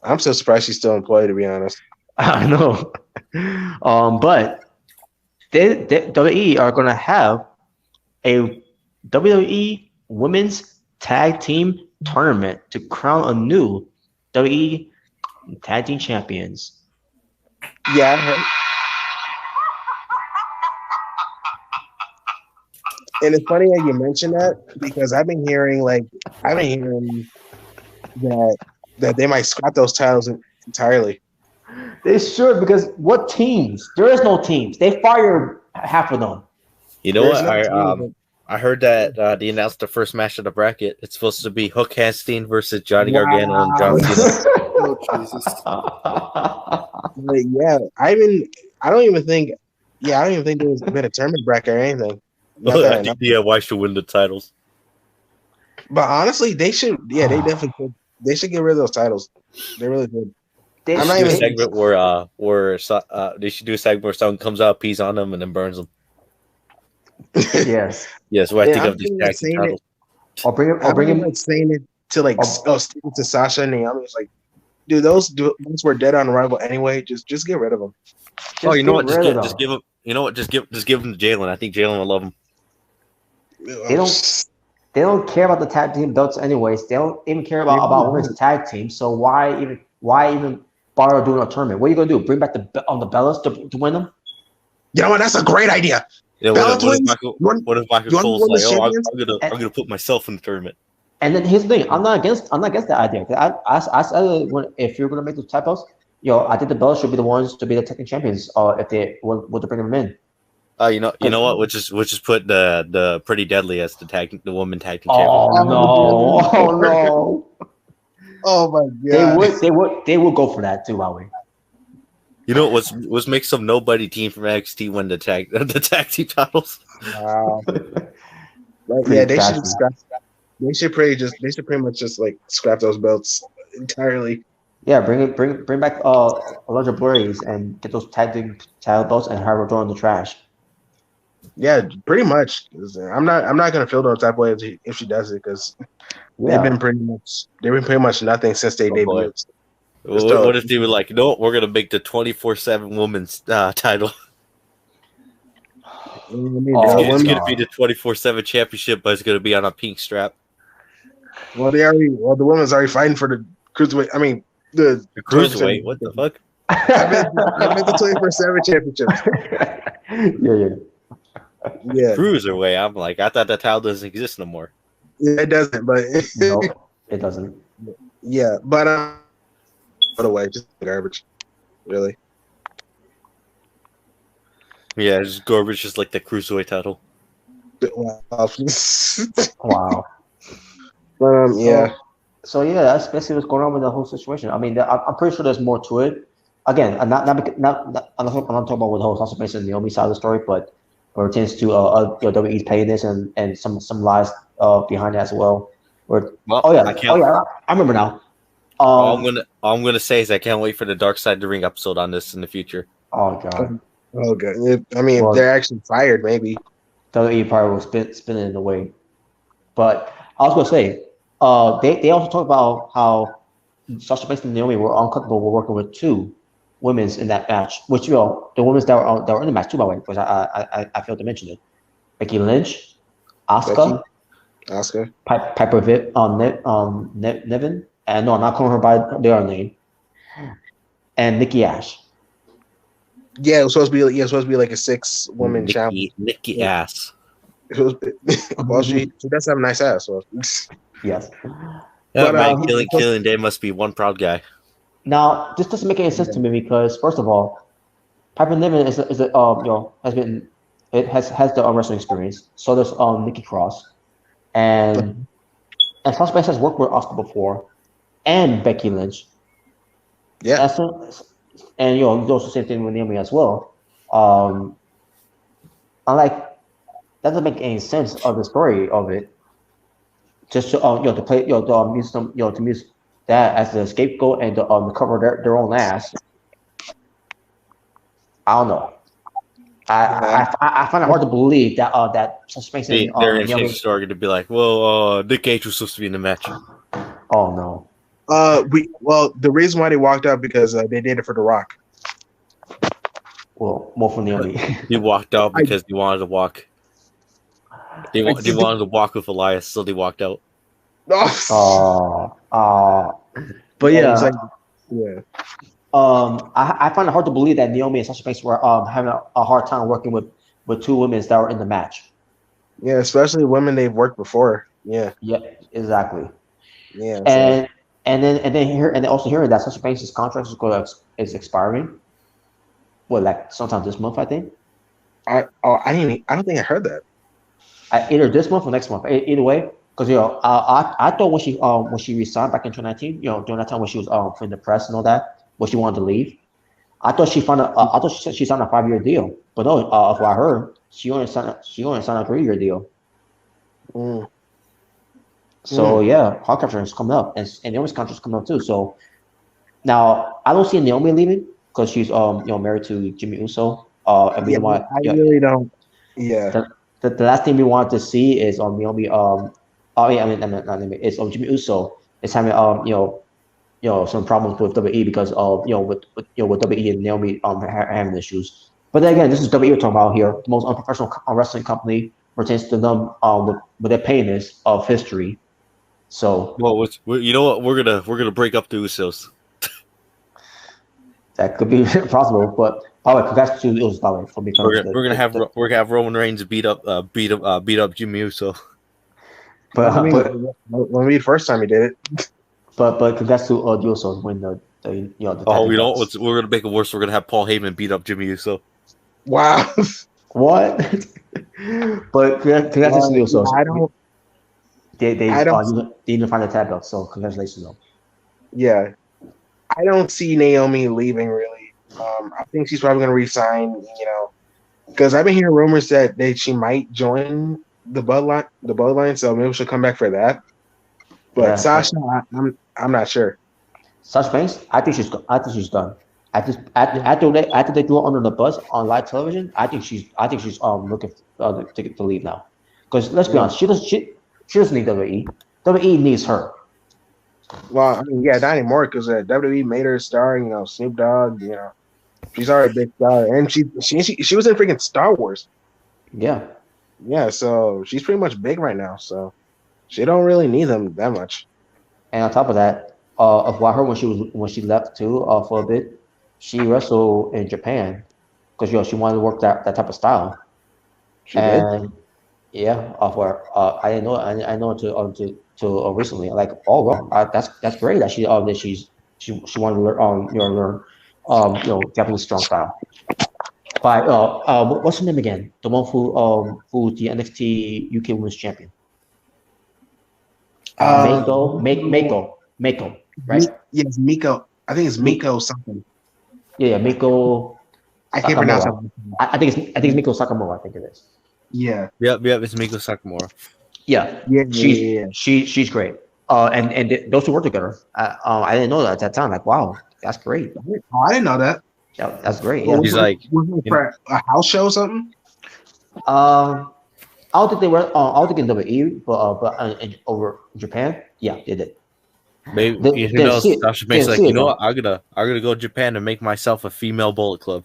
I'm so surprised she's still employed, to be honest. I know. But WWE are going to have a WWE Women's Tag Team Tournament to crown a new WWE Tag Team Champions. Yeah, I heard. And it's funny that you mentioned that because I've been hearing that they might scrap those titles entirely. They should, because what teams? There is no teams. They fired half of them. You know what? I heard that they announced the first match of the bracket. It's supposed to be Hook Hanstein versus Johnny Gargano and John Cena. Oh, Jesus. I don't even think there's been a tournament bracket or anything. I think DIY should win the titles. But honestly, they should. Yeah, they definitely could. They should get rid of those titles. They really could. They should do a segment where they should do a segment where someone comes out, pees on them, and then burns them. Yes. Yes. What I think of these tag team titles. I'll bring him saying it to Sasha and Naomi. It's like, dude, those were dead on arrival anyway. Just get rid of them. You know what? Just give them. You know what? Just give them to Jalen. I think Jalen will love them. They don't care about the tag team belts anyways. They don't even care about women's tag team. So why even bother doing a tournament? What are you gonna do? Bring back the Bellas to win them? You know what? That's a great idea. Yeah, what if Michael Cole's like, I'm gonna put myself in the tournament? And then here's the thing: I'm not against that idea. I said if you're gonna make those typos, I think the Bellas should be the ones to be the tag team champions. If they would to bring them in. You know what? We'll just put the Pretty Deadly as the woman tag team Oh champion. no! Oh no! Oh my god! They would go for that too, by the way. You know what's make some nobody team from NXT win the tag team titles? Wow. Yeah, they should scrap. They should pretty much just like scrap those belts entirely. Yeah, bring back Alundra Blaze and get those tag team title belts and have her throw in the trash. Yeah, pretty much. I'm not gonna feel no type of way if she does it because they've been pretty much nothing since they debuted. What if they were like, no, we're gonna make the 24/7 women's title. It's gonna be the 24/7 championship, but it's gonna be on a pink strap. Well, the women's already fighting for the cruiserweight. I mean, the cruiserweight. What the fuck? I meant the 24/7 championship. Yeah. Cruiserweight. I'm like, I thought that title doesn't exist no more. Yeah, it doesn't, but no, it doesn't. Yeah, but by the way, just garbage, really. Yeah, just garbage, just like the cruiserweight title. Wow. Yeah. So yeah, that's basically what's going on with the whole situation. I mean, I'm pretty sure there's more to it. Again, I'm not talking about with the whole Sasha Banks and Naomi side of the story, but it pertains to WWE's pettiness and some lies behind that as well. I remember now. All I'm gonna say is I can't wait for the Dark Side of the Ring episode on this in the future. Oh god. Oh god. I mean, if they're actually fired, maybe. WWE probably will spin it in a way. But I was gonna say, they also talk about how Sasha Banks and Naomi were uncomfortable with working with two women's in that match, which the women's that were in the match too, by the way, because I failed to mention it. Becky Lynch, Asuka, Piper Niven, and no, I'm not calling her by their name, and Nikki Ash. Yeah, it was supposed to be like a 6-woman challenge. Nikki Ass. Well, she does have a nice ass. So. Yes. Yeah, man, Killing Day must be one proud guy. Now, this doesn't make any sense to me because, first of all, Piper Niven has the wrestling experience. So does Nikki Cross, and Sasha Banks has worked with Asuka before, and Becky Lynch. Yeah. And also same thing with Naomi as well. I'm like, that doesn't make any sense of the story of it. Just to to play to use that as the scapegoat and to cover their own ass. I don't know. I find it hard to believe that that Sasha Banks and their instincts are going to be like, well, Nick Gage was supposed to be in the match. Oh no. The reason why they walked out because they did it for The Rock. Well, more from Naomi. He walked out because he wanted to walk. They wanted to walk with Elias, so they walked out. But yeah, yeah. I find it hard to believe that Naomi and Sasha Banks were having a hard time working with two women that were in the match. Yeah, especially women they've worked before. Yeah. Yeah, exactly. Yeah. And then also hearing that Sasha Banks' contract is expiring. What, like sometime this month, I think. I don't think I heard that. Either this month or next month. Either way, because I thought when she resigned back in 2019, during that time when she was in the press and all that, when she wanted to leave, I thought she signed a 5-year deal. But no, of what I heard, she only signed a 3-year deal. So yeah, her contract is coming up, and Naomi's contract is coming up too. So now I don't see Naomi leaving because she's married to Jimmy Uso. And we really don't. Yeah. The last thing we want to see is Naomi. Not Naomi. It's Jimmy Uso. It's having some problems with WWE because of with WWE and Naomi having issues. But then again, this is WWE we're talking about here. The most unprofessional wrestling company pertains to them with their pettiness of history. So you know what, we're gonna break up the Usos. That could be possible, but by the way, congrats to Usos. By the way, for becoming we're gonna have Roman Reigns beat up Jimmy Uso. But when we the first time he did it. But congrats to the Usos win the the Oh, you know belts. we're gonna make it worse. We're gonna have Paul Heyman beat up Jimmy Uso. Wow. What? But congrats to the Usos. I don't. They unified the tag belts, so congratulations though. Yeah, I don't see Naomi leaving really. I think she's probably going to resign. Because I've been hearing rumors that she might join the Bloodline, so maybe she'll come back for that. But Yeah, Sasha, I'm not sure. Sasha Banks, I think she's done. After they threw her under the bus on live television, I think she's looking to leave now. Because let's be honest, she doesn't need WWE. WWE needs her. Well, I mean, yeah, not anymore because WWE made her a star. Snoop Dogg. She's already a big star, and she was in freaking Star Wars. Yeah. Yeah, so she's pretty much big right now. So she don't really need them that much. And on top of that, about her when she left too for a bit, she wrestled in Japan because she wanted to work that type of style. She did. Yeah, I didn't know. I know until recently. Like, oh well, that's great that she wanted to learn Japanese strong style. By what's her name again? The one who's the NXT UK Women's Champion. Mako, right? Yes, Miko. I think it's Miko something. Yeah, Miko. I can't pronounce it. I think it's Miko Sakamura. I think it is. Yeah. Yep. It's Miko Sakamura. Yeah. She's great. And those two work together. I didn't know that at that time. Like, wow, that's great. Oh, I didn't know that. Yeah, that's great. Yeah. He's like a house show or something. I don't think they were. I don't think in WWE, but over in Japan, yeah, they did. Maybe Sasha Banks like, you know what? I'm gonna go to Japan and make myself a female Bullet Club.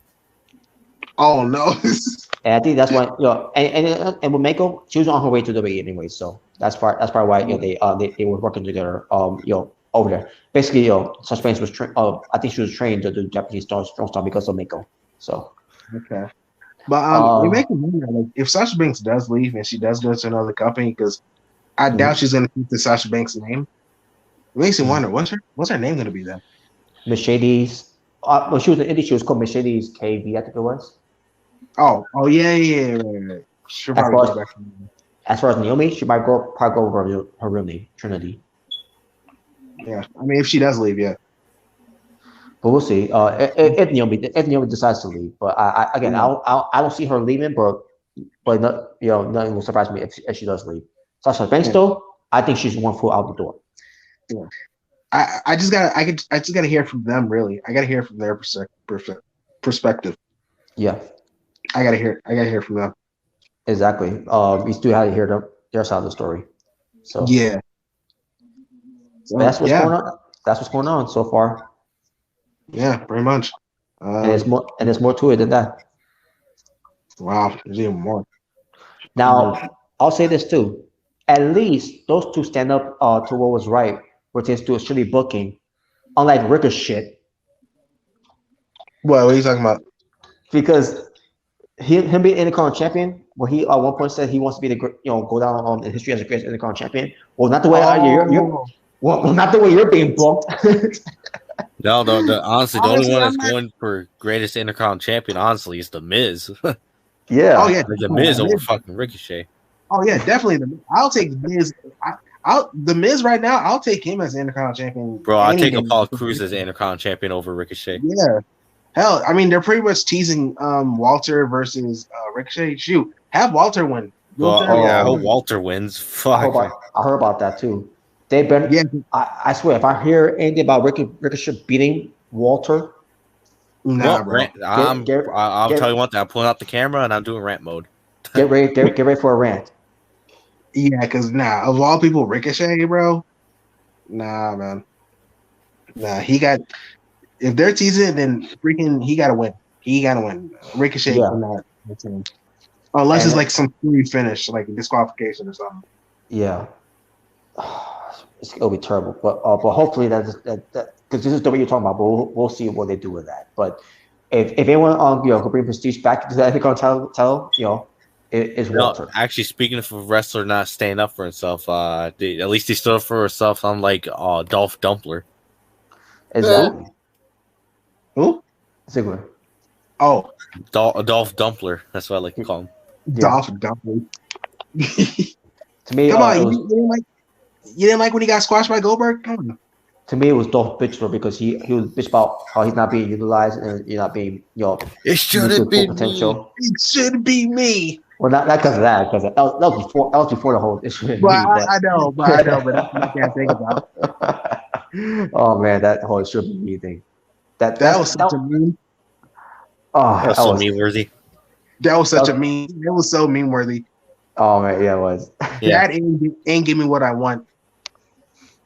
Oh no. And I think that's why and with Mako, she was on her way to WWE anyway, so that's probably why they were working together over there. Basically, Sasha Banks was I think she was trained to do Japanese strong style because of Mako. So okay, but it makes me wonder, like, if Sasha Banks does leave and she does go to another company, because I doubt she's gonna keep the Sasha Banks name. It makes me wonder what's her name gonna be then? Mercedes. Well, she was in indie. She was called Mercedes KV, I think it was. Oh yeah. She'll probably go back. As far as Naomi, she might probably go over her real name, Trinity. Yeah, I mean, if she does leave, yeah. But we'll see. If Naomi decides to leave, but I don't see her leaving. But nothing will surprise me if she does leave. Sasha Banks, though, I think she's one foot out the door. Yeah. I just gotta hear from them. Really, I gotta hear from their perspective. Yeah. I gotta hear from them. Exactly. We still have to hear their side of the story. So yeah. So, that's what's going on. That's what's going on so far. Yeah, pretty much. And there's more to it than that. Wow, there's even more. Now, I'll say this too. At least those two stand up to what was right, pertains to Australian booking, unlike Ricochet. What are you talking about? Because him being Intercontinental champion, where he at one point said he wants to be go down in history as the greatest Intercontinental champion. Well, not the way not the way you're being booked. No, honestly, the only one that's going for greatest Intercontinental champion, honestly, is The Miz. Yeah. Oh yeah, The Miz over fucking Ricochet. Oh yeah, definitely. I'll take The Miz. The Miz right now. I'll take him as Intercontinental champion. Bro, I'll take Apollo Crews as Intercontinental champion over Ricochet. Yeah. Hell, I mean, they're pretty much teasing Walter versus Ricochet. Shoot, have Walter win. I hope Walter wins. Fuck. I heard about that too. They better. Yeah. I swear, if I hear anything about Ricochet beating Walter, nah, bro. I'll tell you one thing. I'm pulling out the camera and I'm doing rant mode. Get ready for a rant. Yeah, because of all people, Ricochet, bro. Nah, man. Nah, he got. If they're teasing, then freaking he gotta win. He gotta win. Ricochet cannot win. Unless it's like some free finish, like a disqualification or something. Yeah. It'll be terrible. But hopefully that because this is the way you're talking about, but we'll see what they do with that. But if anyone could bring prestige back to the Intercontinental title, is Walter. Actually, speaking of a wrestler not standing up for himself, at least he stood up for himself. Unlike Dolph Dumpler. Exactly. Who? Ziggler. Oh, Dolph Dumpler. That's what I like to call him. Yeah. Dolph Dumpling. To me, Come on, it was, you didn't like when he got squashed by Goldberg? Come on. to me, it was Dolph Ziggler because he was bitch about how he's not being utilized and you're not being It shouldn't be potential. It should be me. Well, not because of that, because that was before the whole issue. I know, but that's what I can't think about. Oh man, that whole should be me thing. That was such a meme. Oh, That was so meme worthy. That was such a meme. It was so meme worthy. Oh man, yeah, it was. Yeah. That ain't give me what I want.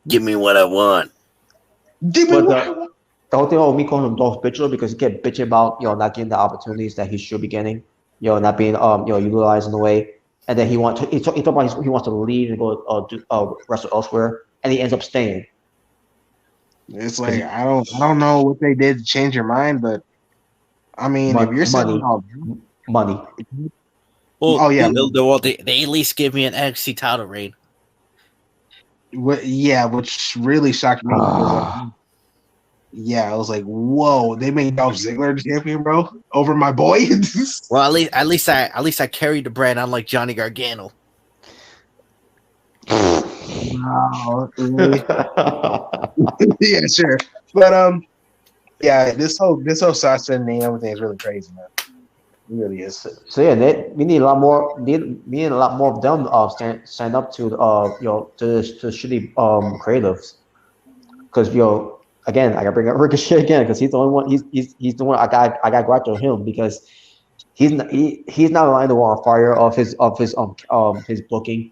Give me what I want. Give me But what I want. the whole thing about me calling him Dolph Bitcher because he kept bitching about not getting the opportunities that he should be getting, not being utilized in the way, and then he talked about he wants to leave and go wrestle elsewhere, and he ends up staying. It's like I don't know what they did to change your mind, but I mean, if you're saying money. Well, oh yeah, they at least give me an NXT title reign. Yeah, which really shocked me. Yeah, I was like, whoa, they made Dolph Ziggler the champion, bro, over my boy. Well, at least I carried the brand, unlike Johnny Gargano. Wow, really? Yeah, sure, but yeah, this whole Sasha and Naomi thing is really crazy, man. It really is. So yeah, we need a lot more. Need a lot more of them stand up to to the shitty creatives, because again, I gotta bring up Ricochet again because he's the only one. He's the one I got to go after him because he's not allowing the wall on fire of his booking,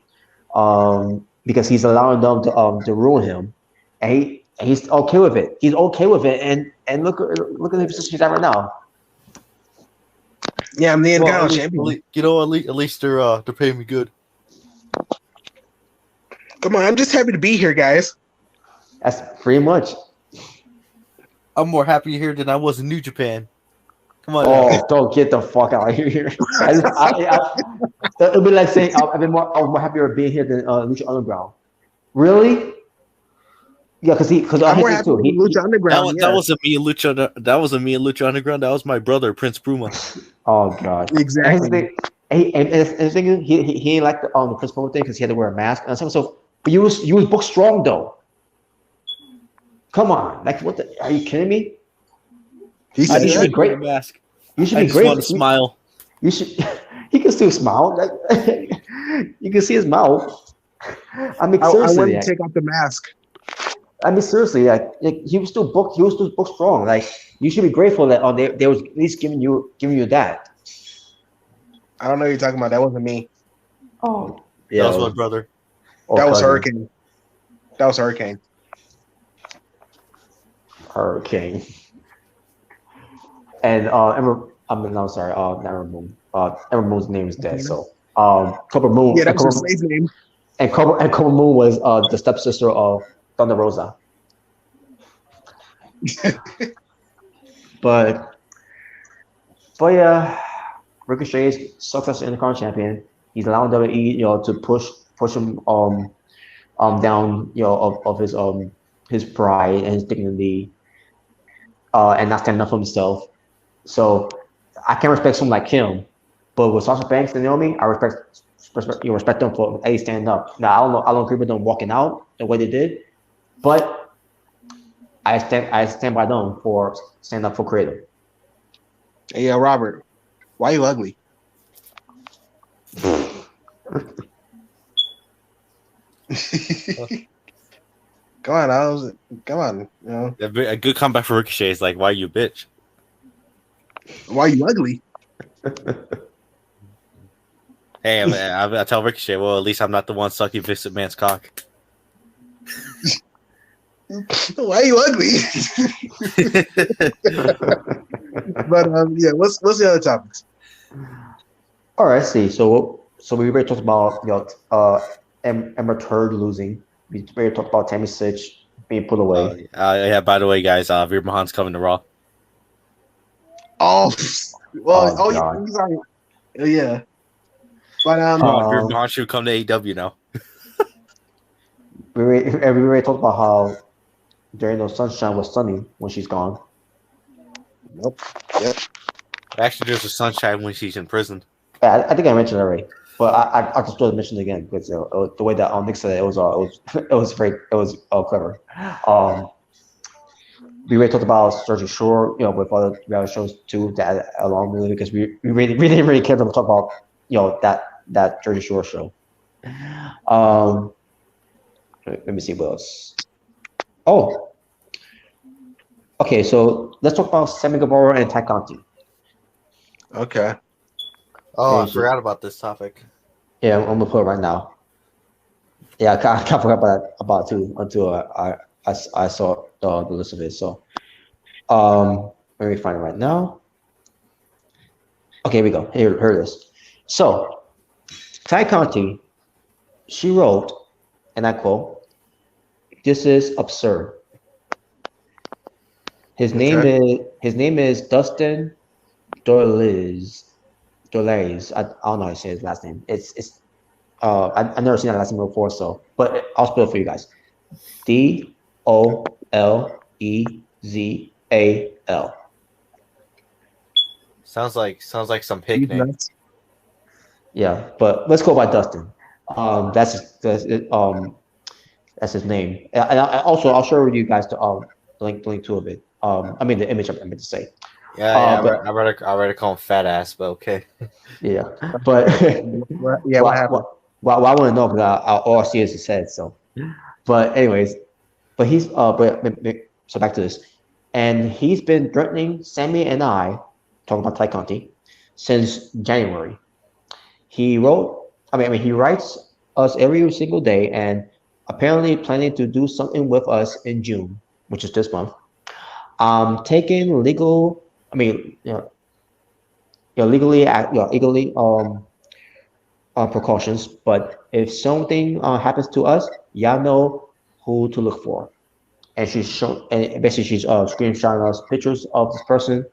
because he's allowing them to ruin him, and he's okay with it. He's okay with it, and look at the position he's at right now. Yeah, I'm the Intercontinental champion. At least they're paying me good. Come on, I'm just happy to be here, guys. That's pretty much. I'm more happy here than I was in New Japan. Come on. Oh, don't get the fuck out of here! It'll be like saying I'm more happier being here than Lucha Underground. Really? Yeah, because I'm more happy with Lucha Underground. That wasn't me and Lucha. That wasn't me and Lucha Underground. That was my brother, Prince Puma. Oh god, exactly. And the thing is, he ain't like the Prince Puma thing because he had to wear a mask and stuff. So, but you was booked strong though. Come on, like what? Are you kidding me? He said you should be great. Mask. You should I be just great. want to smile. You should. He can still smile. Like, you can see his mouth. I mean, seriously, I want to take off the mask. I mean, seriously, like he was still booked. He was still booked strong. Like you should be grateful that they was at least giving you that. I don't know what you're talking about. That wasn't me. Oh, yeah, that was my brother. That was Hurricane. That was Hurricane. Hurricane. And Ember Moon. Ember Moon's name is dead. So Cobra Moon. Yeah, that was her slave's name. And Cobra Moon was the stepsister of Thunder Rosa. but yeah, Ricochet is successful Intercontinental champion. He's allowing WWE, to push him down, of his pride and his dignity, and not standing up for himself. So I can respect someone like him, but with Sasha Banks and Naomi, I respect them for standing up. Now I don't agree with them walking out the way they did, but I stand by them for standing up for creative. Hey, Robert, why are you ugly? Come on. A good comeback for Ricochet is like, why you bitch? Why are you ugly? Hey, I tell Ricochet, well, at least I'm not the one sucking Vince McMahon's cock. Why are you ugly? But yeah, what's the other topics? All right, see. So we already talked about Amber Turd losing. We already talked about Tammy Sytch being put away. Yeah. By the way, guys, Veer Mahan's coming to Raw. Oh, well, God. yeah. But Drew Bond should come to AEW now. we already talked about how there ain't no sunshine was sunny when she's gone. nope. Yep. Actually, there's a sunshine when she's in prison. Yeah, I think I mentioned it already, but I just want to mention it again because the way that Nick said it was clever. We already talked about Jersey Shore, with other reality shows too that along with it because we didn't really care to talk about that Jersey Shore show. Let me see what else. Oh, okay. So let's talk about Sammy Guevara and Tay Conti. Okay. Oh, I forgot about this topic. Yeah, I'm gonna put it right now. Yeah, I can't forget about it too until I saw the list of it. So, let me find it right now. Okay, here we go. Here it is. So, Tay Conti, she wrote, and I quote, "This is absurd." His name is Dustin Dorles. I don't know how to say his last name. It's I've never seen that last name before, but I'll spell it for you guys. Dolezal. Sounds like some picnic. Yeah, but let's go by Dustin. That's his name. And I'll share with you guys the link to of it. I mean the image I meant to say. Yeah, I rather call him fat ass, but okay. Yeah, but Yeah, what happened? Well, I want to know because all I see is his head. So, but anyways, but he's so back to this, and he's been threatening Sammy and I, talking about Tay Conti, since January. He writes us every single day, and apparently planning to do something with us in June, which is this month. Taking legal, legally precautions, but if something happens to us, y'all know who to look for. And she's screenshotting us pictures of this person,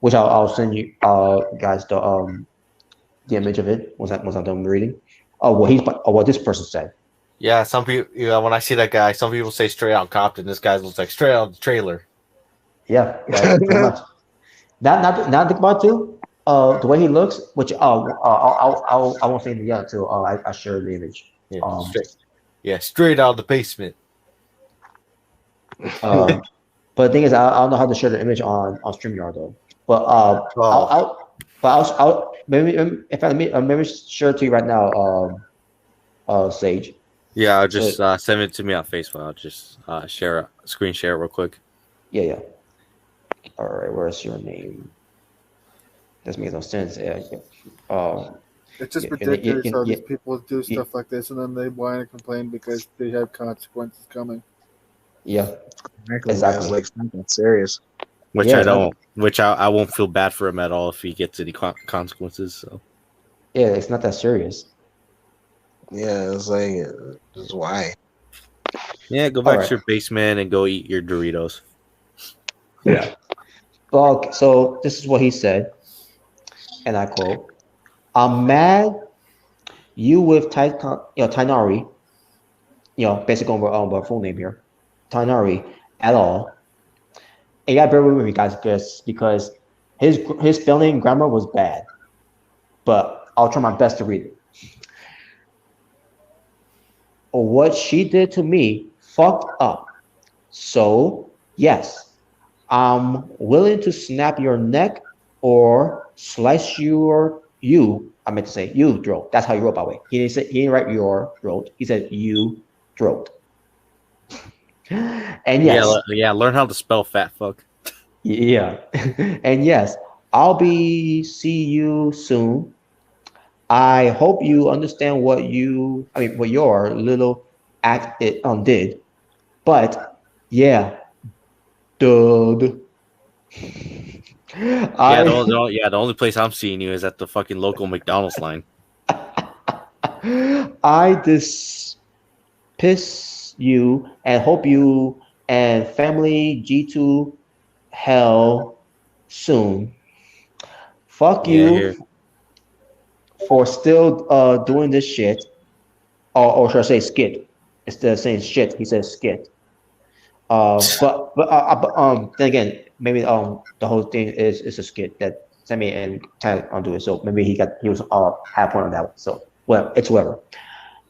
which I'll send you guys the image of it once I'm done reading. What this person said. Yeah, some people. When I see that guy, some people say straight out Compton. This guy looks like straight out the trailer. Yeah, pretty much. Not think about it too. The way he looks, which I won't say anything yet until I share the image. Yeah, straight out of the basement. But the thing is, I don't know how to share the image on StreamYard though. But I'll maybe maybe share it to you right now. Sage. Yeah, I'll just send it to me on Facebook. I'll just screen share it real quick. Yeah. All right, where's your name? This makes no sense. It's just ridiculous how these people do stuff like this, and then they whine and complain because they have consequences coming. Yeah, exactly. Like it's not that serious. Which I won't feel bad for him at all if he gets any consequences. So. Yeah, it's not that serious. Yeah, it's like, just why? Yeah, go back to your basement and go eat your Doritos. Yeah. Well, so this is what he said, and I quote, "I'm mad you with Tainari, basically on our full name here, Tainari at all. And you gotta bear with me, guys, because his spelling grammar was bad, but I'll try my best to read it. What she did to me fucked up. So yes, I'm willing to snap your neck or slice you. I meant to say you throat. That's how he wrote, by the way. He didn't write your throat. He said you throat. And yes, learn how to spell fat fuck. Yeah, and yes, see you soon. I hope you understand what your little act did. But yeah, dude. The only place I'm seeing you is at the fucking local McDonald's line. I piss you and hope you and family G2 hell soon. Fuck you. for still doing this shit, or should I say skit? Instead of saying shit, he says skit. But then again, maybe the whole thing is a skit that Sammy and Ty are doing. So maybe he was half point on that one. So well, it's whatever.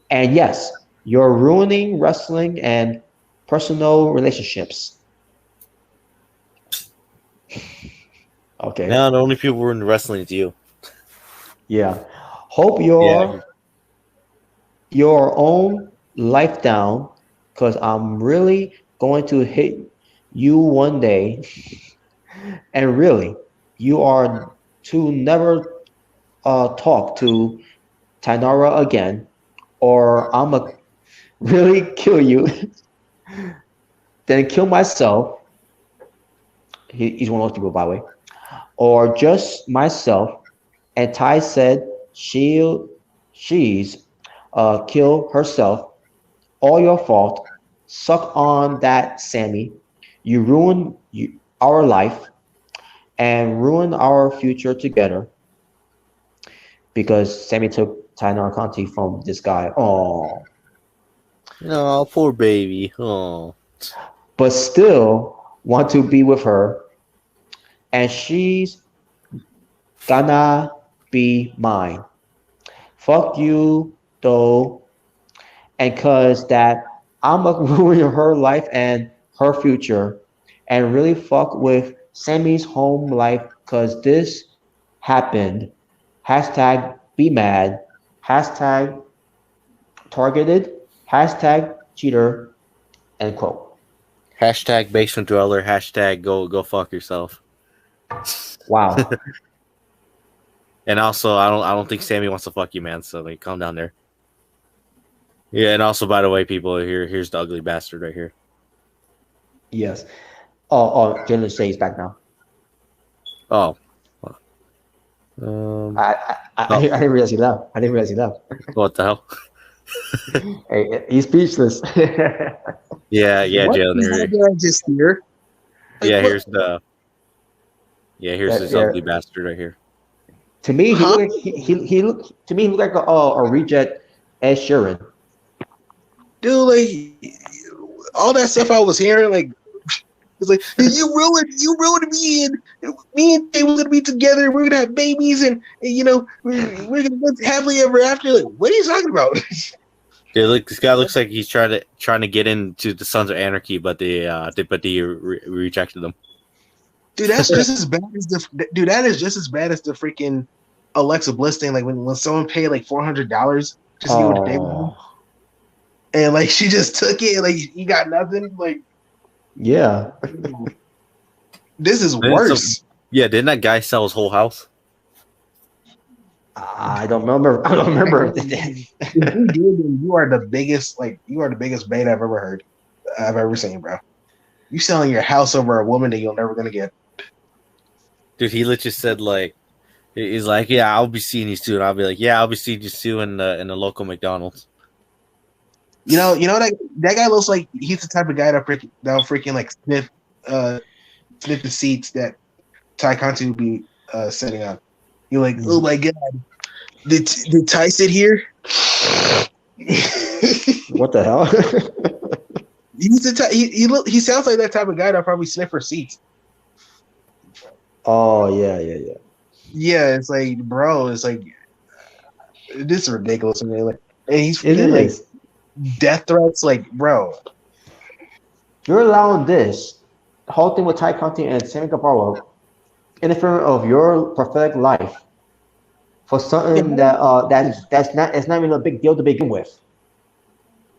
And yes, you're ruining wrestling and personal relationships. Okay. Now the only people who are in wrestling is you. Yeah. Hope your own life down, because I'm really going to hit you one day. And really, you are to never talk to Tainara again, or I'm going to really kill you, then kill myself. He's one of those people, by the way. Or just myself. And Ty said she's kill herself. All your fault. Suck on that, Sammy. You ruined our life and ruined our future together because Sammy took Tainara Conti from this guy. Oh. No, poor baby. Oh. But still want to be with her. And she's gonna be mine. Fuck you, though. And cause that I'm gonna ruin her life and her future and really fuck with Sammy's home life cause this happened. Hashtag be mad. Hashtag targeted. Hashtag cheater. End quote. Hashtag basement dweller. Hashtag go fuck yourself. Wow. And also, I don't think Sammy wants to fuck you, man. So like, calm down there. Yeah, and also, by the way, people, here's the ugly bastard right here. Yes. Oh, Jalen Shea is back now. Oh. I didn't realize he left. What the hell? Hey, he's speechless. Yeah, What Jalen. did I just hear? Yeah, here's this ugly bastard right here. To me, he looked like a reject Ed Sheeran. Dude, like all that stuff I was hearing, like it's like you ruined me, and me and Jay were gonna be together. We're gonna have babies, and you know we're gonna live happily ever after. Like, what are you talking about? Dude, look, this guy looks like he's trying to get into the Sons of Anarchy, but they rejected them. Dude, that's just as bad as that is just as bad as the freaking Alexa Bliss thing. Like when someone paid like $400 just to get with the baby. And like she just took it, like you got nothing. Like, yeah, this is worse. Didn't that guy sell his whole house? I don't remember. You are the biggest bait I've ever seen, bro. You selling your house over a woman that you're never gonna get. Dude, he literally said like, he's like, yeah, I'll be seeing you soon. I'll be like, yeah, I'll be seeing you soon in the local McDonald's. You know that guy looks like he's the type of guy that freaking like sniff the seats that Ty Conti would be setting up. You're like, oh my god, did Ty sit here? What the hell? He sounds like that type of guy that probably sniff for seats. Oh yeah. Yeah, it's like, bro, it's like this is ridiculous, man. Like, and he's like death threats, like, bro. You're allowing this whole thing with Ty Conti and Sammy Guevara interfering of your prophetic life for something that's not even a big deal to begin with.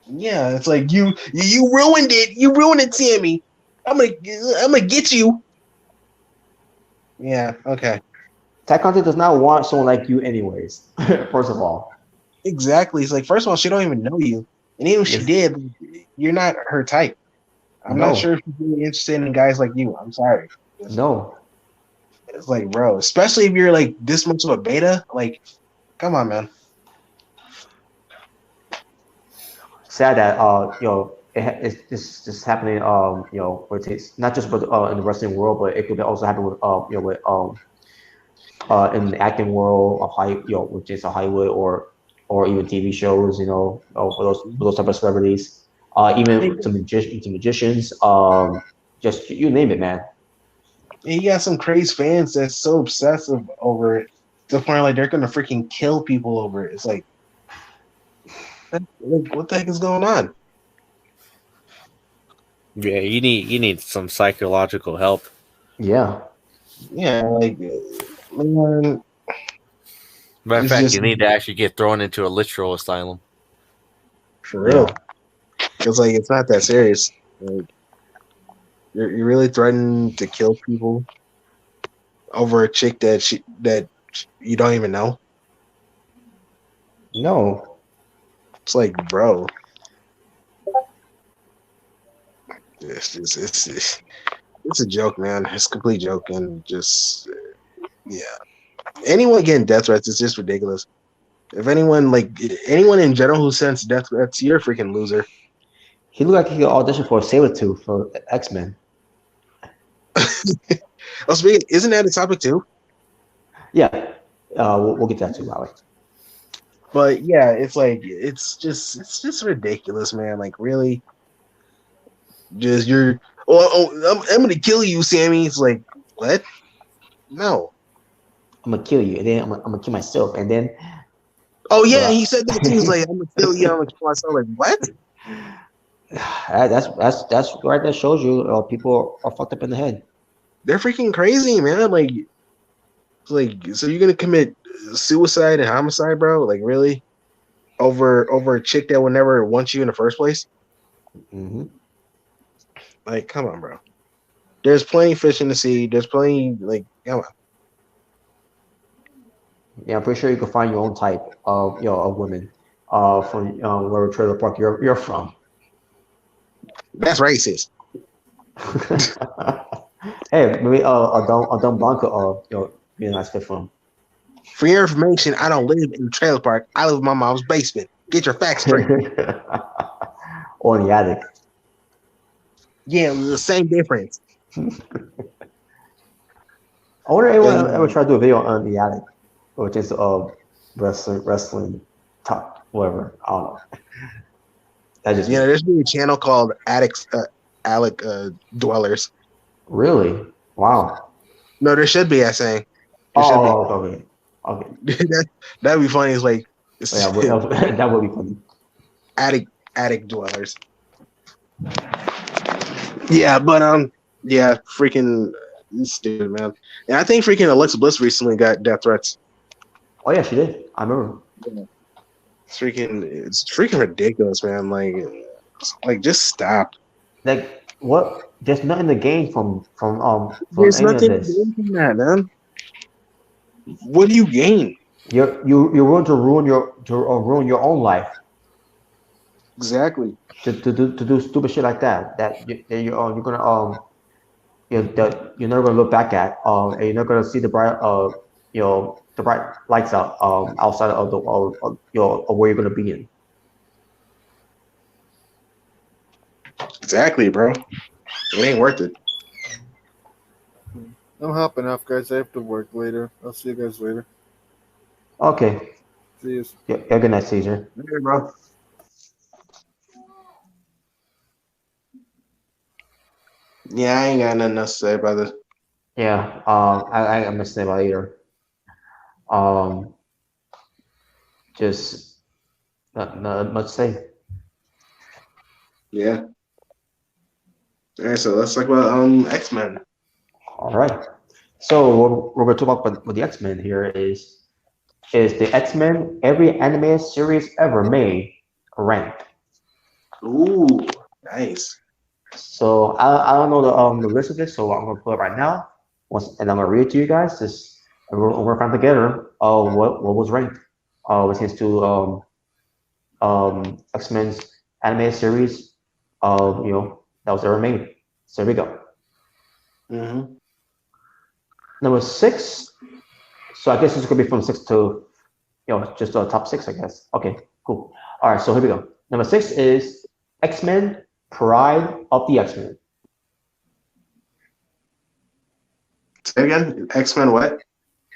Yeah, it's like you ruined it. You ruined it, Sammy. I'm gonna get you. Yeah. Okay. Ty Conti does not want someone like you, anyways. First of all. Exactly. It's like, first of all, she don't even know you, and even if she did, you're not her type. I'm not sure if she's really interested in guys like you. I'm sorry. No. It's like, bro, especially if you're like this much of a beta. Like, come on, man. Sad that it's just happening. It's not just with in the wrestling world, but it could also happen with with in the acting world of which is a Hollywood or even TV shows, for those type of celebrities, even some magicians, just you name it, man. And you got some crazy fans that's so obsessive over it to the point like they're gonna freaking kill people over it. It's like what the heck is going on? Yeah, you need some psychological help. Yeah. Yeah, like man. Matter of fact, you need to actually get thrown into a literal asylum. For real. It's like it's not that serious. Like, you're really threatening to kill people over a chick that you don't even know. No. It's like, bro. It's a joke, man. It's a complete joke, and just anyone getting death threats is just ridiculous. If anyone in general who sends death threats, you're a freaking loser. He looked like he could audition for Sabretooth for X-Men. Oh, speaking, isn't that a topic too? Yeah, we'll get that too, Alex. But yeah, it's like it's just ridiculous, man. Like really, just I'm gonna kill you, Sammy. It's like what? No, I'm gonna kill you, and then I'm gonna kill myself, and then. Oh yeah, he said that too. He's like, I'm gonna kill you. I'm gonna kill myself. Like what? That's right. That shows you people are fucked up in the head. They're freaking crazy, man. Like so you're gonna commit suicide and homicide, bro? Like really? Over a chick that would never want you in the first place? Mm-hmm. Like, come on, bro. There's plenty of fish in the sea. There's plenty, like, come on. Yeah, I'm pretty sure you can find your own type of of women from wherever trailer park you're from. That's racist. Hey, maybe a dumb Blanca be a nice fit for him. For your information, I don't live in the trailer park. I live in my mom's basement. Get your facts straight. Or in the attic. Yeah, the same difference. I wonder if anyone ever tried to do a video on the attic, or just wrestling talk, whatever. I don't know. There's a channel called Attic Dwellers. Really? Wow. No, there should be. I saying. Okay. That'd be funny. It's like that would be funny. Attic Dwellers. Yeah, but freaking stupid, man. And I think freaking Alexa Bliss recently got death threats. Oh yeah, she did. I remember. It's freaking ridiculous, man. Like just stop. Like what? There's nothing to gain from There's any nothing of this. to gain from that, man. What do you gain? You're going to ruin your own life. Exactly. To do stupid shit like that you're gonna that you're never gonna look back at and you're not gonna see the bright the bright lights out outside of the of where you're gonna be in. Exactly, bro. It ain't worth it. I'm hopping off, guys. I have to work later. I'll see you guys later. Okay. See you. Yeah, good night, Caesar. Okay, bro. Yeah, I ain't got nothing else to say about this. Yeah, I'm gonna say about either. Just not much to say. Yeah. All right, so let's talk about X-Men. All right. So what we're going to talk about with the X-Men here is the X-Men every animated series ever made ranked. Ooh, nice. So I don't know the list of this, so I'm going to pull it right now. And I'm going to read it to you guys. And we're going to find together what was ranked when it comes to X-Men's animated series that was ever made. So here we go. Mm-hmm. Number 6. So I guess this could be from 6 to just top 6, I guess. Okay, cool. All right, so here we go. Number 6 is X-Men Pride of the X-Men. Say again? X-Men what?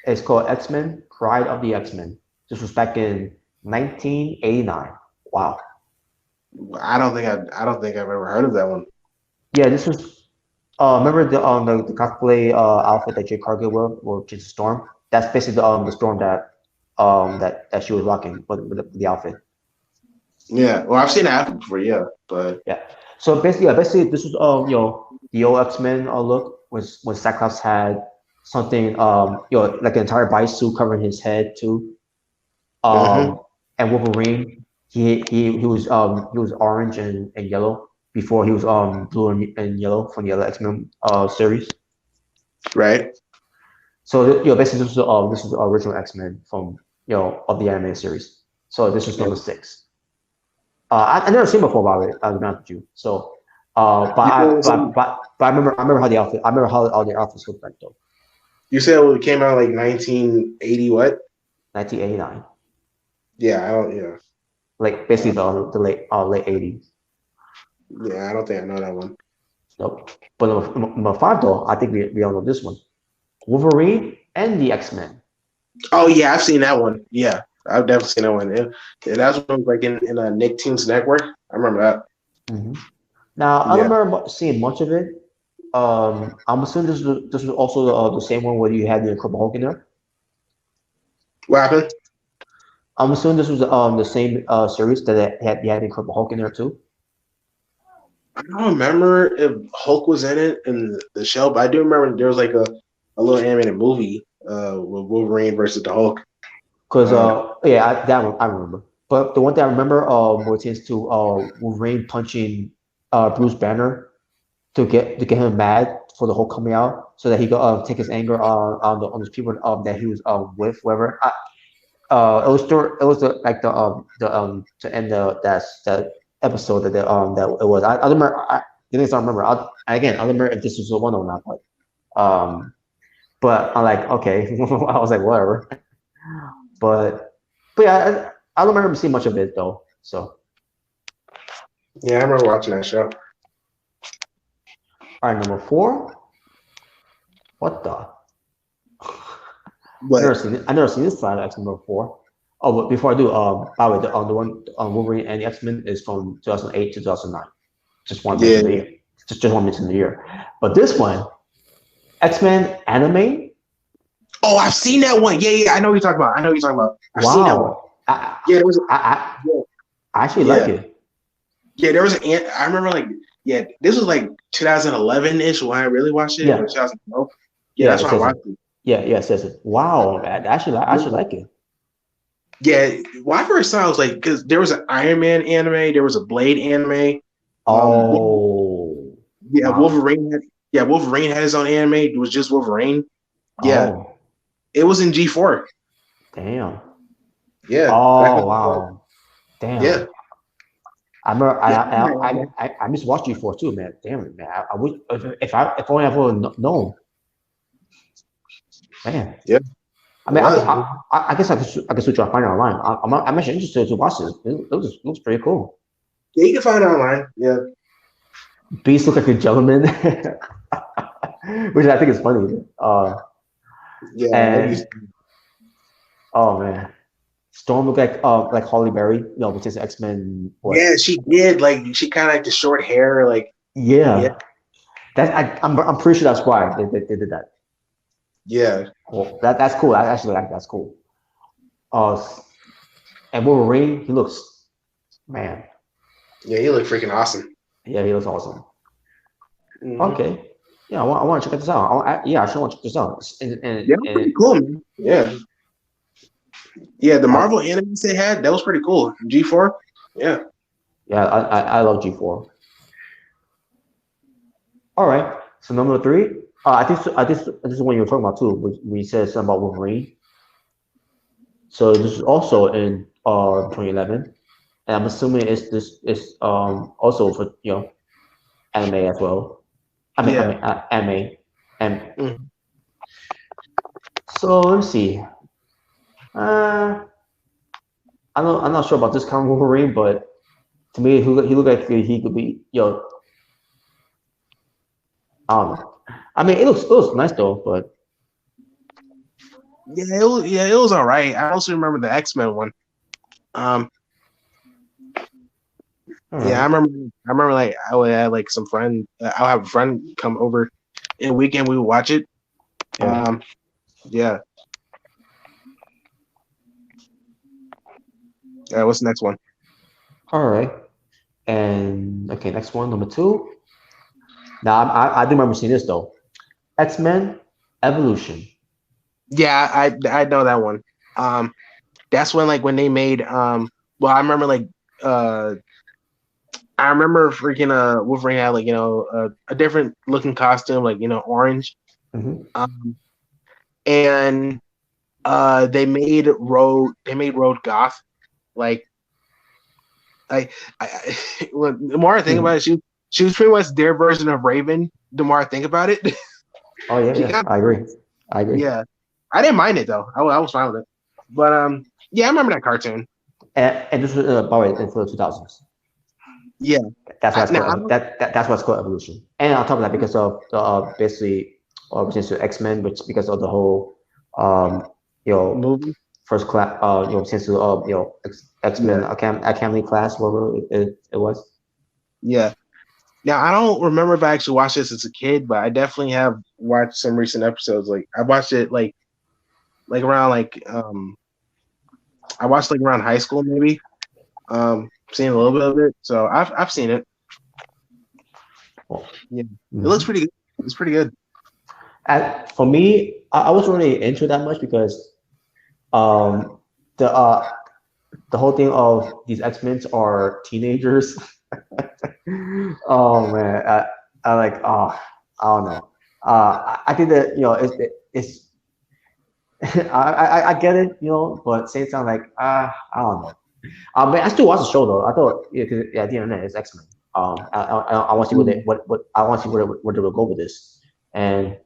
It's called X-Men: Pride of the X-Men. This was back in 1989. Wow. I don't think I've ever heard of that one. Yeah, this was. Remember the cosplay outfit that Jay Cargill wore, which is Storm. That's basically the Storm that she was rocking with the outfit. Yeah, well, I've seen that happen before. Yeah, but Yeah. So basically this was the old X-Men look when Cyclops had something like an entire body suit covering his head too. And Wolverine he was orange and yellow before he was blue and yellow from the other X-Men series. right. So basically this was the original X-Men from of the anime series. So this was number 6. I never seen before about it. I'll be honest with you. So, but I remember how the outfit. I remember how all the outfits looked like though. You said it came out like 1980 what? 1989. Yeah, I don't. Yeah, Like basically the late 80s. yeah, I don't think I know that one. Nope. But number 5 though, I think we all know this one. Wolverine and the X-Men. Oh yeah, I've seen that one. Yeah, I've definitely seen that one. Yeah, that's one like in a Nicktoons network. I remember that. Mm-hmm. Now I don't remember seeing much of it. I'm assuming this was also the same one where you had the Incredible Hulk in there. What happened? I'm assuming this was the same series that had the Incredible Hulk in there too. I don't remember if Hulk was in it in the show, but I do remember there was like a little animated movie with Wolverine versus the Hulk. Because that one I remember. But the one thing I remember pertains to Wolverine punching Bruce Banner to get him mad for the Hulk coming out, so that he could take his anger on those people that he was with, whoever. It was to end that episode that it was. I don't remember. The thing is, I don't remember. I don't remember if this was the one or not. But I'm like, okay. I was like, whatever. But yeah, I don't remember seeing much of it though. So yeah, I remember watching that show. All right, number 4. What the? What? I never seen this side of X-Men number 4. Oh, but before I do, by the way, the one Wolverine and the X-Men is from 2008 to 2009. Just one mention the year. Just one mention the year. But this one, X-Men anime. Oh, I've seen that one. Yeah, I know what you're talking about. I've seen that one. I actually like it. Yeah, there was I remember this was like 2011-ish when I really watched it. Yeah. 2012. Yeah, that's when I watched it. Yeah, it says it. Wow, I actually like it. Yeah, when I first saw it, I was like, because there was an Iron Man anime, there was a Blade anime. Oh. Yeah, wow. Wolverine had his own anime. It was just Wolverine. Yeah. Oh. It was in G4. Damn. Yeah. Oh, wow. Damn. Yeah. I remember I just watched G4 too, man. Damn it, man. I wish if only I would have known. Man. Yeah. I mean, I guess I could switch off find it online. I'm actually interested to watch this. It looks pretty cool. Yeah, you can find it online. Yeah. Beast look like a gentleman, which I think is funny. Yeah. Oh man, Storm looked like Halle Berry, which is X-Men. Yeah, she did. Like she kind of like the short hair, like. Yeah. I'm pretty sure that's why they did that. Yeah. Well, that's cool. I actually like that's cool. And Wolverine, he looks, man. Yeah, he looks freaking awesome. Yeah, he looks awesome. Mm-hmm. Okay. Yeah, I want to check this out. I should want to check this out. Pretty cool, man. Yeah. Yeah, the Marvel animes they had, that was pretty cool. G4. Yeah. Yeah, I love G4. All right. So number 3. I think this is one you were talking about too. We said something about Wolverine. So this is also in 2011, and I'm assuming this is also for anime as well. Anime. So let's see. I'm not sure about this kind of Wolverine, but to me, he looked like he could be I don't know. I mean, it looks nice though, but it was all right. I also remember the X-Men one. Yeah, I remember like I would have like some friend. I'll have a friend come over in a weekend. We would watch it. Yeah. Yeah. What's the next one? All right. And okay, next one, number 2. Now I do remember seeing this though. X-Men Evolution. Yeah, I know that one. That's when they made well, I remember I remember freaking Wolverine had like a different looking costume, like orange. And they made Road goth. Like well, the more I think about it, she was pretty much their version of Raven. The more I think about it. Oh yeah, I agree. Yeah, I didn't mind it though. I was fine with it. But yeah, I remember that cartoon. And this was probably in the 2000s. Yeah, that's what's called, that's what's called Evolution. And on top of that, because of the basically since the X-Men, which because of the whole movie first class since the X-Men Academy class, whatever it was. Yeah. Now I don't remember if I actually watched this as a kid, but I definitely have watched some recent episodes. Like I watched it like around I watched like around high school maybe. Seen a little bit of it, so I've seen it. Yeah, it looks pretty good. It's pretty good. And for me, I wasn't really into that much because the whole thing of these X-Men are teenagers. Oh man, I like I don't know. I think that it's I get it, but same time like I don't know. But I still watch the show though. I thought at the end of the day, it's X-Men. I want to see what I want to see where they will go with this, and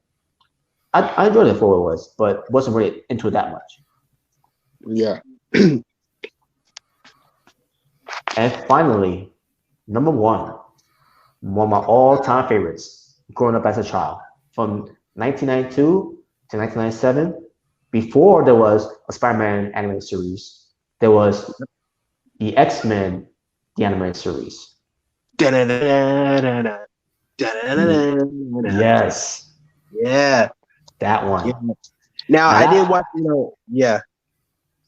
I enjoyed it for what it was, but wasn't really into it that much. Yeah. And finally, number 1 of my all-time favorites, growing up as a child, from 1992 to 1997. Before there was a Spider-Man animated series, there was the X-Men, the animated series. Yes. Yeah. That one. Yeah. Now I did watch, yeah.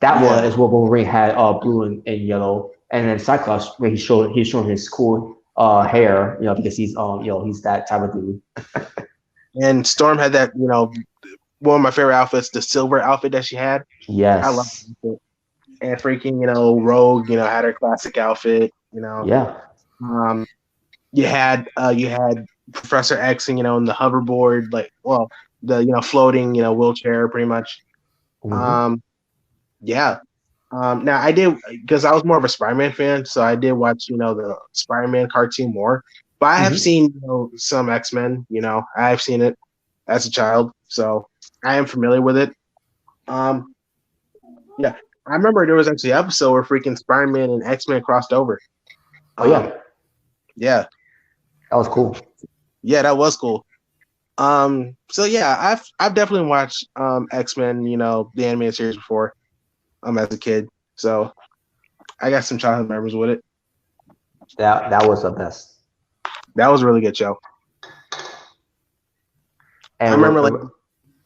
That one is what Wolverine had blue and yellow. And then Cyclops, where he's showing his cool hair, because he's he's that type of dude. And Storm had that, one of my favorite outfits, the silver outfit that she had. Yes. I love it. And freaking, Rogue, had her classic outfit, Yeah. You had Professor X, in the hoverboard, the floating, wheelchair, pretty much. Yeah. Now I did, because I was more of a Spider-Man fan, so I did watch, the Spider-Man cartoon more. But I have seen some X-Men. I have seen it as a child, so I am familiar with it. Yeah, I remember there was actually an episode where freaking Spider-Man and X-Men crossed over. Oh yeah. Yeah. That was cool. Yeah, that was cool. So yeah, I've definitely watched X-Men, the animated series before, as a kid. So I got some childhood memories with it. That was the best. That was a really good show. And I remember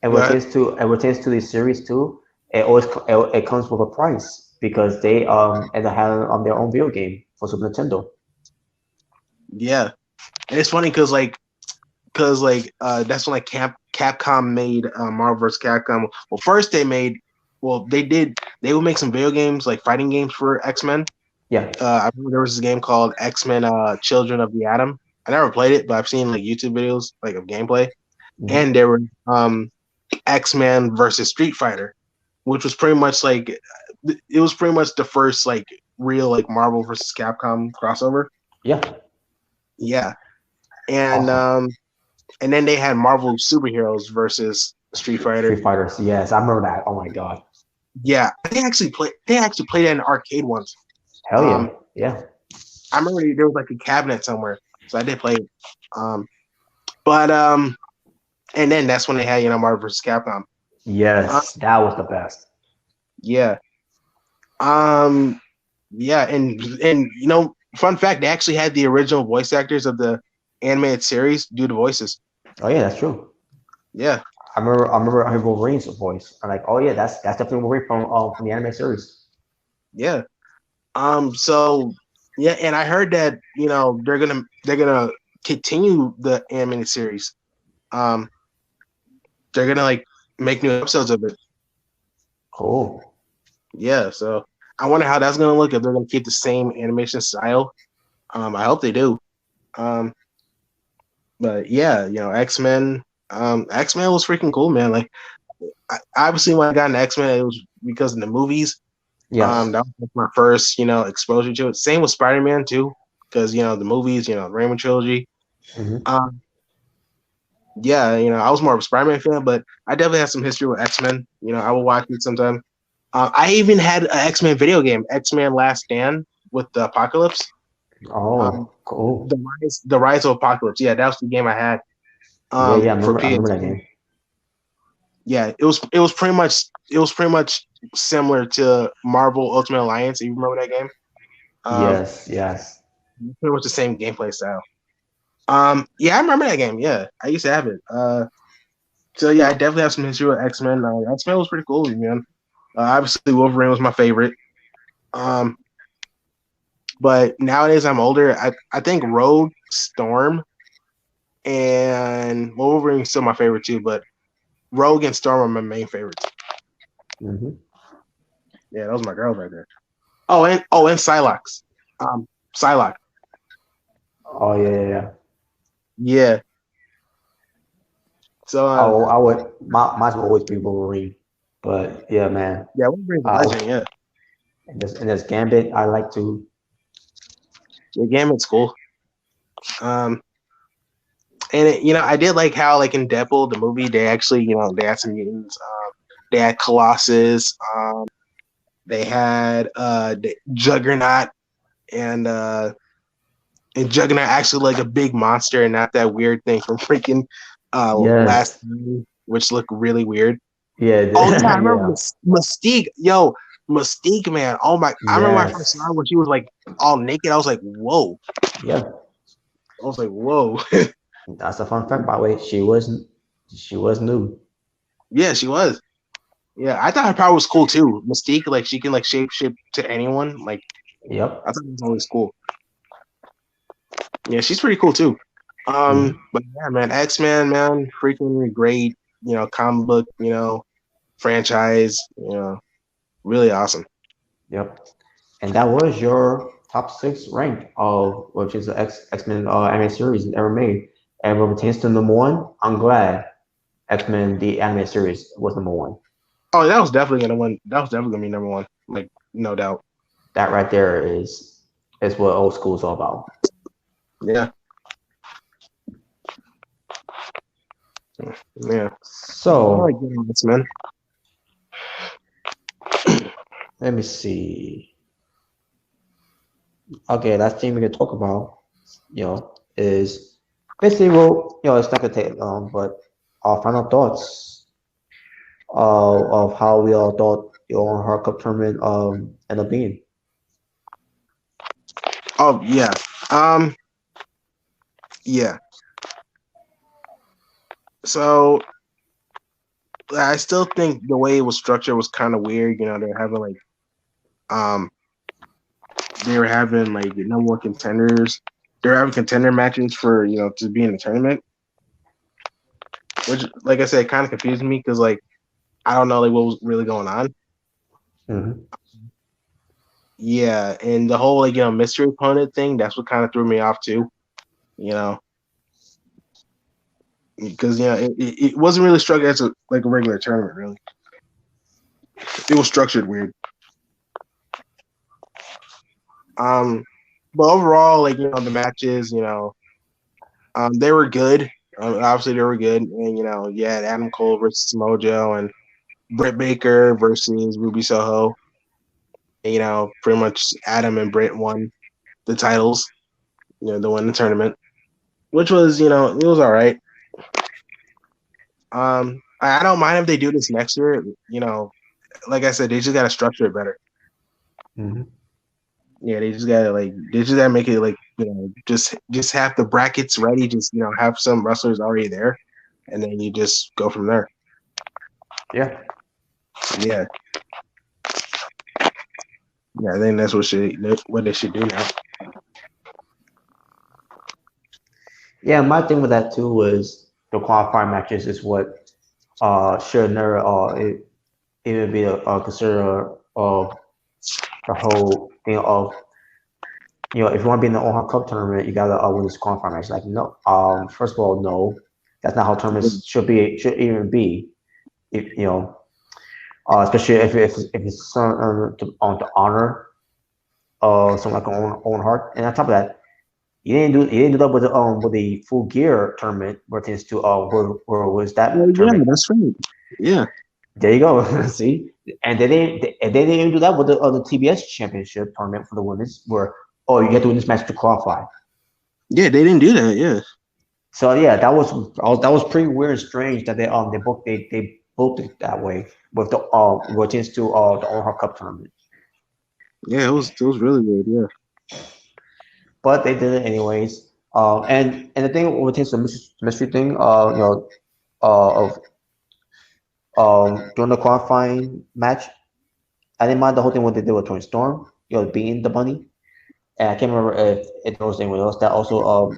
and pertains to this series too, it comes with a price because they end up having on their own video game for Super Nintendo. Yeah. And it's funny because that's when Capcom made Marvel vs. Capcom. Well, first they would make some video games, like fighting games for X-Men. Yeah. I remember there was this game called X-Men Children of the Atom. I never played it, but I've seen like YouTube videos of gameplay. Mm-hmm. And there were X-Men versus Street Fighter, which was pretty much the first real Marvel vs. Capcom crossover. Yeah. Yeah. And awesome. And then they had Marvel superheroes versus Street Fighter. Street Fighters, yes, I remember that. Oh my god. Yeah, they actually played that in arcade once. Hell yeah, yeah. I remember there was a cabinet somewhere, so I did play it. And then that's when they had Marvel vs. Capcom. Yes, that was the best. Yeah. Yeah, and you know, fun fact, they actually had the original voice actors of the animated series do the voices. Oh yeah, that's true. Yeah. I remember Wolverine's voice. I'm like, oh yeah, that's definitely Wolverine from the anime series. Yeah. So yeah, and I heard that, you know, they're gonna continue the animated series. Um they're gonna like make new episodes of it. Cool. Yeah, so I wonder how that's gonna look, if they're gonna keep the same animation style. I hope they do. Um but yeah, you know, X-Men. X-Men was freaking cool, man. Like obviously when I got into X-Men, it was because of the movies. Yes. That was my first, you know, exposure to it. Same with Spider-Man too, because you know the movies, you know, the Raymond trilogy. Mm-hmm. Yeah, you know, I was more of a Spider-Man fan, but I definitely have some history with X-Men. You know, I will watch it sometime. I even had an X-Men video game, X-Men Last Stand with the Apocalypse. Oh, cool. The Rise of Apocalypse. Yeah, that was the game I had. Yeah, I For remember that PS. game. Yeah, it was pretty much similar to Marvel Ultimate Alliance. You remember that game? Yes. Pretty much the same gameplay style. Yeah, I remember that game. Yeah, I used to have it. So yeah, I definitely have some history with X-Men. X-Men was pretty cool, man. Obviously, Wolverine was my favorite. But nowadays I'm older. I think Rogue, Storm, and Wolverine's still my favorite too. But Rogue and Storm are my main favorites. Mm-hmm. Yeah, those are my girls right there. And Psylocke. Psylocke. Oh yeah. Yeah. So I would. Mine would always be Wolverine, but yeah, man. yeah, Wolverine's a legend. Yeah. And this Gambit, I like to. The Gambit's cool. And you know, I did like how, like in Deadpool, the movie, they actually, you know, they had some mutants. They had Colossus. They had the Juggernaut, and Juggernaut actually like a big monster and not that weird thing from freaking last movie, which looked really weird. Yeah. Oh yeah, I remember Mystique. Yo, Mystique, man. Oh my! I remember when I first saw her when she was like all naked. I was like, whoa. Yeah. I was like, whoa. That's a fun fact, by the way. She was new. Yeah, she was. Yeah, I thought her power was cool too. Mystique, like she can like shape to anyone. Like, Yep. I thought it was always cool. Yeah, she's pretty cool too. But yeah, man, X-Men, man, freaking great. You know, comic book, you know, franchise. You know, really awesome. Yep. And that was your top 6 rank of which is the X-Men anime series ever made. And when it pertains to number 1, I'm glad X-Men the anime series was number 1. Oh, that was definitely gonna win. That was definitely gonna be number 1, like no doubt. That right there is what old school is all about. Yeah. Yeah. So I like X-Men. let me see. Okay, last thing we can talk about, is basically, well, it's not gonna take long, but our final thoughts of how we all thought the Owen Hart Cup Tournament ended up being. Oh yeah. Yeah. So I still think the way it was structured was kind of weird. You know, they were having like the number one contenders. They were having contender matches for, you know, to be in the tournament. Which, like I said, kind of confused me because, like, I don't know, like, what was really going on. Mm-hmm. Yeah, and the whole, like, you know, mystery opponent thing, that's what kind of threw me off too. You know, because, you know, it wasn't really structured as a regular tournament, really. It was structured weird. But overall, like, you know, the matches, you know, they were good. Obviously, they were good, and you know, you had Adam Cole versus Mojo and Britt Baker versus Ruby Soho. And, you know, pretty much Adam and Britt won the titles. You know, they won the tournament, which was, you know, it was all right. I don't mind if they do this next year. You know, like I said, they just gotta structure it better. Mm-hmm. Yeah, they just gotta make it like, you know, just have the brackets ready. Just, you know, have some wrestlers already there, and then you just go from there. Yeah. Yeah. Yeah, I think that's what they should do now. Yeah, my thing with that too was the qualifying matches is what should never even be considered the whole thing of, you know, if you want to be in the Owen Hart Cup tournament, you gotta win this qualifying match. Like, no, first of all, no, that's not how tournaments should even be. If, you know, especially if it's on the honor of someone like Owen Hart, and on top of that, you didn't do that with the Full Gear tournament, where it is to where was that Well, yeah, tournament? that's right. Yeah. There you go. See, and they didn't even do that with the TBS Championship tournament for the women's, where you get to win this match to qualify. Yeah, they didn't do that. Yeah. So yeah, that was pretty weird and strange that they booked it that way with the what is to the Owen Hart Cup tournament. Yeah, it was really weird. Yeah. But they did it anyways. And the thing with the mystery thing, you know, of during the qualifying match, I didn't mind the whole thing what they did with Tony Storm, you know, beating the bunny. And I can't remember if there was anyone else that also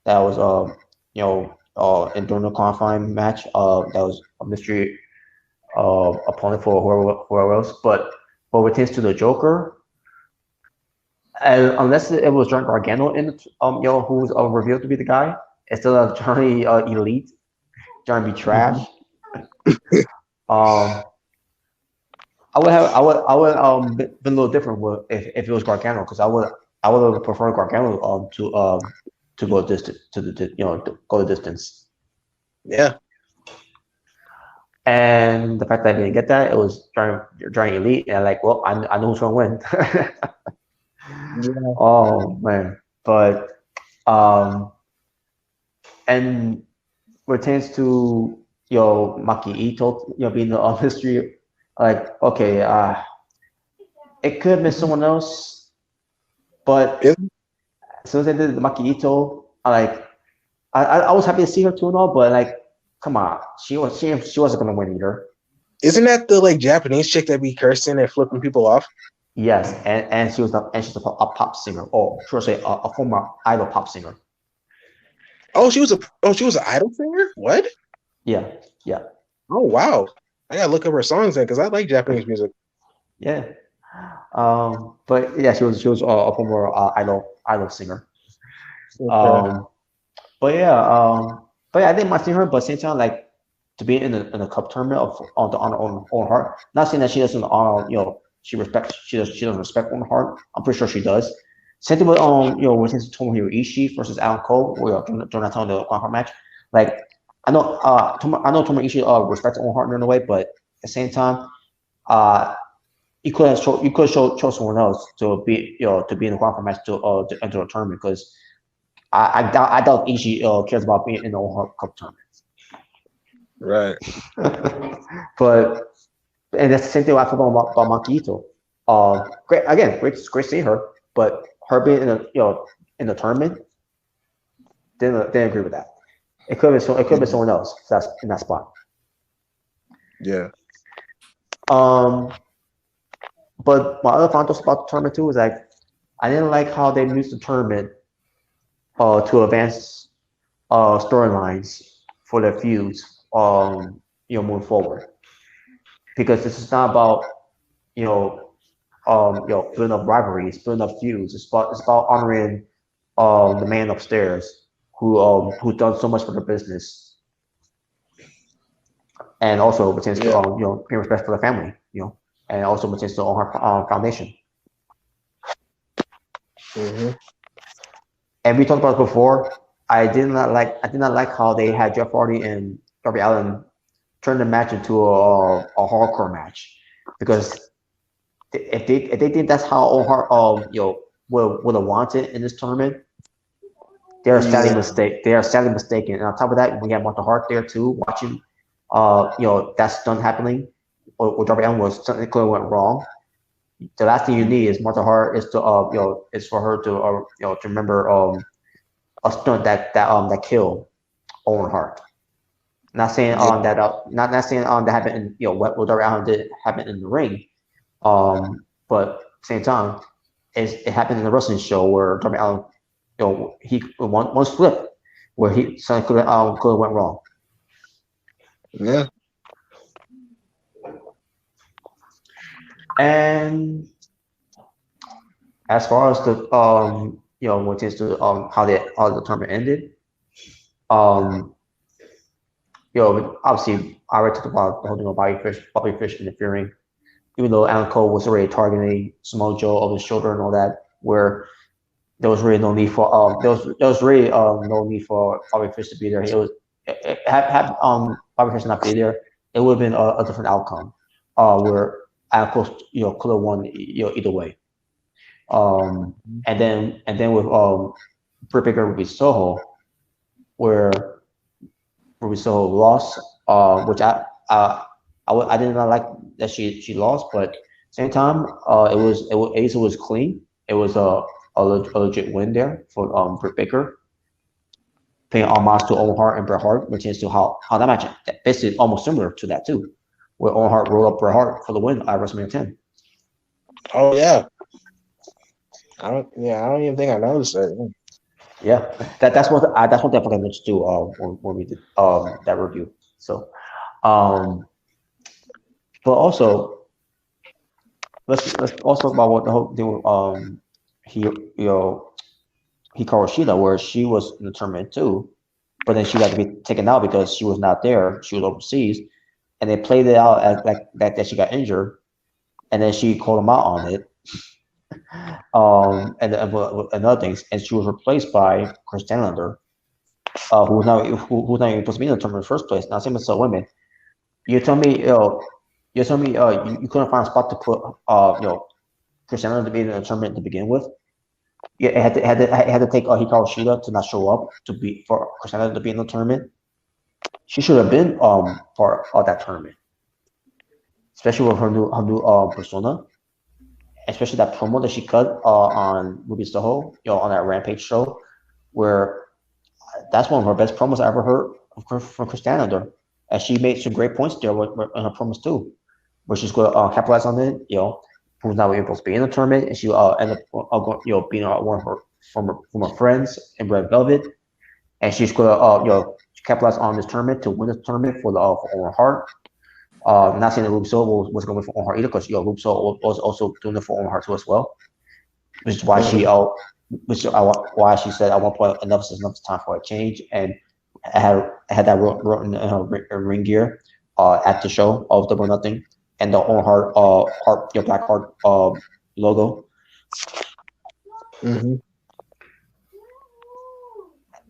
that was you know in during the qualifying match that was a mystery opponent for whoever else. But when it comes to the Joker, and unless it was John Gargano in you know, who's revealed to be the guy instead of Johnny Elite, Johnny Trash. I would been a little different if it was Gargano, because I would have preferred Gargano to go distance to go the distance. Yeah. And the fact that I didn't get that, it was Johnny Elite, and like, well, I know who's gonna win. Yeah. Oh man, but and pertains to Maki Ito, being the history, like, okay, it could have been someone else, but as soon as I did the Maki Ito, I was happy to see her too and all, but like, come on, she wasn't gonna win either. Isn't that the Japanese chick that be cursing and flipping people off? Yes, and she's a pop singer, or should I say a former idol pop singer. Oh, she was an idol singer? What? Yeah. Oh wow, I gotta look up her songs then, because I like Japanese music. Yeah. But yeah, she was a former idol singer. Okay. But yeah, I didn't mind seeing her, but at the same time, like, to be in a cup tournament on Owen Hart. Not saying that she doesn't she doesn't respect Owen Hart. I'm pretty sure she does. Same thing with with Tomohiro Ishii versus Alan Cole, during that time the Owen Hart match. Like, I know Tomohiro Ishii respects Owen Hart in a way, but at the same time, you could have chose someone else to be in the qualifying match to enter a tournament, because I doubt Ishii cares about being in the Owen Hart Cup tournament. Right. But and that's the same thing I feel about Maki Ito. Great seeing her, but her being in the tournament, didn't agree with that. It could have been someone else that's in that spot. Yeah. But my other final thoughts about the tournament too is, like, I didn't like how they used the tournament to advance storylines for their feuds moving forward, because this is not about building up rivalries, building up feuds. It's about honoring the man upstairs who done so much for the business, and also pertains to paying respect for the family, and also pertains to our foundation. Mm-hmm. And we talked about it before. I did not like how they had Jeff Hardy and Darby Allin turn the match into a hardcore match, because if they think that's how Owen Hart would have wanted in this tournament, they are sadly mistaken. And on top of that, we have Martha Hart there too, watching, That's done happening, or Darby Allin was something clearly went wrong. The last thing you need is Martha Hart is to is for her to to remember a stunt that killed Owen Hart. Not saying that not saying that happened in what Darby Allin did happen in the ring, but at the same time, it happened in the wrestling show where Darby Allin, he one slip where something could have went wrong. Yeah. And as far as the which is the how the tournament ended, obviously I already talked about the whole thing of Bobby Fish interfering, even though Alan Cole was already targeting Samoa Joe over his shoulder and all that, where there was really no need for there was really no need for Bobby Fish to be there. Have Bobby Fish not be there, it would have been a different outcome, where Alan Cole could have won either way. And then with Britt Baker Ruby Soho, where Ruby Soho lost, which I did not like that she lost, but at the same time, it was clean. It was a legit win there for Britt Baker, paying homage to Owen Hart and Bret Hart, which is to how that match basically almost similar to that too, where Owen Hart rolled up Bret Hart for the win at WrestleMania 10. Oh yeah. I don't even think I noticed that. Yeah, that's what I forgot to do when we did that review. So, but also let's also talk about what the whole thing Hikaru Shida, where she was in the tournament too, but then she had to be taken out because she was not there. She was overseas, and they played it out as like that she got injured, and then she called them out on it. And other things, and she was replaced by Chris Stanlander, who's not even supposed to be in the tournament in the first place. Now, same with women. You tell me, you couldn't find a spot to put, Chris Stanlander to be in the tournament to begin with. Yeah, it had to take Hikaru Shida to not show up for Chris Stanlander to be in the tournament. She should have been part of that tournament, especially with her new persona. Especially that promo that she cut on Ruby Soho, on that Rampage show, where that's one of her best promos I ever heard from Chris Stanlander. And she made some great points there in her promos too, where she's going to capitalize on it. Who's not even supposed to be in the tournament, and she ended up being one of her former friends in Red Velvet, and she's going to capitalize on this tournament to win this tournament for Owen Hart. Not saying that Ruby Soho was going to win for Owen Hart either, because Ruby Soho was also doing it for Owen Hart too as well, which is why why she said at one point enough is time for a change, and I had that wrote in her ring gear at the show of Double or Nothing, and the Owen Hart Black Heart logo. Mm-hmm.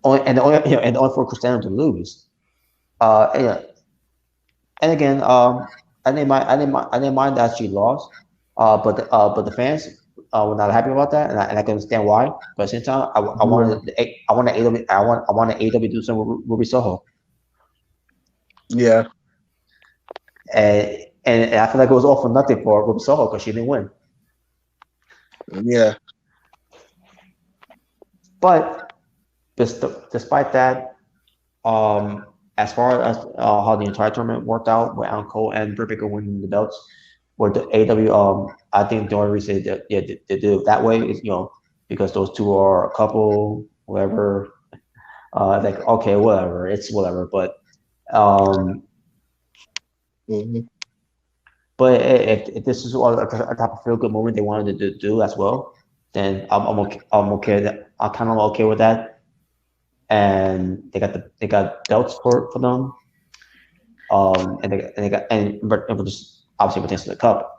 And only for Christiana to lose. And again, I didn't mind that she lost, but the fans were not happy about that, and I can understand why. But at the same time, I wanted AEW to do something with Ruby Soho. Yeah. And I feel like it was all for nothing for Ruby Soho because she didn't win. Yeah. But despite that, as far as how the entire tournament worked out, with Alan Cole and Britt Baker winning the belts, where the AEW, I think the only reason they did it that way is because those two are a couple, whatever. Like, okay, whatever, it's whatever. But but if this is a type of feel good moment they wanted to do as well, then I'm okay. I'm kind of okay with that. And they got belts for them, but just obviously pertains to the cup.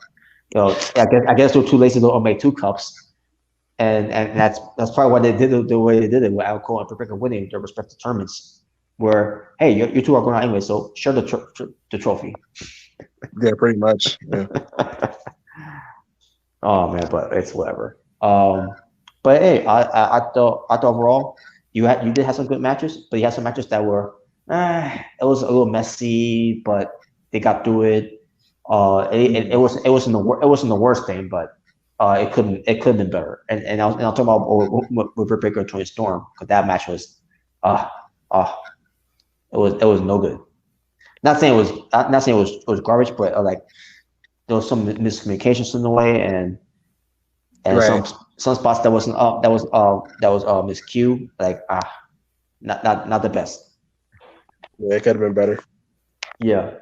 I guess they're too lazy to make two cups, and that's probably why they did it the way they did it with Al Cole and Britt Baker winning their respective tournaments. Where hey, you two are going out anyway, so share the trophy. Yeah, pretty much. Yeah. Oh man, but it's whatever. But hey, I thought overall you did have some good matches, but you had some matches that were it was a little messy, but they got through it. It wasn't the worst thing, but it could have been better. And I'll talk about with Britt Baker and Tony Storm, because that match was it was no good. Not saying it was garbage, but like there was some miscommunications in the way, and Right. some spots that was miscued. Like not the best. Yeah, it could have been better. Yeah.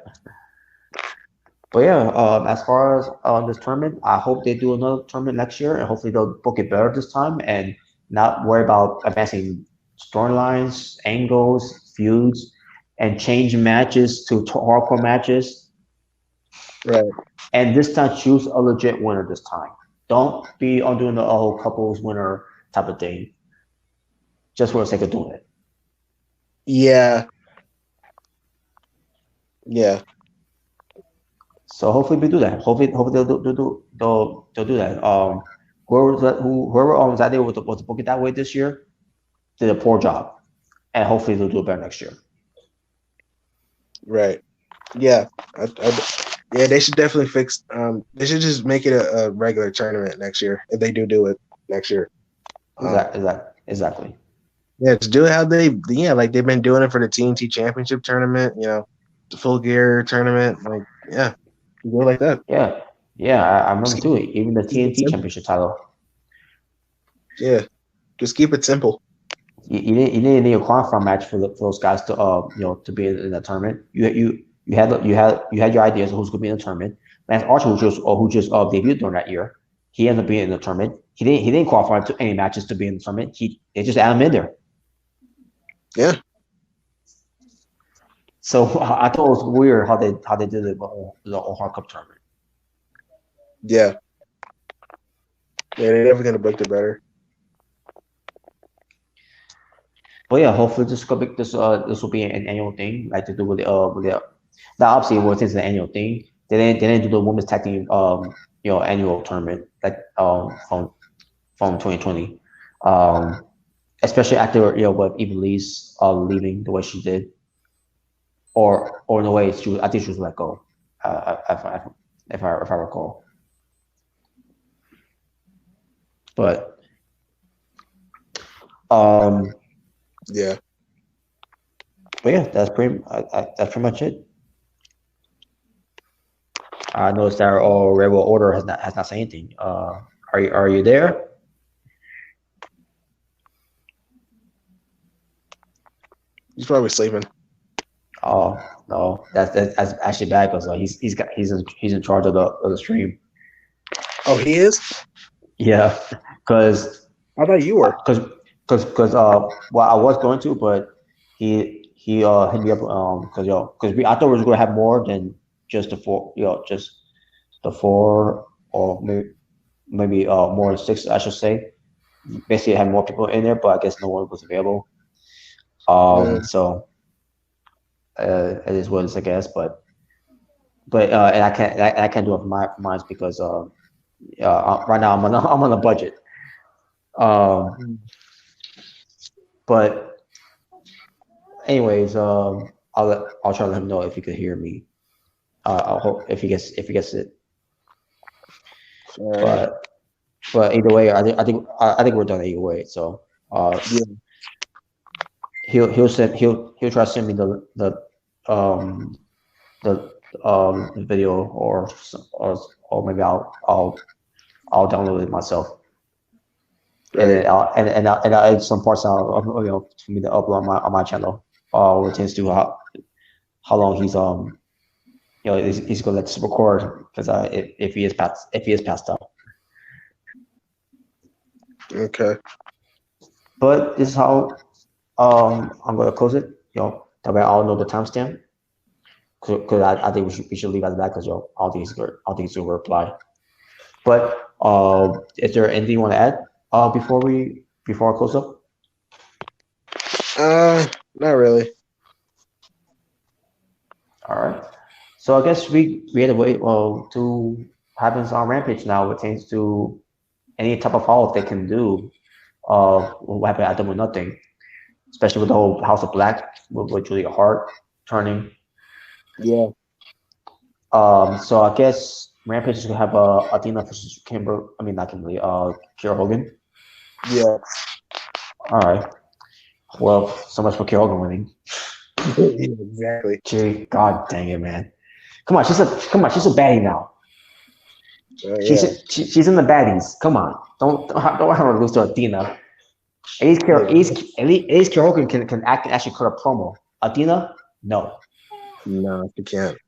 But yeah, as far as this tournament, I hope they do another tournament next year, and hopefully they'll book it better this time and not worry about advancing storylines, angles, feuds, and change matches to hardcore matches. Right. And this time, choose a legit winner this time. Don't be on doing the whole couples winner type of thing, just for the sake of doing it. Yeah. Yeah. So hopefully we do that. Hopefully they'll do that. Whoever was out there was to book it that way this year did a poor job, and hopefully they'll do it better next year. Right. Yeah. Yeah, they should definitely fix. They should just make it a regular tournament next year if they do it next year. Exactly. Yeah, to do it how like they've been doing it for the TNT Championship tournament. The Full Gear tournament. Like, yeah, do it like that. Yeah. I remember too. Even the TNT Championship title. Yeah, just keep it simple. You didn't need a qualifying match for those guys to to be in the tournament. You had your ideas of who's going to be in the tournament. Lance Archer, who just debuted during that year, he ended up being in the tournament. He didn't qualify to any matches to be in the tournament. They just added him in there. Yeah. So I thought it was weird how they did the Owen Hart Cup Tournament. Yeah. Yeah, they're never gonna book it better. But yeah, hopefully this will be an annual thing, like to do with the now obviously it was an annual thing. They didn't do the women's tag team annual tournament like from 2020. Especially after with Eva Lee's leaving the way she did. Or in a way I think she was let go. If I recall. But yeah. But yeah, that's pretty much it. I noticed that our Rebel Order has not said anything. Are you there? He's probably sleeping. Oh no, that's actually bad because he's in charge of the stream. Oh, he is. Yeah, because I thought you were. Because I was going to, but he hit me up because I thought we were going to have more than just the four, just the four or maybe more than six, I should say. Basically, I had more people in there, but I guess no one was available. So it is what it is, I guess. But and I can't do it for mine because right now I'm on a budget. But anyways, I'll try to let him know if he could hear me. I'll hope if he gets it. But either way, I think we're done either way. So yeah. He'll try to send me the video or maybe I'll download it myself. Right. And I'll add some parts out for me to upload on my channel. It tends to how long he's he's gonna let this record because if he is passed out. Okay. But this is how I'm gonna close it. That way I'll know the timestamp. Because I think we should leave it at that because I don't think he's gonna reply. But is there anything you want to add before I close up? Not really. All right. So I guess we had to wait to happens on Rampage now. It pertains to any type of follow-up they can do. What happened at Double Nothing. especially with the whole House of Black with Julia Hart turning. Yeah. So I guess Rampage is gonna have Athena versus Kimber. I mean, not Kimberly. Kiera Hogan. Yeah. All right. Well, so much for Kiera Hogan winning. Yeah, exactly. Gee, God dang it, man! Come on, she's a baddie now. She's in the baddies. Come on, don't have her lose to Athena. At least Kiera Hogan can actually cut a promo. Athena, no. No, she can't.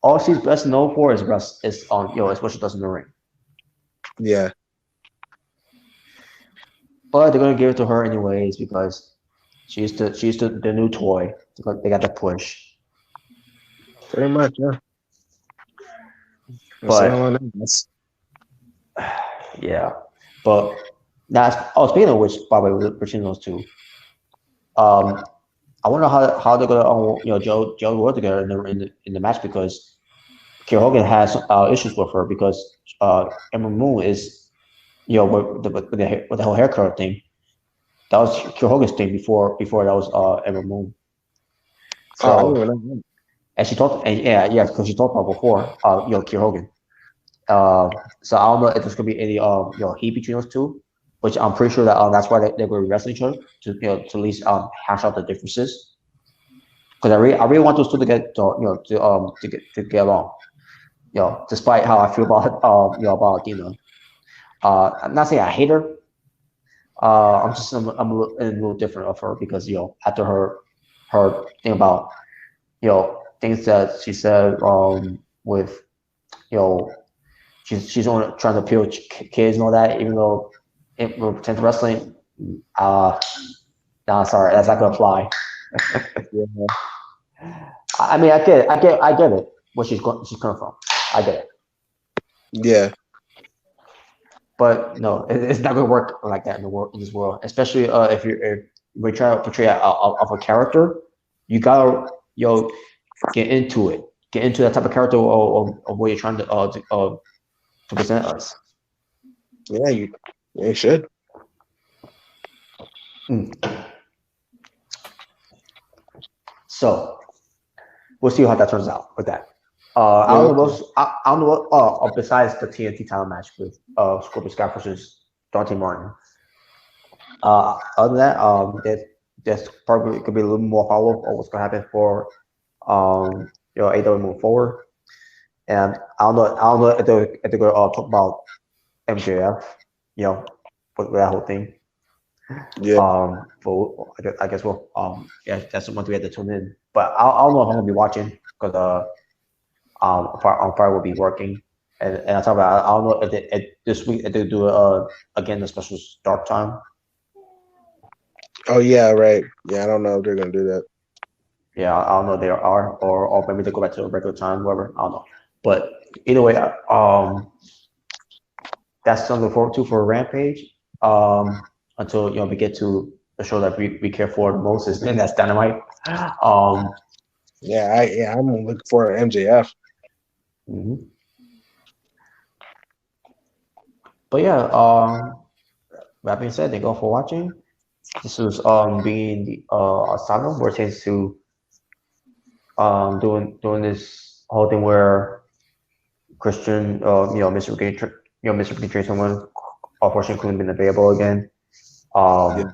All she's best known for is what she does in the ring. Yeah. But they're gonna give it to her anyways because she's the new toy. They got the push. Pretty much, yeah. But yeah, but that's. Oh, speaking of which, by the way, between those two, I wonder how they're gonna Joe work together in the match because Kiera Hogan has issues with her because Ember Moon is with the whole haircut thing. That was Kiera Hogan's thing before that was Ember Moon. So and she talked because she talked about before Kiera Hogan. So I don't know if there's gonna be any heat between those two, which I'm pretty sure that that's why they're going to wrestle each other to at least hash out the differences. Because I really want those two to get to get along. Despite how I feel about about Athena. I'm not saying I hate her. I'm a little different of her because after her thing about things that she said with she's only trying to appeal to kids and all that, even though it will pretend to wrestling. No, sorry, that's not gonna fly. I mean, I get it. Where she's coming from, I get it. Yeah. But no, it's not gonna work like that in this world. Especially if we try to portray of a character, you gotta get into it. Get into that type of character or what you're trying to present us. Yeah, you should. So we'll see how that turns out with that. I don't know what besides the TNT title match with Scorpio Sky versus Dante Martin. Other than that, there's probably could be a little more follow up on what's gonna happen for AEW moving forward. And I don't know if they're gonna talk about MJF, with that whole thing. Yeah. But I guess we'll that's something we have to tune in. But I don't know if I'm gonna be watching because on Friday will be working, and I talk about I don't know if this week if they do again the special start time. Oh yeah, right. Yeah, I don't know if they're gonna do that. Yeah, I don't know if they are or maybe they go back to the regular time, whatever. I don't know. But either way, that's something to look forward to for Rampage. Until we get to the show that we care for the most, and that's Dynamite. I'm looking for MJF. Mm-hmm. But yeah, that being said, thank you all for watching. This was being the Asylum, where it tends to doing this whole thing where Christian, Mrricanjay21 unfortunately couldn't been available again. So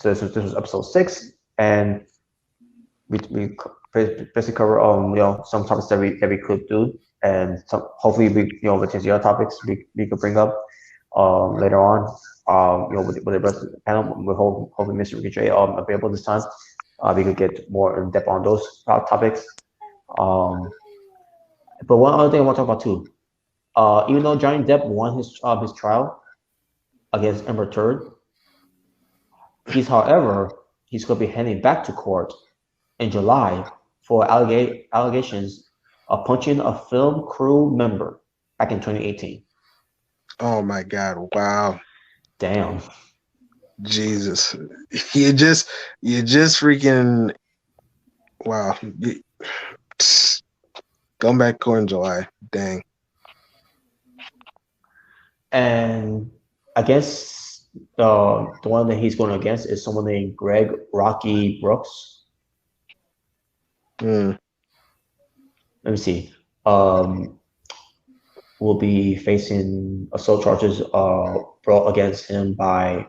this was episode 6, and we basically cover some topics that we could do, and hopefully we with the other topics we could bring up later on. With the rest of the panel, we hopefully Mr. Mrricanjay available this time. We could get more in depth on those topics. But one other thing I want to talk about too, even though Johnny Depp won his trial against Amber Turd, he's going to be heading back to court in July for allegations of punching a film crew member back in 2018. Oh my God! Wow. Damn. Jesus. You just freaking wow. Going back court in July. Dang. And I guess the one that he's going against is someone named Greg Rocky Brooks. Mm. Let me see. Will be facing assault charges brought against him by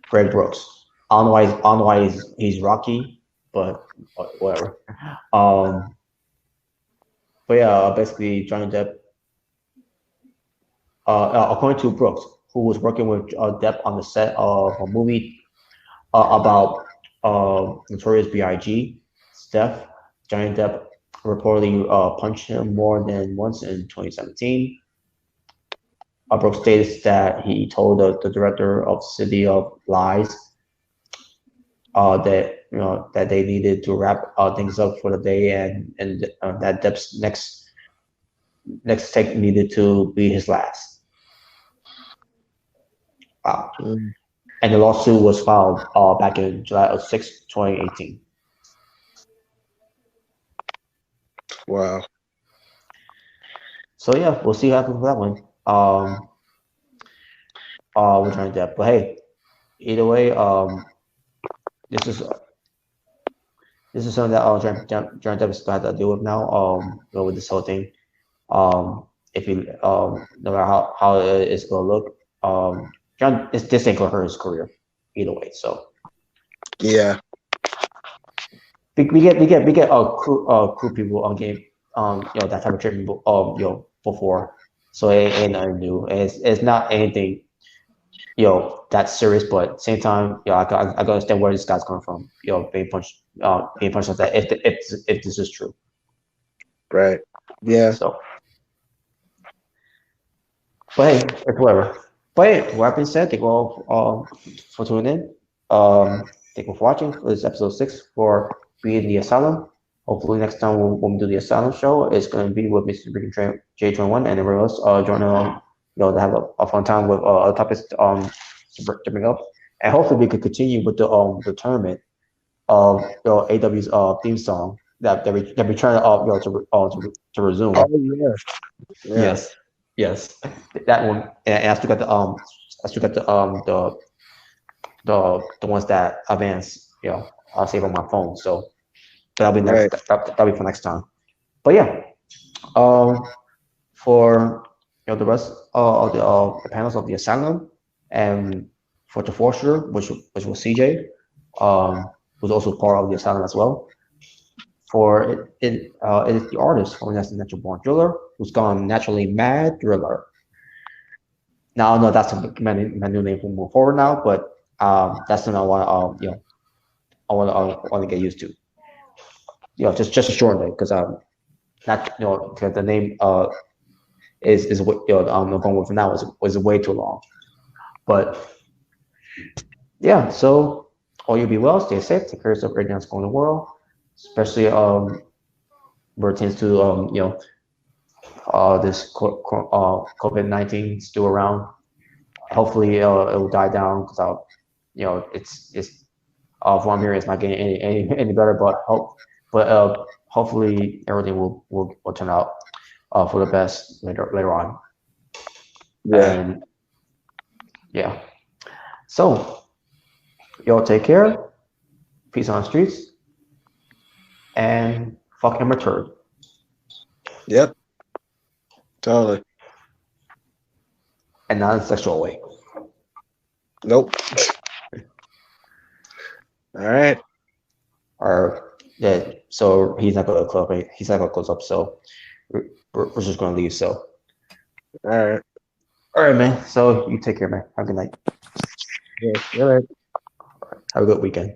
Greg Brooks. I don't know why he's Rocky, but whatever. But yeah, basically Johnny Depp. According to Brooks, who was working with Depp on the set of a movie about Notorious B.I.G. Steph, Johnny Depp reportedly punched him more than once in 2017. Brooks states that he told the director of City of Lies that they needed to wrap things up for the day, and that Depp's next take needed to be his last. Wow. Mm. And the lawsuit was filed back in July 6, 2018. Wow. So yeah, we'll see what happens with that one. We're trying to that, but hey, either way, this is something that Johnny Depp is going to have to deal with now. With this whole thing, if he no matter how it's going to look, this ain't going to hurt his career either way. So yeah, we get crew people on game, that type of treatment, before. So it ain't nothing new. It's not anything, that's serious. But at the same time, I can understand where this guy's coming from. Being punched like that. If this is true, right? Yeah. So, but hey, it's whatever. But hey, with that being said, thank you all for tuning in. Thank you for watching. This is episode 6 for Being the Asylum. Hopefully next time when we do the Asylum show, it's going to be with Mr. Mrricanjay21 and everyone else joining to have a fun time with other topics to bring up, and hopefully we could continue with the tournament of AW's theme song that we trying to resume. Oh yeah. Yes, that one. And I still got the ones that advance. I'll save on my phone. So that'll be next. Right. That'll be for next time. But yeah, for the rest of the panels of the Asylum, and for the Forster, which was CJ, who's also part of the Asylum as well. For it is the artist who is the natural born driller, who's gone naturally mad driller. Now I know that's my new name from move forward now, but that's something I want I want to get used to. Just to shorten it, because because the name is what I'm going with now is way too long. But yeah, so all you be well, stay safe, take care of yourself right now, what's going on in the world, especially where it tends to this COVID-19 still around. Hopefully it will die down, because it's from what I'm hearing, it's not getting any better, but hopefully everything will turn out for the best later on. Yeah. And yeah. So y'all take care. Peace on the streets. And fuck Amber Turd. Yep. Totally. And not in a sexual way. Nope. All right. Yeah. So he's not going to close. He's not going to close up. So we're just going to leave. So. All right, man. So you take care, man. Have a good night. Yeah. All right. Have a good weekend.